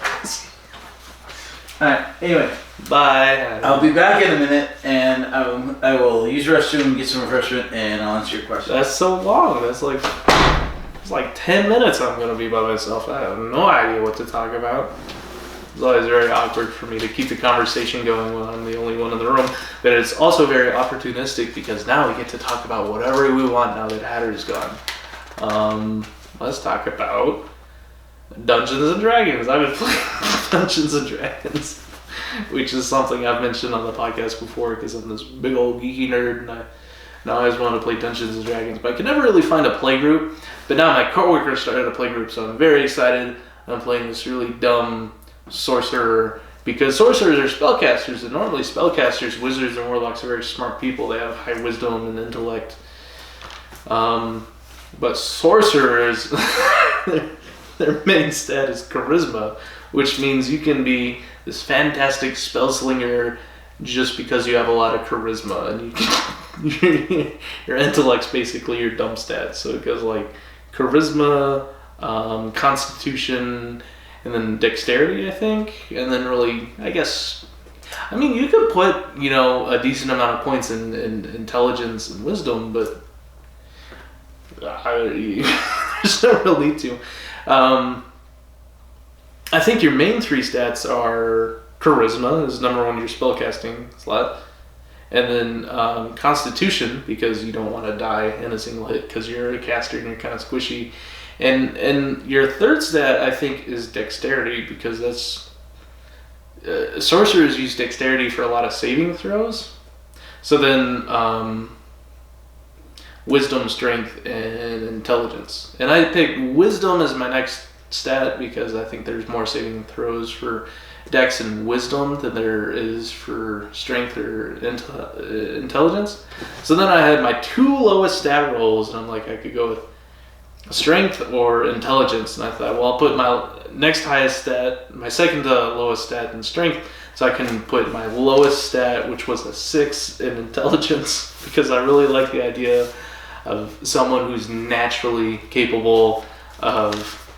Alright, anyway. Bye. I'll be back in a minute, and I will use the restroom, get some refreshment, and I'll answer your questions. That's so long. It's like 10 minutes I'm going to be by myself. I have no idea what to talk about. It's always very awkward for me to keep the conversation going when I'm the only one in the room. But it's also very opportunistic because now we get to talk about whatever we want now that Hatter's gone. Let's talk about Dungeons and Dragons. I've been playing Dungeons and Dragons, which is something I've mentioned on the podcast before because I'm this big old geeky nerd and I always wanted to play Dungeons and Dragons, but I could never really find a play group. But now my coworker started a play group, so I'm very excited. I'm playing this really dumb sorcerer, because sorcerers are spellcasters, and normally spellcasters, wizards, and warlocks are very smart people. They have high wisdom and intellect. But sorcerers, their main stat is charisma, which means you can be this fantastic spell slinger just because you have a lot of charisma, and your intellect's basically your dumb stats. So it goes like charisma, constitution, and then dexterity, I think, and then really, I guess, I mean, you could put, a decent amount of points in intelligence and wisdom, but there's no real need to. I think your main three stats are charisma is number one, your spellcasting slot, and then constitution, because you don't want to die in a single hit because you're a caster and you're kind of squishy. And your third stat, I think, is dexterity, because that's sorcerers use dexterity for a lot of saving throws. So then wisdom, strength, and intelligence. And I picked wisdom as my next stat because I think there's more saving throws for dex and wisdom than there is for strength or intelligence. So then I had my two lowest stat rolls, and I'm like, I could go with strength or intelligence, and I thought, well, I'll put my next highest stat, my second to lowest stat in strength, so I can put my lowest stat, which was a 6 in intelligence, because I really like the idea of someone who's naturally capable of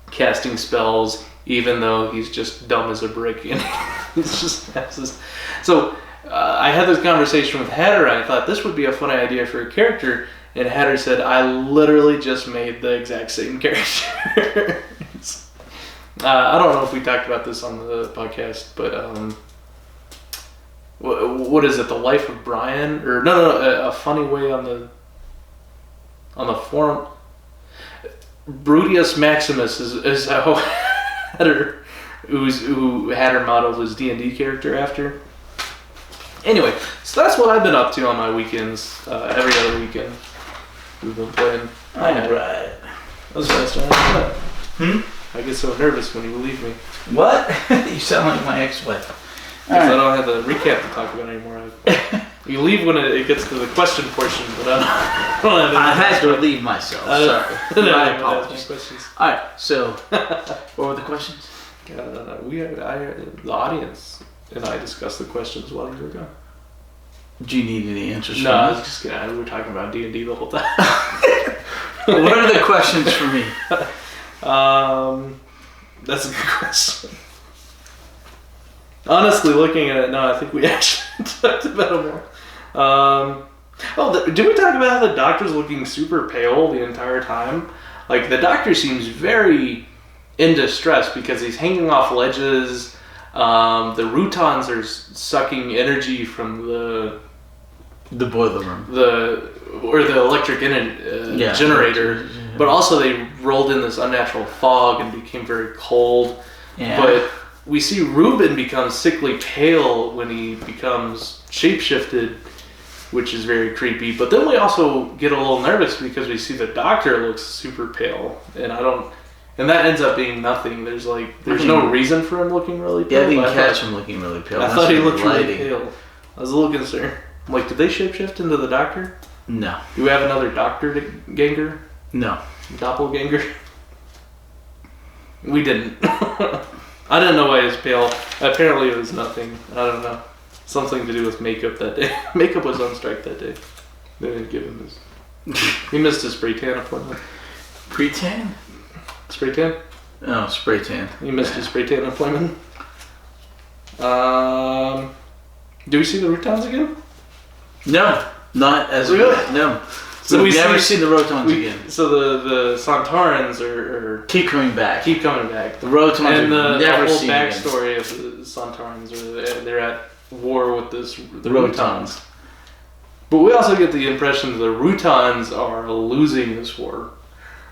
casting spells, even though he's just dumb as a brick, and he's just has this. So I had this conversation with Hatter, and I thought this would be a fun idea for a character. And Hatter said, I literally just made the exact same character. I don't know if we talked about this on the podcast, but what is it? The Life of Brian? Or no, a funny way on the forum. Brutius Maximus is how who had her modeled his D&D character after. Anyway, so that's what I've been up to on my weekends. Every other weekend we've been playing. Alright. That was fast. I get so nervous when you leave me. What? You sound like my ex-wife. Because I don't have the recap to talk about anymore. You leave when it gets to the question portion, but I don't have I had to relieve myself. Sorry. I apologize. Questions. Alright, so what were the questions? The audience and I discussed the questions while you were gone. Do you need any answers No, from I me? was just kidding. We were talking about D&D the whole time. What are the questions for me? That's a good question. Honestly, looking at it now, I think we actually talked about it more. Did we talk about how the doctor's looking super pale the entire time? Like, the doctor seems very in distress because he's hanging off ledges. The Rutons are sucking energy from the boiler room. The electric generator. Yeah. But also they rolled in this unnatural fog and became very cold. Yeah. But we see Ruben become sickly pale when he becomes shapeshifted, which is very creepy. But then we also get a little nervous because we see the doctor looks super pale, and that ends up being nothing. There's no reason for him looking really pale. Yeah, I didn't catch him looking really pale. I thought he looked really pale. I was a little concerned. I'm like, did they shapeshift into the doctor? No. Do we have another Ganger? No. Doppelganger? We didn't. I didn't know why he was pale. Apparently it was nothing. I don't know. Something to do with makeup that day. Makeup was on strike that day. They didn't give him his... He missed his spray tan appointment. Pre-tan? Spray tan? Oh, spray tan. He missed his spray tan appointment. Do we see the Rutons again? No. Not as... Really? No. So we've never seen the Rotons again. So the Sontarans keep coming back. Keep coming back. The Rotons and are never whole seen backstory of the Sontarans, they're at war with the Rotons. But we also get the impression that the Rutons are losing this war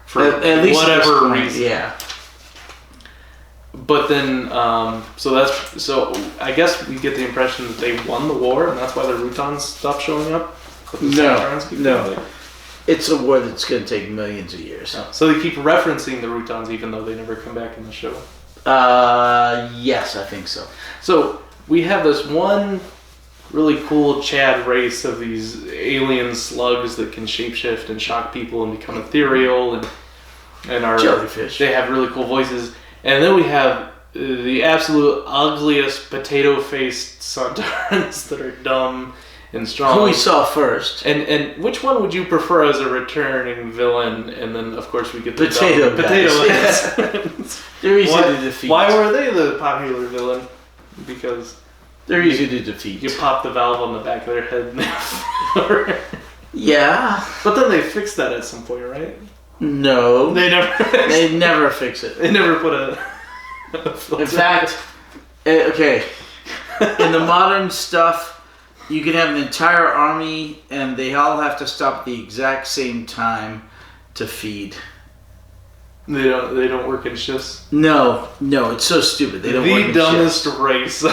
for at least whatever reason. Yeah. But then, so I guess we get the impression that they won the war, and that's why the Rutons stopped showing up. No. It's a war that's going to take millions of years. Oh, so they keep referencing the Rutons even though they never come back in the show? Yes, I think so. So we have this one really cool Chad race of these alien slugs that can shapeshift and shock people and become ethereal and are jellyfish. They have really cool voices. And then we have the absolute ugliest potato-faced Sontarans that are dumb and strong. Who we saw first. And which one would you prefer as a returning villain? And then, of course, we get the potato guys. They're easy to defeat. Why were they the popular villain? Because they're easy to defeat. You pop the valve on the back of their head. Yeah. But then they fixed that at some point, right? No. They never fix it. They never put a in fact, okay, in the modern stuff, you can have an entire army and they all have to stop at the exact same time to feed. They don't work in shifts? No, it's so stupid. They don't work in shifts. The dumbest race.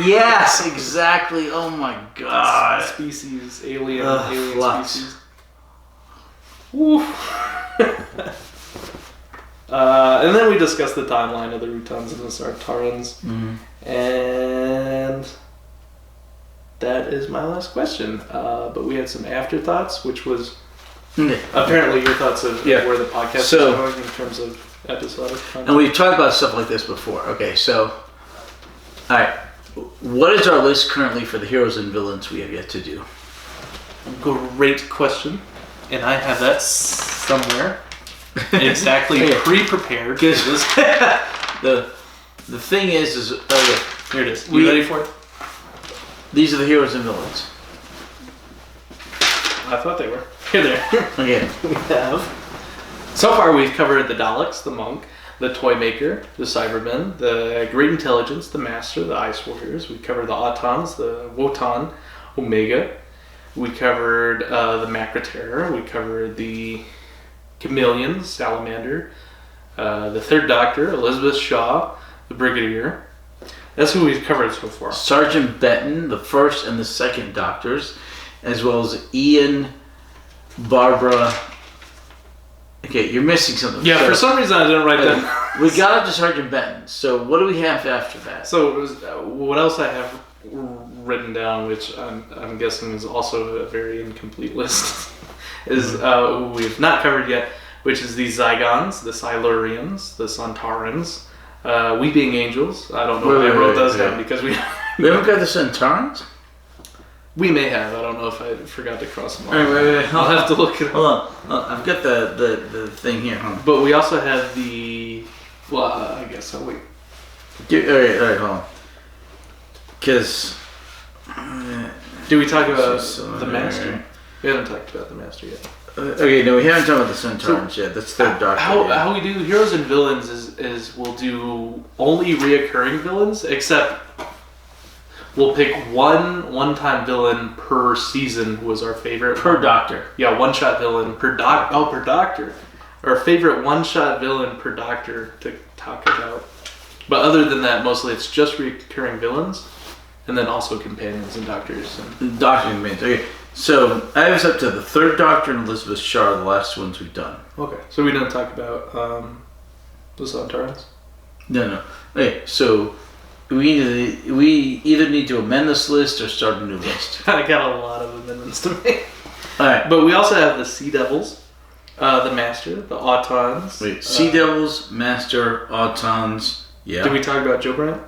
Yes, exactly. Oh my god. Species, alien flux. species. Woo. And then we discussed the timeline of the Rutons and the Sontarans. Mm-hmm. And that is my last question. But we had some afterthoughts, which was apparently your thoughts of where the podcast is going in terms of episodic content. And we've talked about stuff like this before. Okay, so, alright. What is our list currently for the heroes and villains we have yet to do? Great question. And I have that somewhere. Exactly pre-prepared. The thing is here it is. You ready for it? These are the heroes and villains. I thought they were. Here they are. Okay. We have. So far, we've covered the Daleks, the Monk, the Toy Maker, the Cybermen, the Great Intelligence, the Master, the Ice Warriors. We covered the Autons, the Wotan, Omega. We covered the Macra Terror. We covered the Chameleon, Salamander. The Third Doctor, Elizabeth Shaw, the Brigadier. That's who we've covered so far. Sergeant Benton, the first and the second Doctors, as well as Ian, Barbara. Okay, you're missing something. Yeah, so, for some reason I didn't write that. We got up to Sergeant Benton. So what do we have after that? So what else I have written down, which I'm guessing is also a very incomplete list, is who we've not covered yet, which is the Zygons, the Silurians, the Sontarans, Weeping Angels. I don't know if I wrote those down because we haven't got the Centaurans? We may have. I don't know if I forgot to cross them off. Wait. I'll have to look it up. Hold on. I've got the thing here. Hold on. But we also have the... Well, I guess I'll wait. All right, hold on. Because... Do we talk about the Master? We haven't talked about the Master yet. Okay, no, we haven't talked about the Centaurans yet. That's Third Doctor. How we do Heroes and Villains is we'll do only reoccurring villains, except we'll pick one-time villain per season who was our favorite. Per Doctor. Yeah, one-shot villain per Doctor. Our favorite one-shot villain per Doctor to talk about. But other than that, mostly it's just recurring villains, and then also companions and Doctors. Doctor and companions. Okay. So, I have us up to the Third Doctor and Elizabeth Shaw, the last ones we've done. Okay. So we didn't talk about the Sontarans? No. Okay, so we either need to amend this list or start a new list. I got a lot of amendments to make. Alright. But we also have the Sea Devils, the Master, the Autons. Wait, Sea Devils, Master, Autons, yeah. Did we talk about Joe Grant?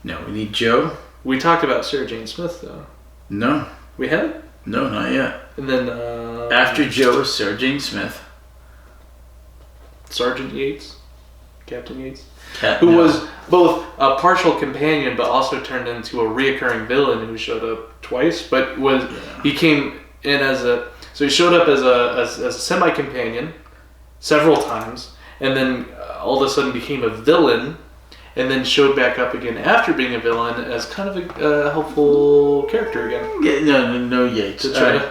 No, we need Joe. We talked about Sarah Jane Smith, though. No. We haven't? No, not yet. And then... After Joe is Sarah Jane Smith. Sergeant Yates? Captain Yates? Who was both a partial companion, but also turned into a reoccurring villain who showed up twice, but he came in as a... So he showed up as a semi-companion several times, and then all of a sudden became a villain, and then showed back up again after being a villain as kind of a helpful character again. Yeah, no Yates. All right.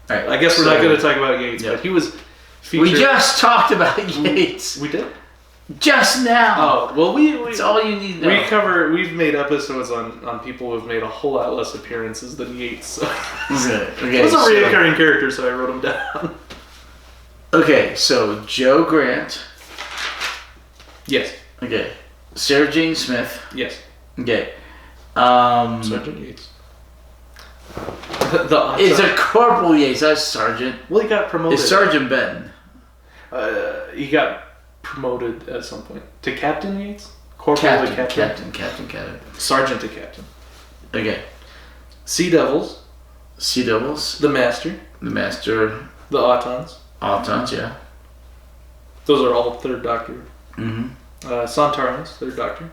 I guess we're not going to talk about Yates, but he was featured. We just talked about Yates. We did? Just now. Oh, well, that's all you need to know. We've made episodes on people who've made a whole lot less appearances than Yates. So. Okay. He was a reoccurring character, so I wrote him down. Okay, so Joe Grant. Yes. Okay. Sarah Jane Smith. Yes. Okay. Sergeant Yates. It's a Corporal Yates, that's Sergeant. Well, he got promoted. It's Sergeant Benton. He got promoted at some point. To Captain Yates? Corporal to Captain. Captain. Sergeant to Captain. Okay. Sea Devils. Sea Devils. The Master. The Autons. Autons, yeah. Those are all Third Doctor. Mm-hmm. Sontarans, Third Doctor.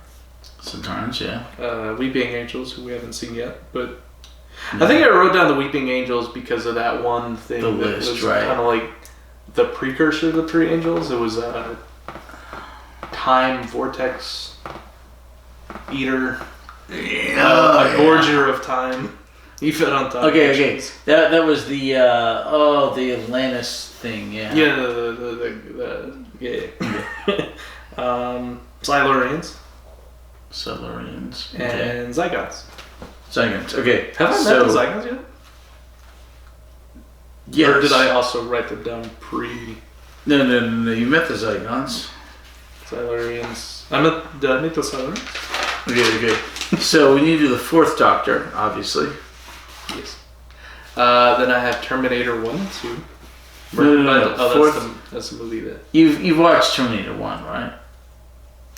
Sontarans, yeah. Weeping Angels, who we haven't seen yet, but I think I wrote down the Weeping Angels because of that one thing that was kind of like the precursor to the pre-angels. It was a time vortex eater, a gorger of time. He fed on time. Okay. That was the the Atlantis thing, yeah. Yeah, the Silurians. Okay. And Zygons. Okay. Have I met the Zygons yet? Yes. Or did I also write them down pre? No. You met the Zygons. Silurians. Did I meet the Silurians? Okay. So we need to do the Fourth Doctor, obviously. Yes. Then I have Terminator 1 and 2. No. That's the movie that... You've watched Terminator 1, right?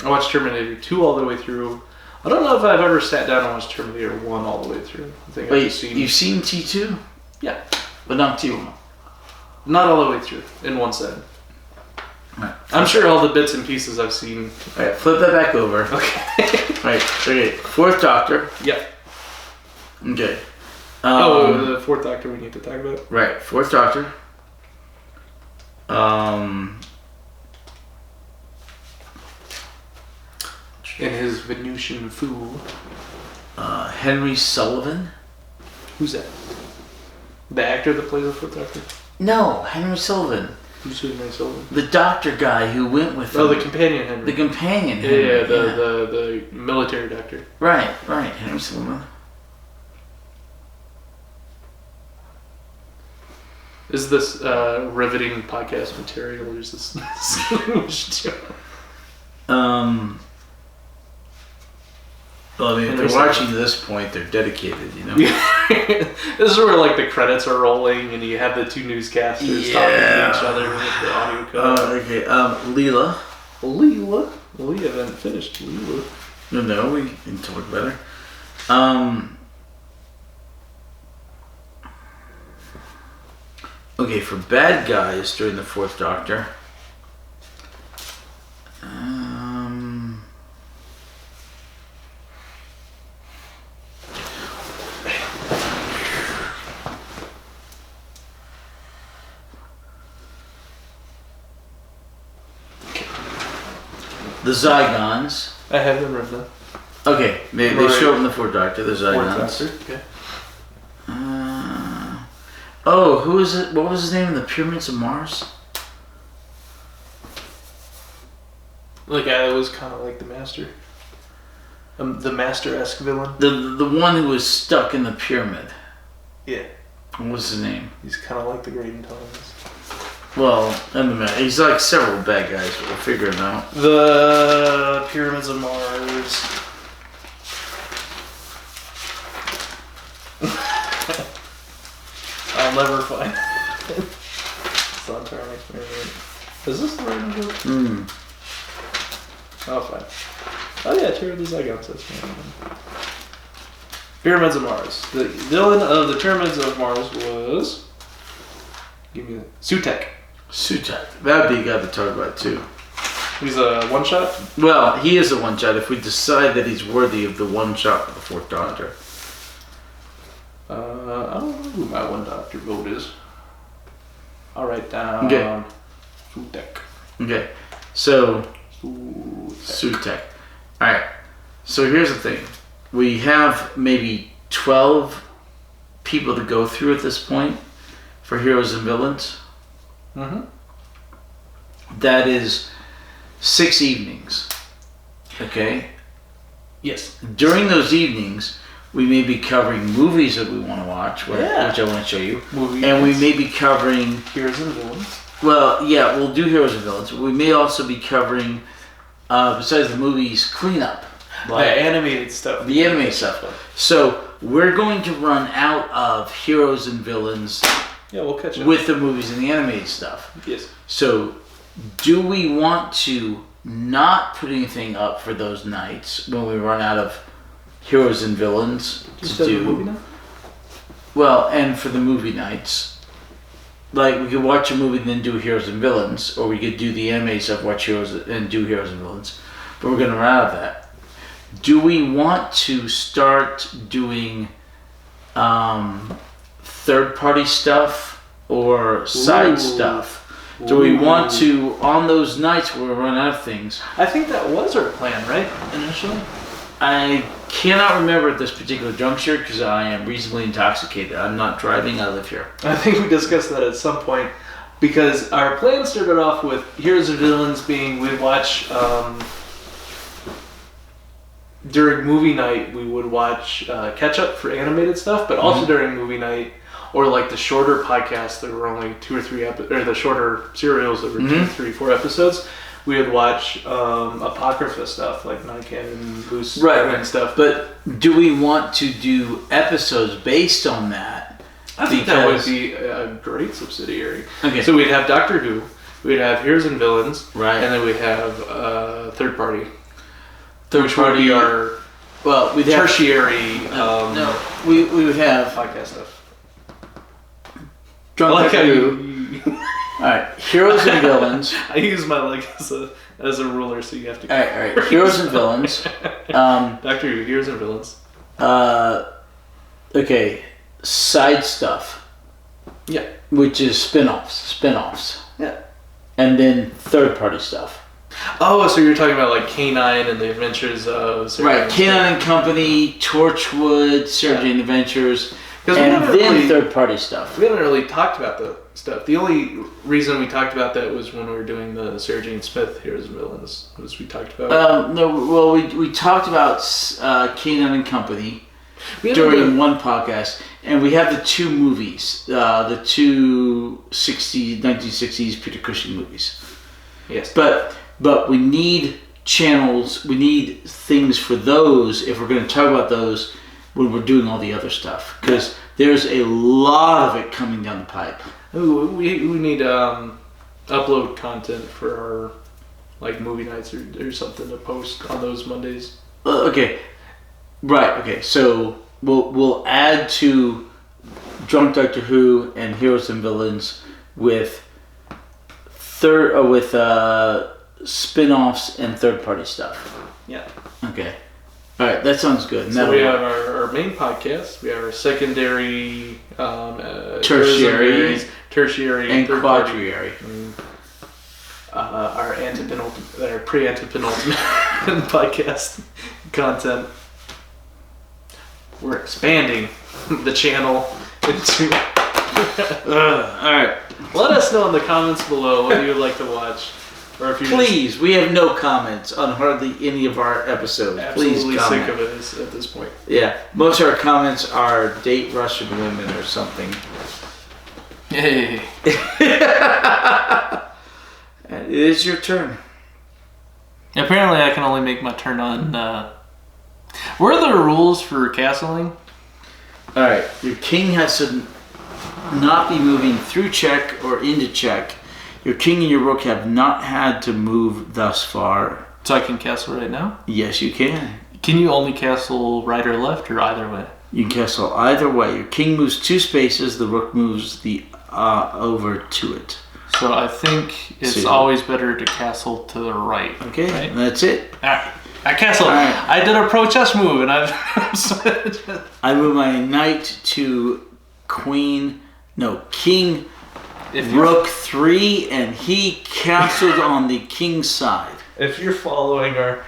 I watched Terminator 2 all the way through. I don't know if I've ever sat down and watched Terminator 1 all the way through. I think I've just seen... You've seen T2? Yeah. But not T1? Not all the way through, in one setting. Right. I'm sure all the bits and pieces I've seen... Alright, flip that back over. Okay. Okay. Fourth Doctor. Yep. Okay. The Fourth Doctor we need to talk about. Right, Fourth Doctor. In his Venusian fool. Henry Sullivan. Who's that? The actor that plays the Fourth Doctor? No, Henry Sullivan. Who's Henry Silva? The doctor guy who went with him. Oh, the companion Henry. The companion Henry. Yeah, the military doctor. Right, Henry Silva. Is this riveting podcast material, or is this Well, I mean, if they're watching to this point, they're dedicated, you know? This is where, like, the credits are rolling and you have the two newscasters talking to each other with the audio code. Okay, Leela. Leela? Well, we haven't finished Leela. No, we can talk better. Okay, for bad guys during the Fourth Doctor. The Zygons. I have them written down. Okay, they show up in the Fourth Doctor, the Zygons. Okay. Who is it? What was his name in the Pyramids of Mars? The guy that was kind of like the Master. The Master-esque villain. The one who was stuck in the pyramid. Yeah. What was his name? He's kind of like the Great Intelligence. Well, he's like several bad guys, but we'll figure him out. The Pyramids of Mars. I'll never find it. It's not turning experiment. Is this the right number? Oh, fine. Oh yeah, Terror of the Zygons. That's fine. Pyramids of Mars. The villain of the Pyramids of Mars was... Give me the... Sutek. That'd be a guy to talk about too. He's a one-shot? Well, he is a one-shot if we decide that he's worthy of the one-shot of the Fourth Doctor. I don't know who my one doctor vote is. I'll write down... Okay. Sutek. Okay. So... Sutek. Alright. So here's the thing. We have maybe 12 people to go through at this point for heroes and villains. Mm-hmm. That is 6 evenings. Okay? Yes. During those evenings, we may be covering movies that we want to watch, which I want to show you. We may be covering... Heroes and villains. Well, yeah, we'll do heroes and villains. We may also be covering, besides the movies, cleanup. The animated stuff. The animated stuff. So, we're going to run out of heroes and villains... Yeah, we'll catch up. With the movies and the animated stuff. Yes. So, do we want to not put anything up for those nights when we run out of heroes and villains to do? The movie night? Well, and for the movie nights. Like, we could watch a movie and then do heroes and villains, or we could do the animated stuff, watch heroes and do heroes and villains. But we're going to run out of that. Do we want to start doing... third-party stuff or side stuff? Do we want to, on those nights where we run out of things? I think that was our plan, right? Initially? I cannot remember at this particular juncture because I am reasonably intoxicated. I'm not driving, I live here. I think we discussed that at some point because our plan started off with heroes and villains being we'd watch... during movie night, we would watch catch up for animated stuff, but also during movie night, or like the shorter podcasts that were only 2 or 3 episodes, or the shorter serials that were 2, 3, 4 episodes, we would watch Apocrypha stuff, like non-canon, loose and stuff. But do we want to do episodes based on that? I think that would be a great subsidiary. Okay. So we'd have Doctor Who, we'd have Heroes and Villains, right, and then we'd have third party. Third party, would be our we'd tertiary. We would have podcast stuff. Drunk I like how you. Alright, heroes and villains. I use my leg as a ruler, so you have to. Alright, heroes and villains. Doctor Who, heroes and villains. Okay, side stuff. Yeah. Which is spin-offs. Yeah. And then third-party stuff. Oh, so you're talking about like K9 and the Adventures of Sarah Right, K9 and Company, Torchwood, Sarah Jane Adventures, And then third-party stuff. We haven't really talked about the stuff. The only reason we talked about that was when we were doing the Sarah Jane Smith Heroes and Villains. Was we talked about? No, well, we talked about K9 and Company during one podcast, and we have the two movies, the two 1960s Peter Cushing movies. Yes. But we need channels, we need things for those if we're going to talk about those when we're doing all the other stuff, because there's a lot of it coming down the pipe. Ooh, we need upload content for our movie nights or something to post on those Mondays. Okay, right. Okay, so we'll add to Drunk Doctor Who and Heroes and Villains with spin-offs and third-party stuff. Yeah. Okay. All right, that sounds good. So we have our main podcast. We have our secondary, tertiary, and quaternary. Our pre-antepenultimate podcast content. We're expanding the channel into. All right. Let us know in the comments below what you would like to watch. Or if you Please, we have no comments on hardly any of our episodes. Please comment. Sick of it at this point. Yeah, most of our comments are date Russian women or something. Hey. It is your turn. Apparently, I can only make my turn on. What are the rules for castling? All right, your king has to not be moving through check or into check. Your king and your rook have not had to move thus far. So I can castle right now? Yes, you can. Can you only castle right or left, or either way? You can castle either way. Your king moves 2 spaces. The rook moves the over to it. So I think it's always better to castle to the right. Okay, right? That's it. All right. I castled. Right. I did a pro chess move, and I've. I move my knight to king. Rook 3, and he castled on the king's side. If you're following our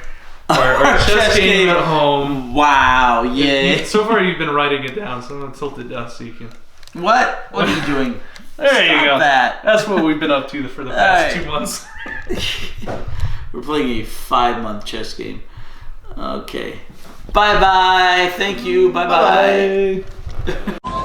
chess game at home, wow, yeah. So far you've been writing it down, so I'm gonna tilt it down so you can. What? What are you doing? There you go. That. That's what we've been up to for the past 2 months. We're playing a 5-month chess game. Okay. Bye bye. Thank you. Bye bye.